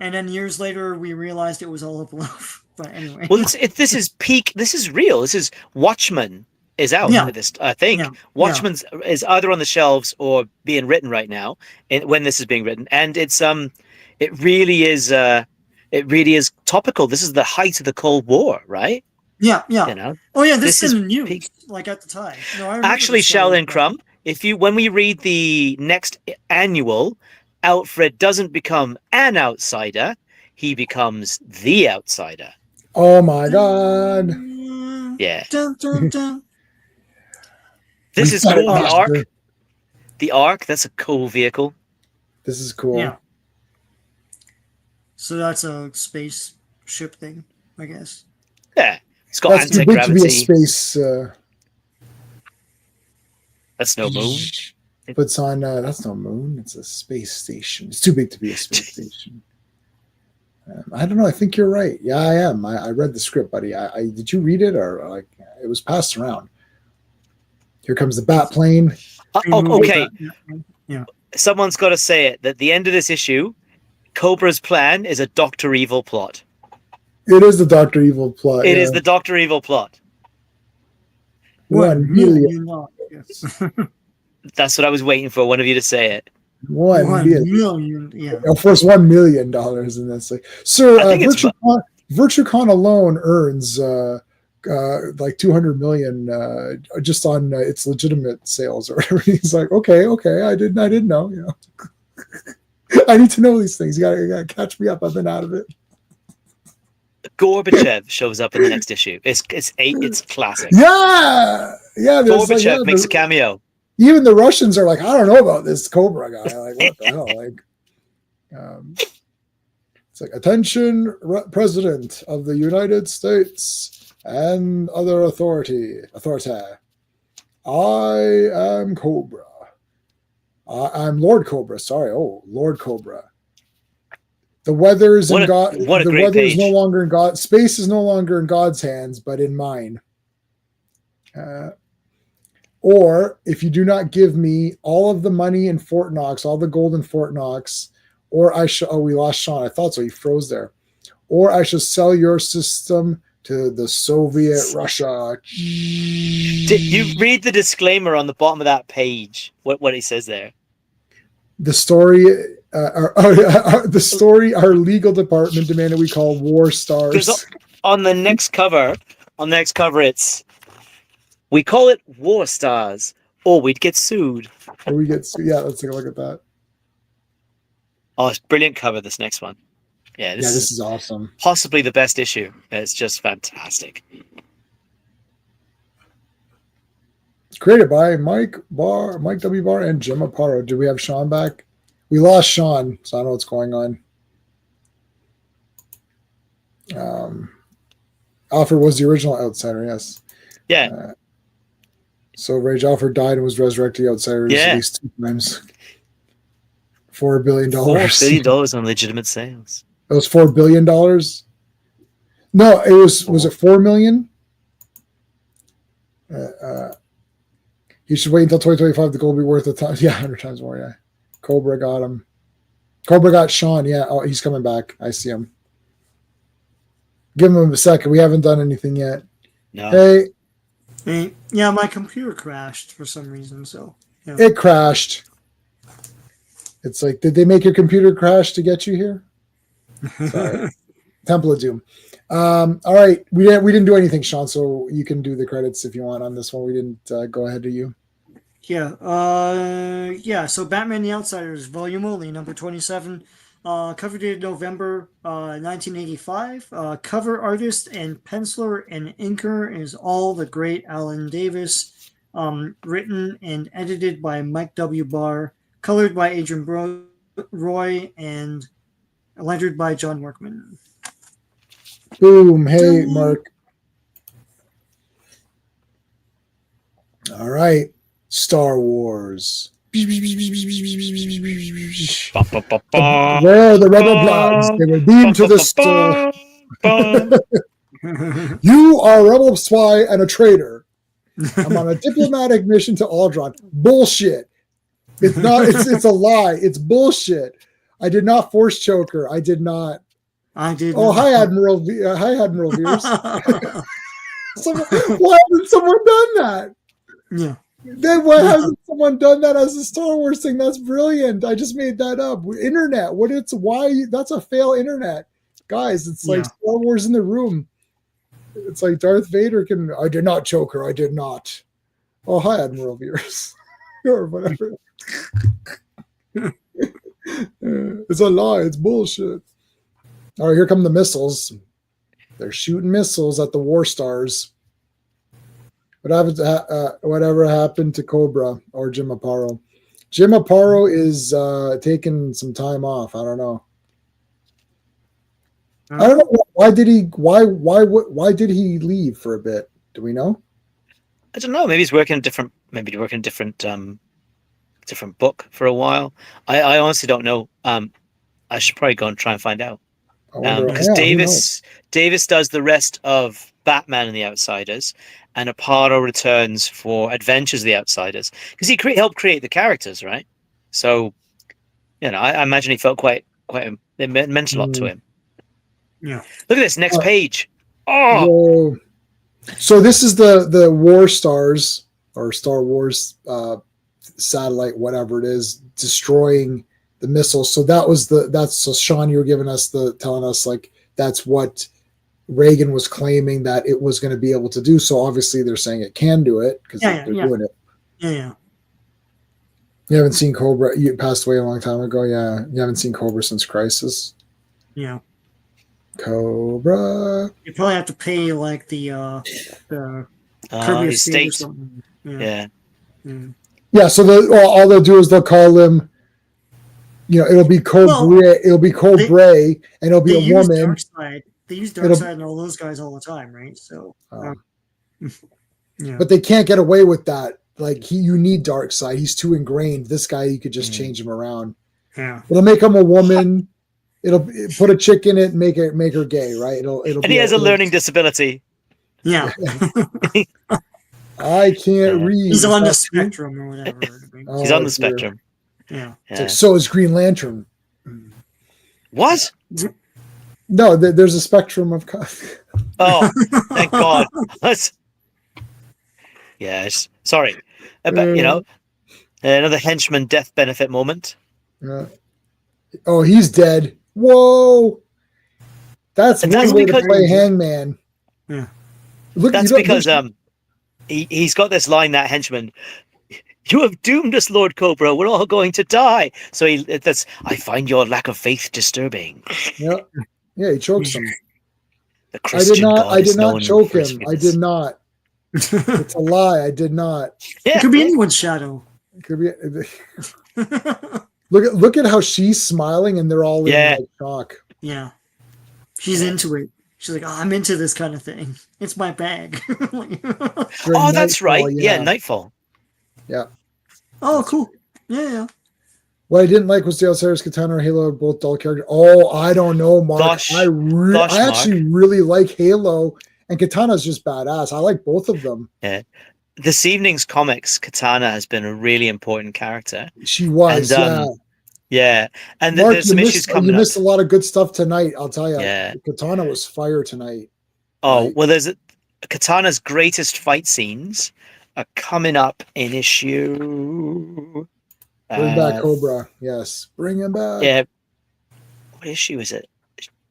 and then years later we realized it was all a bluff. But anyway, Well, this is peak. This is real. This is Watchmen is out with this. I think Watchmen is either on the shelves or being written right now. When this is being written, and it really is. It really is topical. This is the height of the Cold War, right? Yeah. You know. Oh yeah, this is is in the news. peak. Like at the time. No, I remember Actually, this story. Sheldon Crumb, when we read the next annual, Alfred doesn't become an outsider; he becomes the outsider. Oh my God! Yeah. Dun, dun, dun. This is cool. The Master. Ark. The Ark. That's a cool vehicle. This is cool. Yeah. So that's a spaceship thing, I guess. Yeah. It's got That's too big to be a anti-gravity. space. That's no moon. Puts on. That's no moon. It's a space station. It's too big to be a space station. I don't know. I think you're right. Yeah, I am. I read the script, buddy. I did you read it or like it was passed around? Here comes the bat plane. Okay. Yeah. Someone's got to say it. At the end of this issue, Cobra's plan is a Dr. Evil plot. It is the Dr. Evil plot. It is the Dr. Evil plot. $1 million. That's what I was waiting for. One of you to say it. $1 million. Yeah. Of course, $1 million in this. Like, sir, I think VirtueCon alone earns like 200 million just on its legitimate sales or whatever. He's like, okay, I didn't know. You know, I need to know these things. You gotta catch me up. I've been out of it. Gorbachev shows up in the next issue. It's classic. Yeah. Gorbachev makes a cameo. Even the Russians are like, I don't know about this Cobra guy. Like, what the hell? Like, it's like, attention, President of the United States and other authority. I am Cobra. I'm Lord Cobra. Sorry. Oh, Lord Cobra. The weather is in God. The weather is no longer in God. Space is no longer in God's hands, but in mine. Or if you do not give me all of the money in Fort Knox, all the gold in Fort Knox, or I shall. Oh, we lost Sean. I thought so. He froze there. Or I shall sell your system to the Soviet Russia. Did you read the disclaimer on the bottom of that page? What he says there? The story, our legal department demanded we call war stars. On the next cover, we call it war stars, or we'd get sued. Or we get sued. Yeah, let's take a look at that. Oh, it's brilliant cover. This next one. Yeah, this is awesome. Possibly the best issue. It's just fantastic. Created by Mike W. Barr, and Jim Aparo. Do we have Sean back? We lost Sean, so I don't know what's going on. Alfred was the original Outsider, yes. Yeah. So Rage Alfred died and was resurrected Outsiders at least 2 times. $4 billion. $4 billion on legitimate sales. It was $4 billion? No, it was it 4 million? He should wait until 2025. The gold will be worth a ton. Yeah, 100 times more. Yeah. Cobra got him. Cobra got Sean. Yeah. Oh, he's coming back. I see him. Give him a second. We haven't done anything yet. No. Hey. Yeah, my computer crashed for some reason. So yeah. It crashed. It's like, did they make your computer crash to get you here? Sorry. Temple of Doom. All right, we didn't do anything, Sean. So you can do the credits if you want on this one. We didn't go ahead to you. Yeah. So Batman: The Outsiders, volume only, number 27. Cover dated November 1985. Cover artist and penciler and inker is all the great Alan Davis. Written and edited by Mike W. Barr. Colored by Adrian Roy and lettered by John Workman. Boom. Hey, Mark. All right. Star Wars. Where are the rebel bloods? They were beamed to the store. You are a rebel spy and a traitor. I'm on a diplomatic mission to Aldron. Bullshit. It's not. It's a lie. It's bullshit. I did not force choke her. I did not. I did. Oh, hi, Admiral. Hi, Admiral Veers. Why hasn't someone done that? Yeah. Then why hasn't someone done that as a Star Wars thing? That's brilliant. I just made that up. Internet. That's a fail internet. Guys, it's like Star Wars in the room. It's like Darth Vader I did not choke her. I did not. Oh, hi, Admiral Veers. Or whatever. It's a lie. It's bullshit. All right, here come the missiles. They're shooting missiles at the War Stars. Whatever happened to Cobra or Jim Aparo? Jim Aparo is taking some time off. I don't know. I don't know why did he leave for a bit? Do we know? I don't know. Maybe he's working a different book for a while. I honestly don't know. I should probably go and try and find out. Because Davis does the rest of Batman and the Outsiders, and Aparo returns for Adventures of the Outsiders because he helped create the characters, right? So, I imagine he felt quite. It meant a lot to him. Yeah. Look at this next page. Oh. So this is the War Stars or Star Wars satellite, whatever it is, destroying the missiles. So so Sean, you were telling us like that's what Reagan was claiming that it was going to be able to do. So obviously they're saying it can do it because they're doing it. Yeah. You haven't seen Cobra. You passed away a long time ago. Yeah. You haven't seen Cobra since Crisis. Yeah. Cobra. You probably have to pay like the Kirby estate or something. Yeah. Yeah. So all they'll do is they'll call him. It'll be Cobra. It'll be Cobra, and it'll be a woman. They use Darkseid and all those guys all the time, right? So, But they can't get away with that. Like you need Darkseid. He's too ingrained. This guy, you could just change him around. Yeah. It'll make him a woman. It'll put a chick in it and make her gay, right? And he has a learning disability. Yeah. I can't read. He's on the spectrum or whatever. He's on the spectrum. Yeah. It's like, so is Green Lantern. What? No, there's a spectrum of. Oh, thank God. Yes. Sorry. Another henchman death benefit moment. Oh, he's dead. Whoa. That's one way to play Hangman. Yeah. That's because he's got this line, that henchman. You have doomed us, Lord Cobra. We're all going to die. So I find your lack of faith disturbing. Yeah. Yeah, he chokes him. The Christian I did not choke him. I did not. It's a lie. I did not. It could be anyone's shadow. It could be. Look at how she's smiling, and they're all in like shock. Yeah, she's into it. She's like, oh, I'm into this kind of thing. It's my bag. Oh, that's right. Yeah, Nightfall. Yeah. Oh, cool. Yeah. What I didn't like was the Outsiders, Katana, or Halo, both dull characters. Oh, I don't know, Mark. I actually really like Halo, and Katana's just badass. I like both of them. Yeah. This evening's comics, Katana has been a really important character. She was, yeah. And Mark, there's some issues coming up. You missed a lot of good stuff tonight, I'll tell you. Yeah. Katana was fire tonight. Oh, right? well, there's Katana's greatest fight scenes are coming up in issue... Bring back Cobra. Yes. Bring him back. Yeah. What issue is it?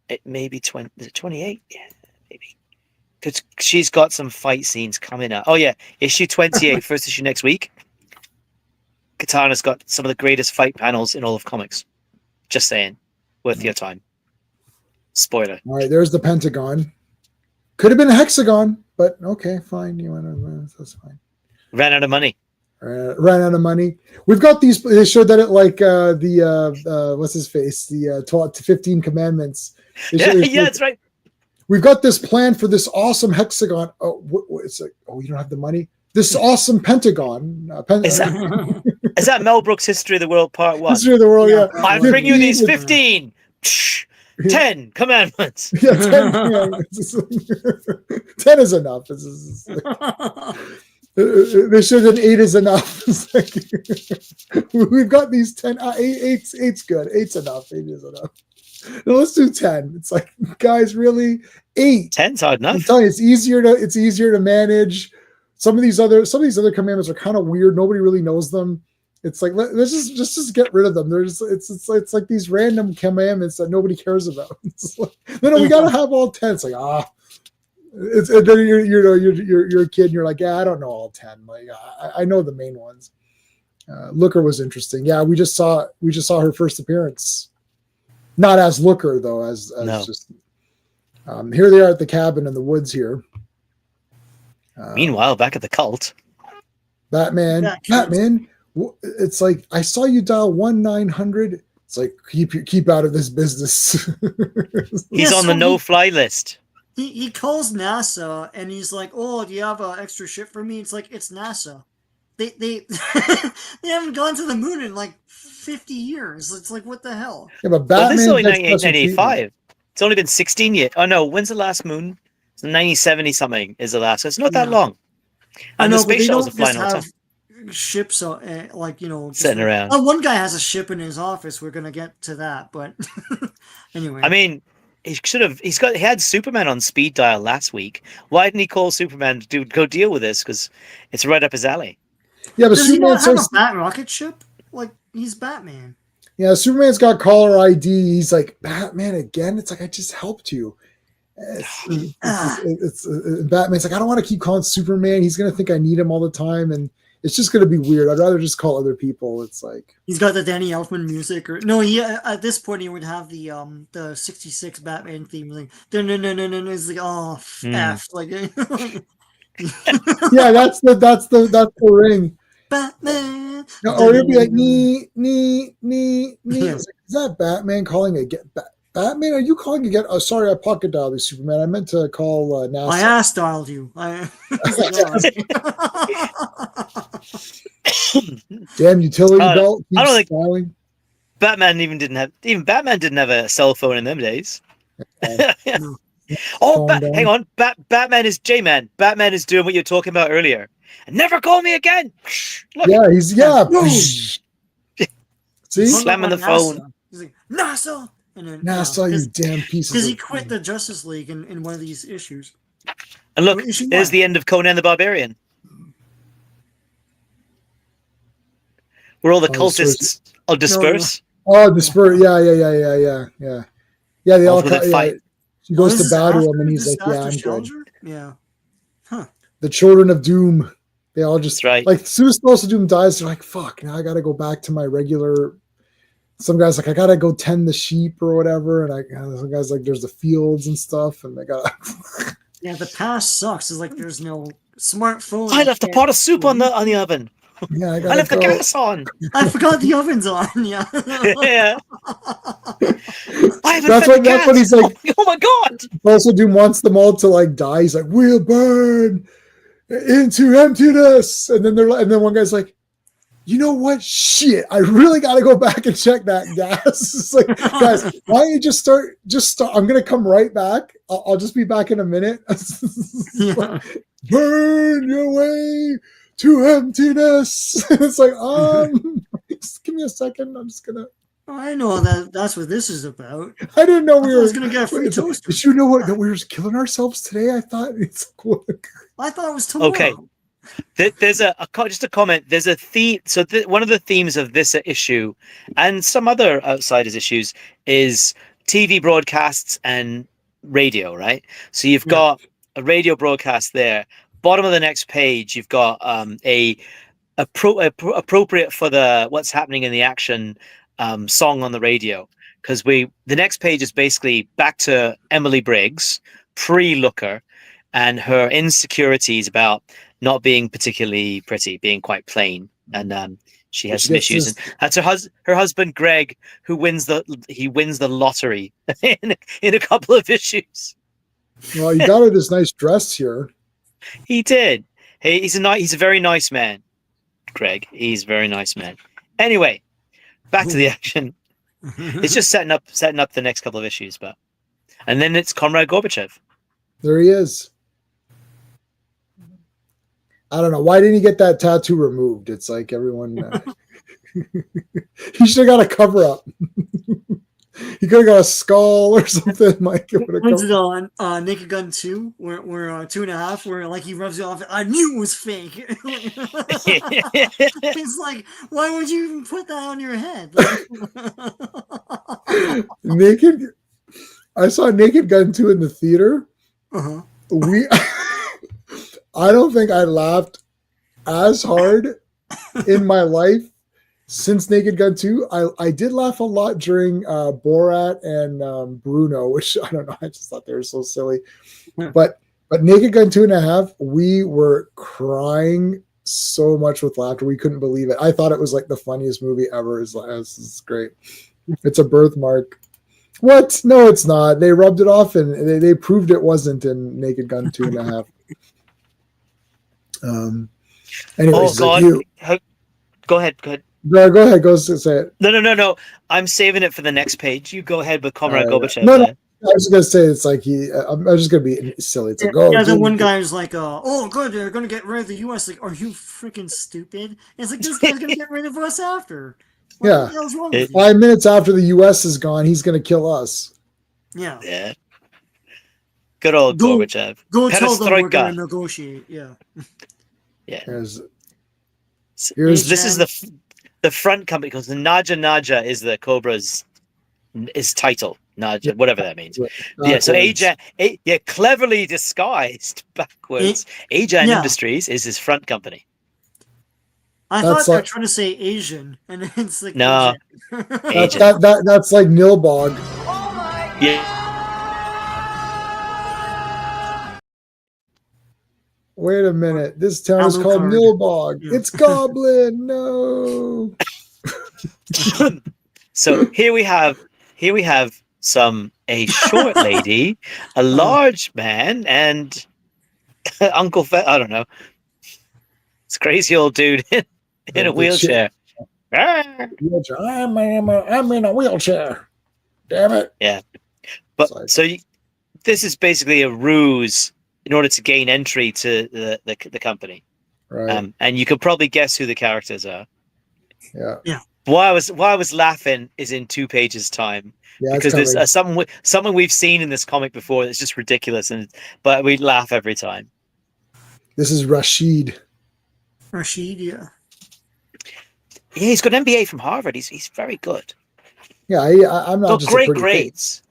It may be 20. Is it 28? Yeah, maybe. Because she's got some fight scenes coming up. Oh, yeah. Issue 28, first issue next week. Katana's got some of the greatest fight panels in all of comics. Just saying. Worth your time. Spoiler. All right. There's the Pentagon. Could have been a hexagon, but okay, fine. You want to, that's fine. Ran out of money. Ran out of money. We've got these. They showed that at like what's his face? The 12 to 15 commandments. That's right. We've got this plan for this awesome hexagon. Oh, it's like, oh, you don't have the money. This awesome pentagon. Is that Mel Brooks' History of the World Part 1? History of the World. Yeah. I bring you these 15. 10 commandments. Yeah, 10 commandments. 10 is enough. They should have 8 is enough. We've got these 10. 8's good. 8's enough. 8 is enough. No, let's do 10. It's like, guys, really? 8. 10's hard enough. I'm telling you, it's easier to manage. Some of these other commandments are kind of weird. Nobody really knows them. It's like, let's just get rid of them. It's like these random commandments that nobody cares about. Like, no, we gotta have all 10. It's like, and then you're a kid and you're like, yeah, I don't know all 10. Like I know the main ones. Looker was interesting. Yeah, we just saw her first appearance. Not as Looker though, as no. Just here they are at the cabin in the woods here. Meanwhile, back at the cult. Batman. It's like, I saw you dial 1-900. It's like, keep out of this business. He's on the no-fly list. He calls NASA and he's like, "Oh, do you have an extra ship for me?" It's like, it's NASA. They they haven't gone to the moon in like 50 years. It's like, what the hell? Yeah, but Batman. This is only 1985. It's only been 16 years. Oh no, when's the last moon? It's 1970 something is the last. So it's not that long. And the space shuttles are flying all the time. Ships sitting around. One guy has a ship in his office. We're gonna get to that, but anyway. I mean, he had Superman on speed dial last week. Why didn't he call Superman to go deal with this? Because it's right up his alley. Yeah, but does he not have a Bat rocket ship? Like, he's Batman. Yeah, Superman's got caller ID. He's like, Batman again. It's like, I just helped you. It's Batman's like, I don't want to keep calling Superman. He's gonna think I need him all the time, and it's just gonna be weird. I'd rather just call other people. It's like, he's got the Danny Elfman music, or no? At this point he would have the '66 Batman theme, like no. It's like, oh F, like yeah, that's the ring. Batman. No, or it'd be like nee. Yeah. Is that Batman calling again? Batman, are you calling again? Oh, sorry, I pocket dialed you, Superman. I meant to call NASA. I ass dialed you. Damn utility belt. I don't think dialing. Batman Batman didn't have a cell phone in them days. Oh, hang on. Batman is J-Man. Batman is doing what you're talking about earlier. And never call me again. Look. Yeah, See? Slamming the phone. He's like, NASA! And then, NASA, you damn pieces. Because he quit the Justice League in one of these issues. And look, there's the end of Conan the Barbarian. Where all the cultists disperse. Oh, disperse. Yeah. Yeah, they all fight. She goes to battle him, and he's like, "Yeah, I'm good." Yeah. Huh. The Children of Doom. They all just right. Like, as soon as Children of Doom dies, they're like, "Fuck! Now I got to go back to my regular." Some guys like, I got to go tend the sheep or whatever, and some guys like, there's the fields and stuff, and they got. Yeah, the past sucks. It's like there's no smartphone. I left a pot of soup on the oven. Yeah, I left the gas on. I forgot the oven's on. Yeah. Yeah. That's what he's like. Oh my god! Also, Doom wants them all to like die. He's like, "We'll burn into emptiness," and then one guy's like, "You know what? Shit, I really got to go back and check that gas." It's like, guys, why don't you just start? I'm gonna come right back. I'll just be back in a minute. Yeah. Burn your way to emptiness. It's like, just give me a second. I'm just gonna. I know that's what this is about. I didn't know I we were gonna get a free toaster. Did you know that we were killing ourselves today? I thought it's like, I thought it was tomorrow. Okay. There's just a comment. There's a theme. So one of the themes of this issue and some other Outsiders issues is TV broadcasts and radio, right? So you've got a radio broadcast there. Bottom of the next page, you've got appropriate for the what's happening in the action song on the radio, because the next page is basically back to Emily Briggs, pre-Looker, and her insecurities about not being particularly pretty, being quite plain, and she has some issues. And that's her husband Greg, who wins the lottery in a couple of issues. Well, you got her this nice dress here. He did. Hey, he's a very nice man, Greg. He's a very nice man. Anyway, back to the action. It's just setting up the next couple of issues, and then it's Comrade Gorbachev. There he is. I don't know. Why didn't he get that tattoo removed? It's like everyone. He should have got a cover up. He could have got a skull or something. Like when's it on Naked Gun 2? Where 2.5, where like he rubs you off. I knew it was fake. It's like, why would you even put that on your head? Naked. I saw Naked Gun 2 in the theater. Uh-huh. I don't think I laughed as hard in my life since Naked Gun 2. I did laugh a lot during Borat and Bruno, which I don't know. I just thought they were so silly. But Naked Gun 2.5, we were crying so much with laughter. We couldn't believe it. I thought it was like the funniest movie ever. It's great. It's a birthmark. What? No, it's not. They rubbed it off and they proved it wasn't in Naked Gun 2.5. Anyways, oh God! Go ahead. No, go ahead. Go say it. No. I'm saving it for the next page. You go ahead with Comrade Gorbachev. No. I was gonna say it's like I'm just gonna be silly. It's like, then one guy was like, "Oh, good, they're gonna get rid of the U.S." Like, are you freaking stupid? And it's like this guy's gonna get rid of us after. What the hell's wrong with you? 5 minutes after the U.S. is gone, he's gonna kill us. Yeah. Good old Gorbachev. Go tell them we're gonna negotiate. Yeah. Here's this is the front company, because the Naja is the Cobra's title. Naja, whatever that means. Yeah. So cleverly disguised backwards. Ajan Industries is his front company. I thought they were trying to say Asian, and it's like no. That's like Nilbog. Yeah. Wait a minute. This town is called Nilbog. Yeah. It's Goblin. No. So here we have a short lady, a large man, and Uncle I don't know. It's a crazy old dude in a wheelchair. I'm in a wheelchair. Damn it. Yeah. But this is basically a ruse in order to gain entry to the company. Right. And you could probably guess who the characters are. Yeah. Why I was laughing is in 2 pages time. Yeah, because there's something we've seen in this comic before that's just ridiculous, but we laugh every time. This is Rashid. Yeah. Yeah, he's got an MBA from Harvard. He's very good. Yeah, I'm not just great grades.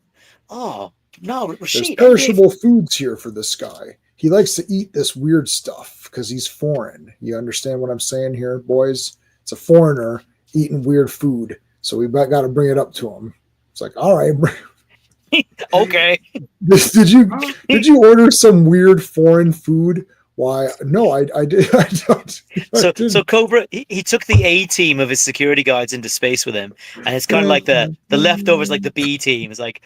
Oh no, Rashid. There's perishable foods here for this guy. He likes to eat this weird stuff because he's foreign. You understand what I'm saying here, boys? It's a foreigner eating weird food, so we got to bring it up to him. It's like, all right. Okay. Did you order some weird foreign food Why? No, I did. I don't. So Cobra, he took the A team of his security guards into space with him, and it's kind of like the leftovers, like the B team. It's like,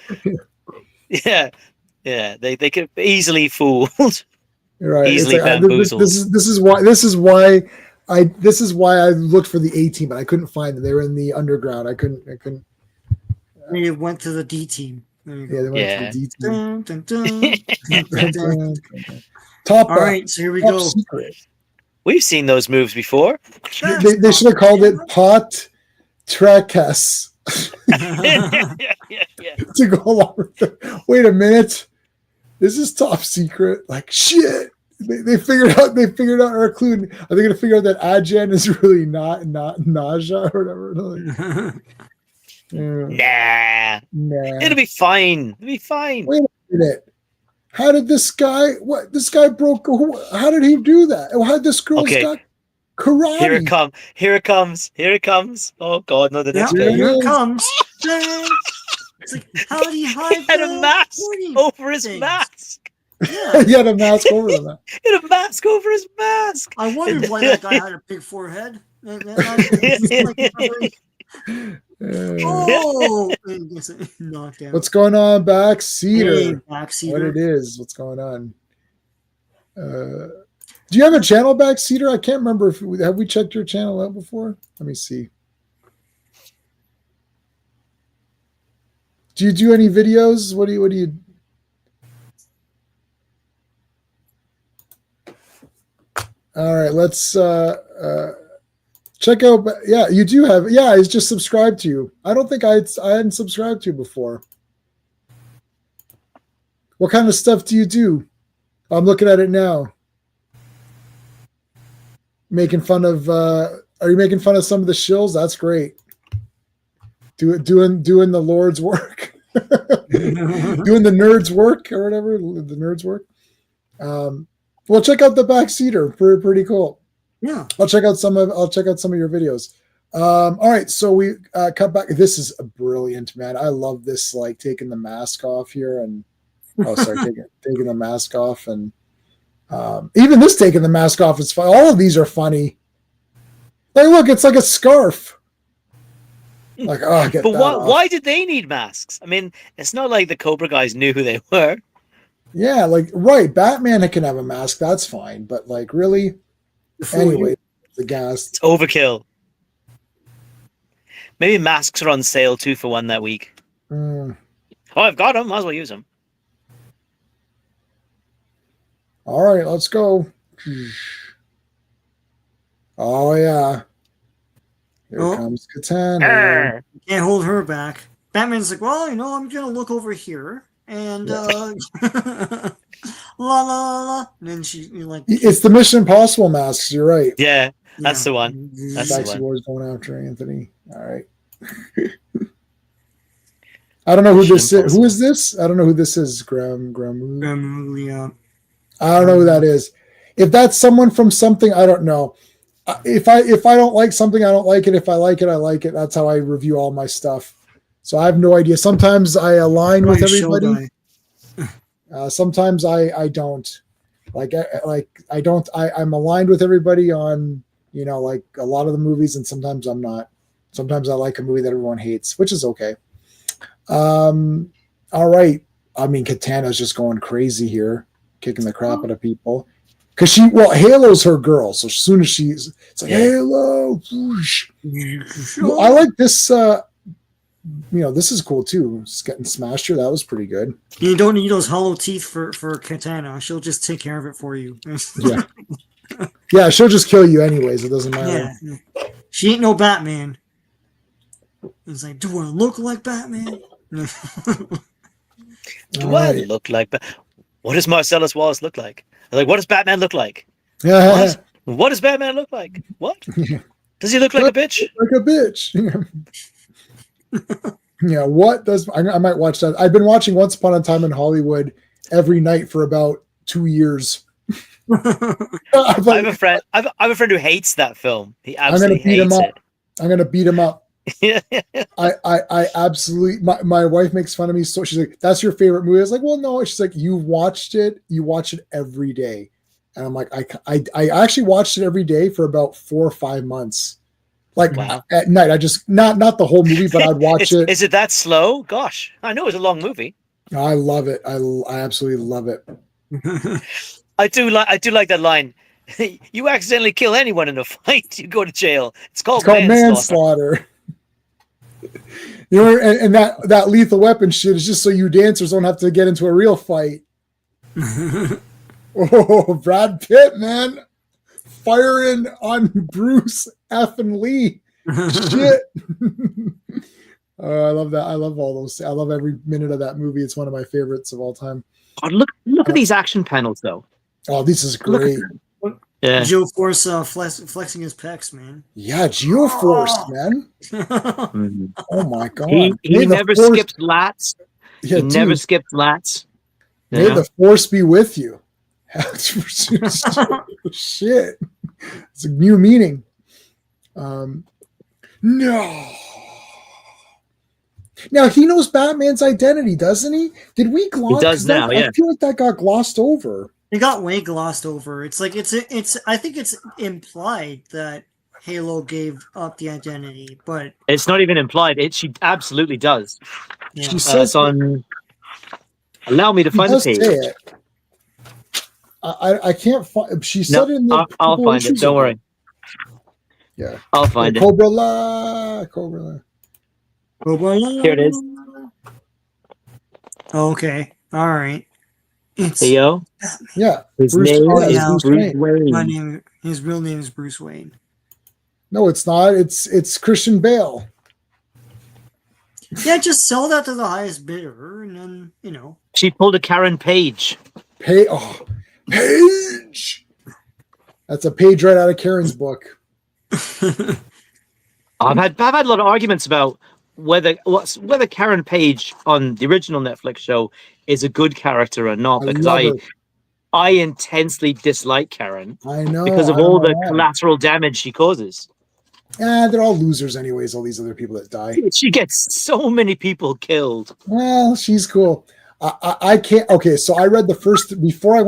yeah, they could easily fooled, Right. easily It's like, bamboozled. this is why I looked for the A team, but I couldn't find them. They were in the underground. I couldn't. They went to the D team. There you go. Yeah, they went to the D team. Dun, dun, dun. Top. All right, so here we go. Secret. We've seen those moves before. They should have called it Pot Trekess. yeah. To go along with it. Wait a minute. This is top secret. Like shit. They figured out our clue. Are they gonna figure out that Agen is really not nausea or whatever? Nah. It'll be fine. Wait a minute. How did this guy? What this guy broke? How did he do that? How did this girl's got karate? Here it comes. Oh God, no! The next Here page. it comes. It's like, how did he hide? He had a mask over his mask. Yeah, he had a mask over his mask. He had a mask over his mask. I wondered why that guy had a big forehead. Oh, knocked down. What's going on, Backseater? Hey, Backseater. What it is? What's going on? Do you have a channel, Backseater? I can't remember if have we checked your channel out before. Let me see. Do you do any videos? What do you? All right, let's check out. Yeah, you do have. Yeah, he's just subscribed to you. I don't think I hadn't subscribed to you before. What kind of stuff do you do? I'm looking at it now. Making fun of. Are you making fun of some of the shills? That's great. Doing the Lord's work. Doing the nerds work or whatever. The nerds work. Well, check out the Backseater. Pretty cool. Yeah, I'll check out some of your videos. All right, so we cut back. This is brilliant, man. I love this, like taking the mask off here and taking the mask off, and even this taking the mask off is fun. All of these are funny. Like, look, it's like a scarf. Like, oh, get but that why did they need masks? I mean, it's not like the Cobra guys knew who they were. Yeah, like right. Batman can have a mask. That's fine, but like, really. Anyway, the gas. It's overkill. Maybe masks are on sale 2 for 1 that week. Oh, I've got them. Might as well use them. All right, let's go. Oh yeah. Here comes Katana. Can't hold her back. Batman's like, well, I'm gonna look over here, and la la la, and then she like. It's the Mission Impossible masks. You're right. Yeah, that's the one. That's the one. Wars going after Anthony. All right. I don't know who this is. Who is this? I don't know who this is. Gramuglia. I don't know who that is. If that's someone from something, I don't know. If I don't like something, I don't like it. If I like it, I like it. That's how I review all my stuff. So I have no idea. Sometimes I align with everybody. Sometimes I don't. I'm aligned with everybody on like a lot of the movies, and sometimes I'm not. Sometimes I like a movie that everyone hates, which is okay. All right. I mean, Katana's just going crazy here, kicking the crap out of people. Because Halo's her girl. So as soon as it's like, Halo. Whoosh. Well, I like this. This is cool too. Just getting smashed here. That was pretty good. You don't need those hollow teeth for Katana. She'll just take care of it for you. Yeah. Yeah, she'll just kill you anyways. It doesn't matter. Yeah. She ain't no Batman. It's like, do I look like Batman? Do I look like Batman? What does Marcellus Wallace look like? Like, what does Batman look like? Yeah. What does Batman look like? What? Does he look like a bitch? Like a bitch. Yeah, what does I might watch that. I've been watching Once Upon a Time in Hollywood every night for about 2 years. I have a friend who hates that film. He absolutely hates it. I'm gonna beat him up. I absolutely my wife makes fun of me, so she's like, that's your favorite movie. I was like, well, no. She's like, you watch it every day. and I'm like, I actually watched it every day for about 4 or 5 months. Like at night, I just not the whole movie, but I'd watch it. Is it that slow? Gosh, I know it's a long movie. I love it. I absolutely love it. I do like that line. You accidentally kill anyone in a fight, you go to jail. It's called manslaughter. You know, and that lethal weapon shit is just so you dancers don't have to get into a real fight. Oh, Brad Pitt, man, firing on Bruce F and Lee. Shit. I love that. I love all those. I love every minute of that movie. It's one of my favorites of all time. God, look at these action panels, though. Oh, this is great. Yeah. Geoforce flexing his pecs, man. Yeah, Geoforce, man. Oh my god. He never skipped lats. Yeah, he never skipped lats. May the force be with you. Shit. It's a new meaning. No. Now he knows Batman's identity, doesn't he? Did we gloss? He does now, yeah. I feel like that got glossed over. It got way glossed over. It's like it's. I think it's implied that Halo gave up the identity, but it's not even implied. She absolutely does. Yeah. She says on. Allow me to find the page. It. I can't find. She said in the. I'll find it. Don't worry. Yeah, I'll find it. Cobra La. Here it is. Okay. All right. It's Theo. Yeah. His name is Bruce Wayne. His real name is Bruce Wayne. No, it's not. It's Christian Bale. Yeah, just sell that to the highest bidder, and then She pulled a Karen Page. Page. That's a page right out of Karen's book. I've had a lot of arguments about whether Karen Page on the original Netflix show is a good character or not, because I intensely dislike Karen. I know, because of all the collateral damage she causes. They're all losers anyways, all these other people that die. She gets so many people killed. Well, she's cool. I can't. Okay, so I read the first before I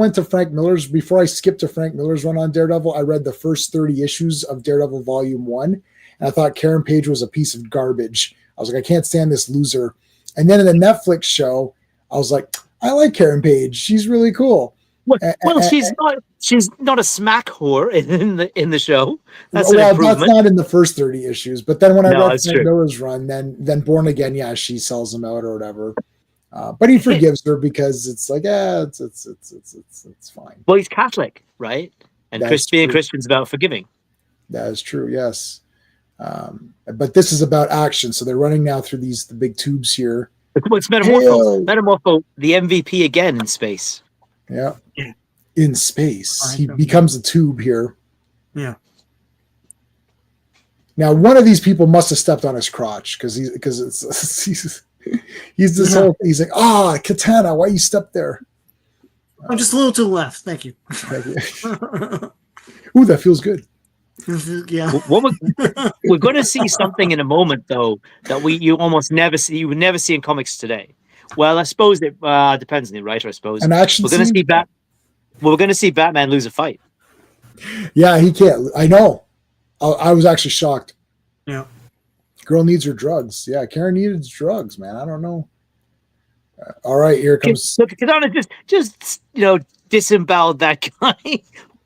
skipped to Frank Miller's run on Daredevil. I read the first 30 issues of Daredevil Volume 1, and I thought Karen Page was a piece of garbage. I was like, I can't stand this loser. And then in the Netflix show, I was like, I like Karen Page. She's really cool. Well, she's not a smack whore in the show. That's that's not in the first 30 issues. But then when I read Frank Miller's run, then Born Again, yeah, she sells him out or whatever. But he forgives her because it's like, it's fine. Well, he's Catholic, right? And being Christian's about forgiving. That is true, yes. But this is about action, so they're running now through the big tubes here. It's Metamorpho. Metamorpho, the MVP again in space. Yeah, in space, he becomes a tube here. Yeah. Now, one of these people must have stepped on his crotch because he's this whole. He's like, Katana, why you stepped there? I'm just a little to the left. Thank you. Ooh, that feels good. Yeah. We're going to see something in a moment, though, that you almost never see. You would never see in comics today. Well, I suppose it depends on the writer. I suppose an action. We're going to see Batman lose a fight. Yeah, he can't. I know. I was actually shocked. Yeah. Girl needs her drugs. Yeah, Karen needed drugs, man. I don't know. All right, here comes. Katana just disemboweled that guy.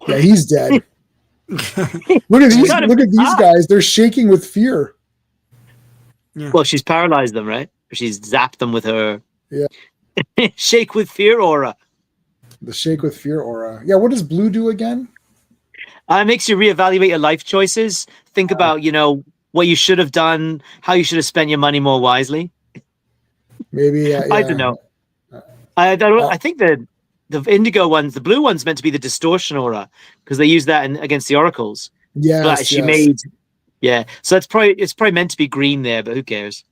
Yeah, he's dead. Look at these guys. They're shaking with fear. Yeah. Well, she's paralyzed them, right? She's zapped them with her. Yeah. Shake with fear aura. The shake with fear aura. Yeah. What does blue do again? It makes you reevaluate your life choices. Think about what you should have done, how you should have spent your money more wisely. Maybe. Yeah. I don't know. I think the indigo ones, the blue one's meant to be the distortion aura because they use that against the oracles. Yeah, she made. Yeah, so it's probably meant to be green there, but who cares?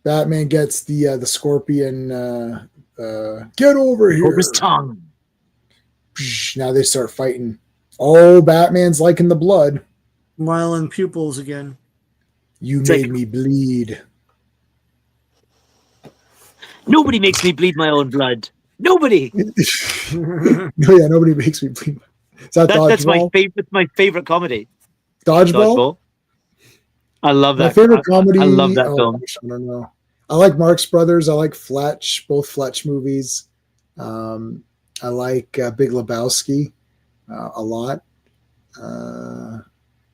Batman gets the scorpion. Get over here! Over his tongue. Now they start fighting. Oh, Batman's liking the blood. Smiling pupils again. You made me bleed. Nobody makes me bleed my own blood. Nobody. No, yeah, nobody makes me bleed. Is that That's my Dodgeball? favorite. My favorite comedy. Dodgeball? I love My that. favorite I love comedy. that Oh, film. gosh, I don't know. I like Marx Brothers. I like Fletch, both Fletch movies. I like Big Lebowski a lot.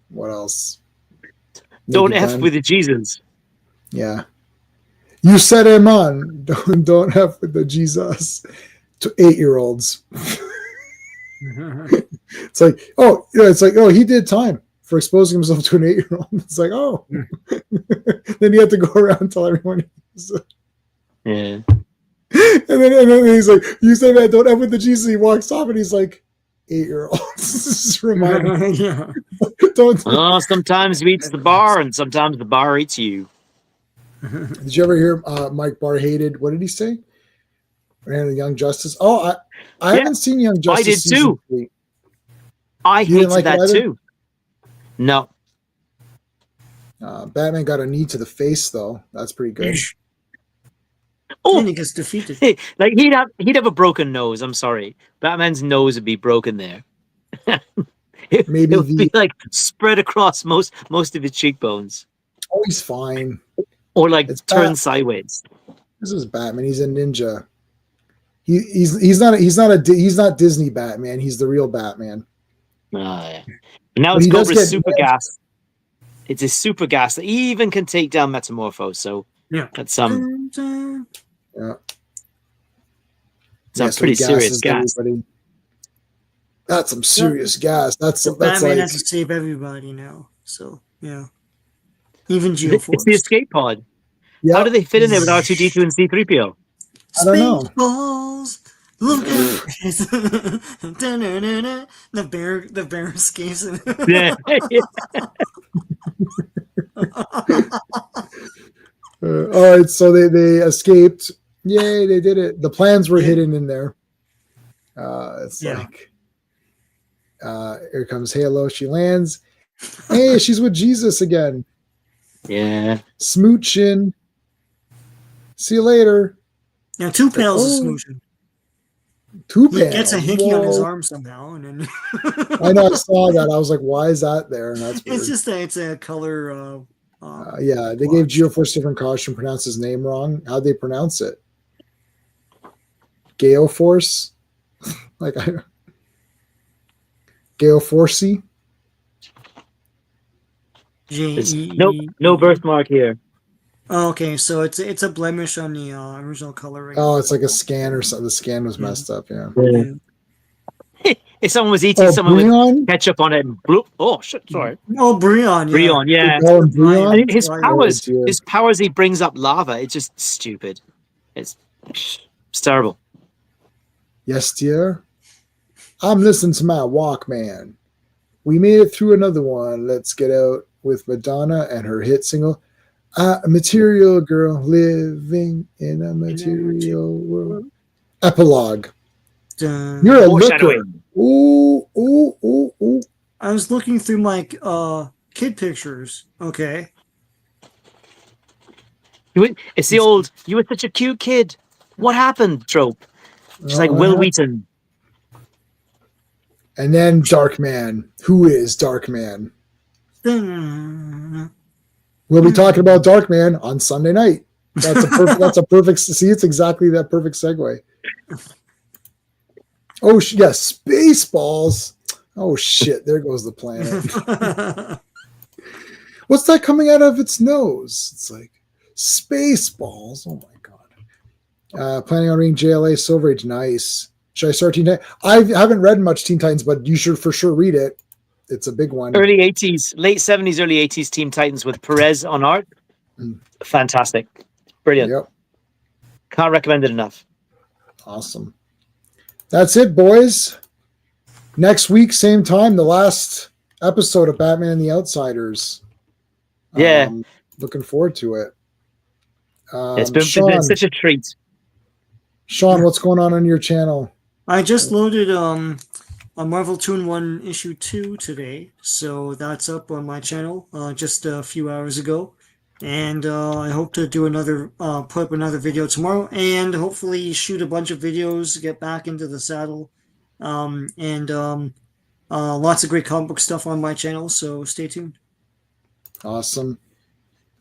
What else? Don't Naked F Gun. with the Jesus. Yeah. You said amen. Don't have with the Jesus. To 8-year-olds. It's like, oh, it's like, oh, he did time for exposing himself to an 8-year-old. It's like, oh. Then you have to go around and tell everyone. Yeah. And then he's like, you said that, don't F with the Jesus. He walks off and he's like, 8-year-olds. Just remind me. Yeah. Don't. Oh, sometimes you eat the bar, and sometimes the bar eats you. Did you ever hear Mike Barr hated? What did he say? Ran the Young Justice. Oh, I haven't seen Young Justice. I did season too. 3. I You didn't hated like it that either? too. No. Batman got a knee to the face, though. That's pretty good. Oh, And he gets defeated. like he'd have a broken nose. I'm sorry, Batman's nose would be broken there. it, Maybe it would be the. like spread across most of his cheekbones, Oh, he's fine. or like It's turned sideways. This is Batman. He's a ninja. He's not Disney Batman. He's the real Batman. Yeah. Now But it's he does Cobra's get super gas. It's a super gas that even can take down Metamorpho. So Yeah. that's Yeah. it's a pretty serious gas. Everybody. That's some serious gas. That's Batman like has to save everybody now. So yeah. Even It's Geoforce. the escape pod. yeah. How do they fit in there with R2D2 and C3PO? I don't know. Spaceballs. Look at this. The bear escapes. Yeah. All right, so they escaped. Yay, they did it. The plans were hidden in there. It's like, here comes Halo. She lands. Hey, she's with Jesus again. Yeah. Smooching. See you later. Now two panels of Oh. smooching. Two He panels. gets a hickey on his Whoa. arm somehow, and then I know. I saw that. I was like, why is that there? And that's weird. it's just it's a color. Yeah, they gave Geoforce different caution. Pronounced his name wrong. How'd they pronounce it? Geoforce? Like I Geoforcey? No birthmark here. Oh, okay, so it's a blemish on the original color. Right? Oh, it's like a scan or something. The scan was messed up. Yeah. If someone was eating someone Breon? with ketchup on it and bloop. Oh shit! Sorry. Oh, Breon. Yeah. Breon, yeah. They call him Breon? And his Oh, powers, he brings up lava. It's just stupid. It's terrible. Yes, dear. I'm listening to my Walkman. We made it through another one. Let's get out with Madonna and her hit single, "A Material Girl Living in a Material World." Epilogue. You're a looker. Ooh, ooh, ooh, ooh. I was looking through my kid pictures. Okay. It's the old "you were such a cute kid. What happened?" trope. Just like Will Wheaton. And then Darkman. Who is Darkman? We'll be talking about Darkman on Sunday night. That's a perfect. See, it's exactly that perfect segue. Oh yes, Spaceballs. Oh shit! There goes the planet. What's that coming out of its nose? It's like Spaceballs. Oh my god. Planning on reading JLA Silver Age. Nice. Should I start Teen Titans? I haven't read much Teen Titans, but you should for sure read it. It's a big one. Early 80s, late 70s, early 80s Teen Titans with Perez on art. Fantastic. Brilliant. Yep. Can't recommend it enough. Awesome. That's it, boys. Next week, same time, the last episode of Batman and the Outsiders. Yeah. Looking forward to it. It's been such a treat. Sean, what's going on your channel? I just loaded a Marvel Toon 1 issue 2 today, so that's up on my channel just a few hours ago. And I hope to do another, put up another video tomorrow, and hopefully shoot a bunch of videos, get back into the saddle, and lots of great comic book stuff on my channel. So stay tuned. Awesome.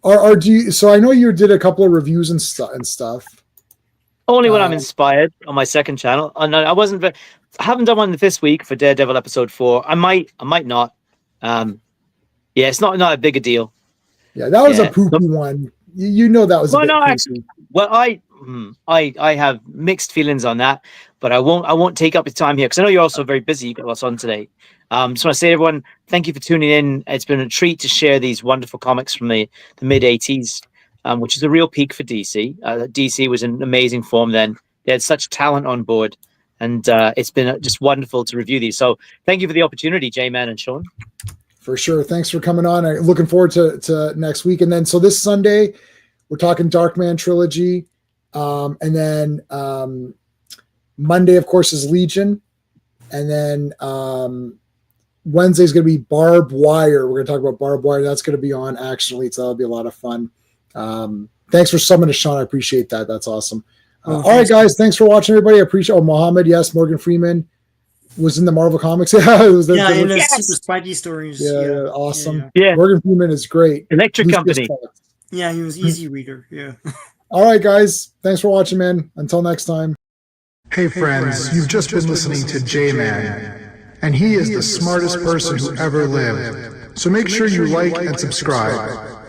Do you, so I know you did a couple of reviews and stuff. Only when I'm inspired on my second channel. And I haven't done one this week for Daredevil episode 4. I might not. Yeah, it's not a big a deal. Yeah, that was a poopy one. You know that was a bit poopy. Actually, well, I have mixed feelings on that, but I won't take up your time here because I know you're also very busy. You've got lots on today. Just want to say to everyone, thank you for tuning in. It's been a treat to share these wonderful comics from the mid 80s, which is a real peak for DC. DC was in amazing form then. They had such talent on board, and it's been just wonderful to review these. So thank you for the opportunity, J-Man and Sean. For sure. Thanks for coming on. I'm looking forward to next week. And then, so this Sunday, we're talking Darkman trilogy. And then Monday, of course, is Legion. And then Wednesday is going to be Barbed Wire. We're going to talk about Barbed Wire. That's going to be on Action Elite, so that'll be a lot of fun. Thanks for summoning to Sean. I appreciate that. That's awesome. All right, guys. Thanks for watching, everybody. I appreciate Mohammed. Yes, Morgan Freeman was in the Marvel Comics. Yeah, it was in the Super Spidey stories. Yeah, awesome. Yeah. Morgan Freeman is great. Electric Company. Yeah, he was easy reader. Yeah. All right, guys. Thanks for watching, man. Until next time. Hey, friends. You've just been listening to J-Man, and he is the smartest person who ever lived. So make sure you like and subscribe.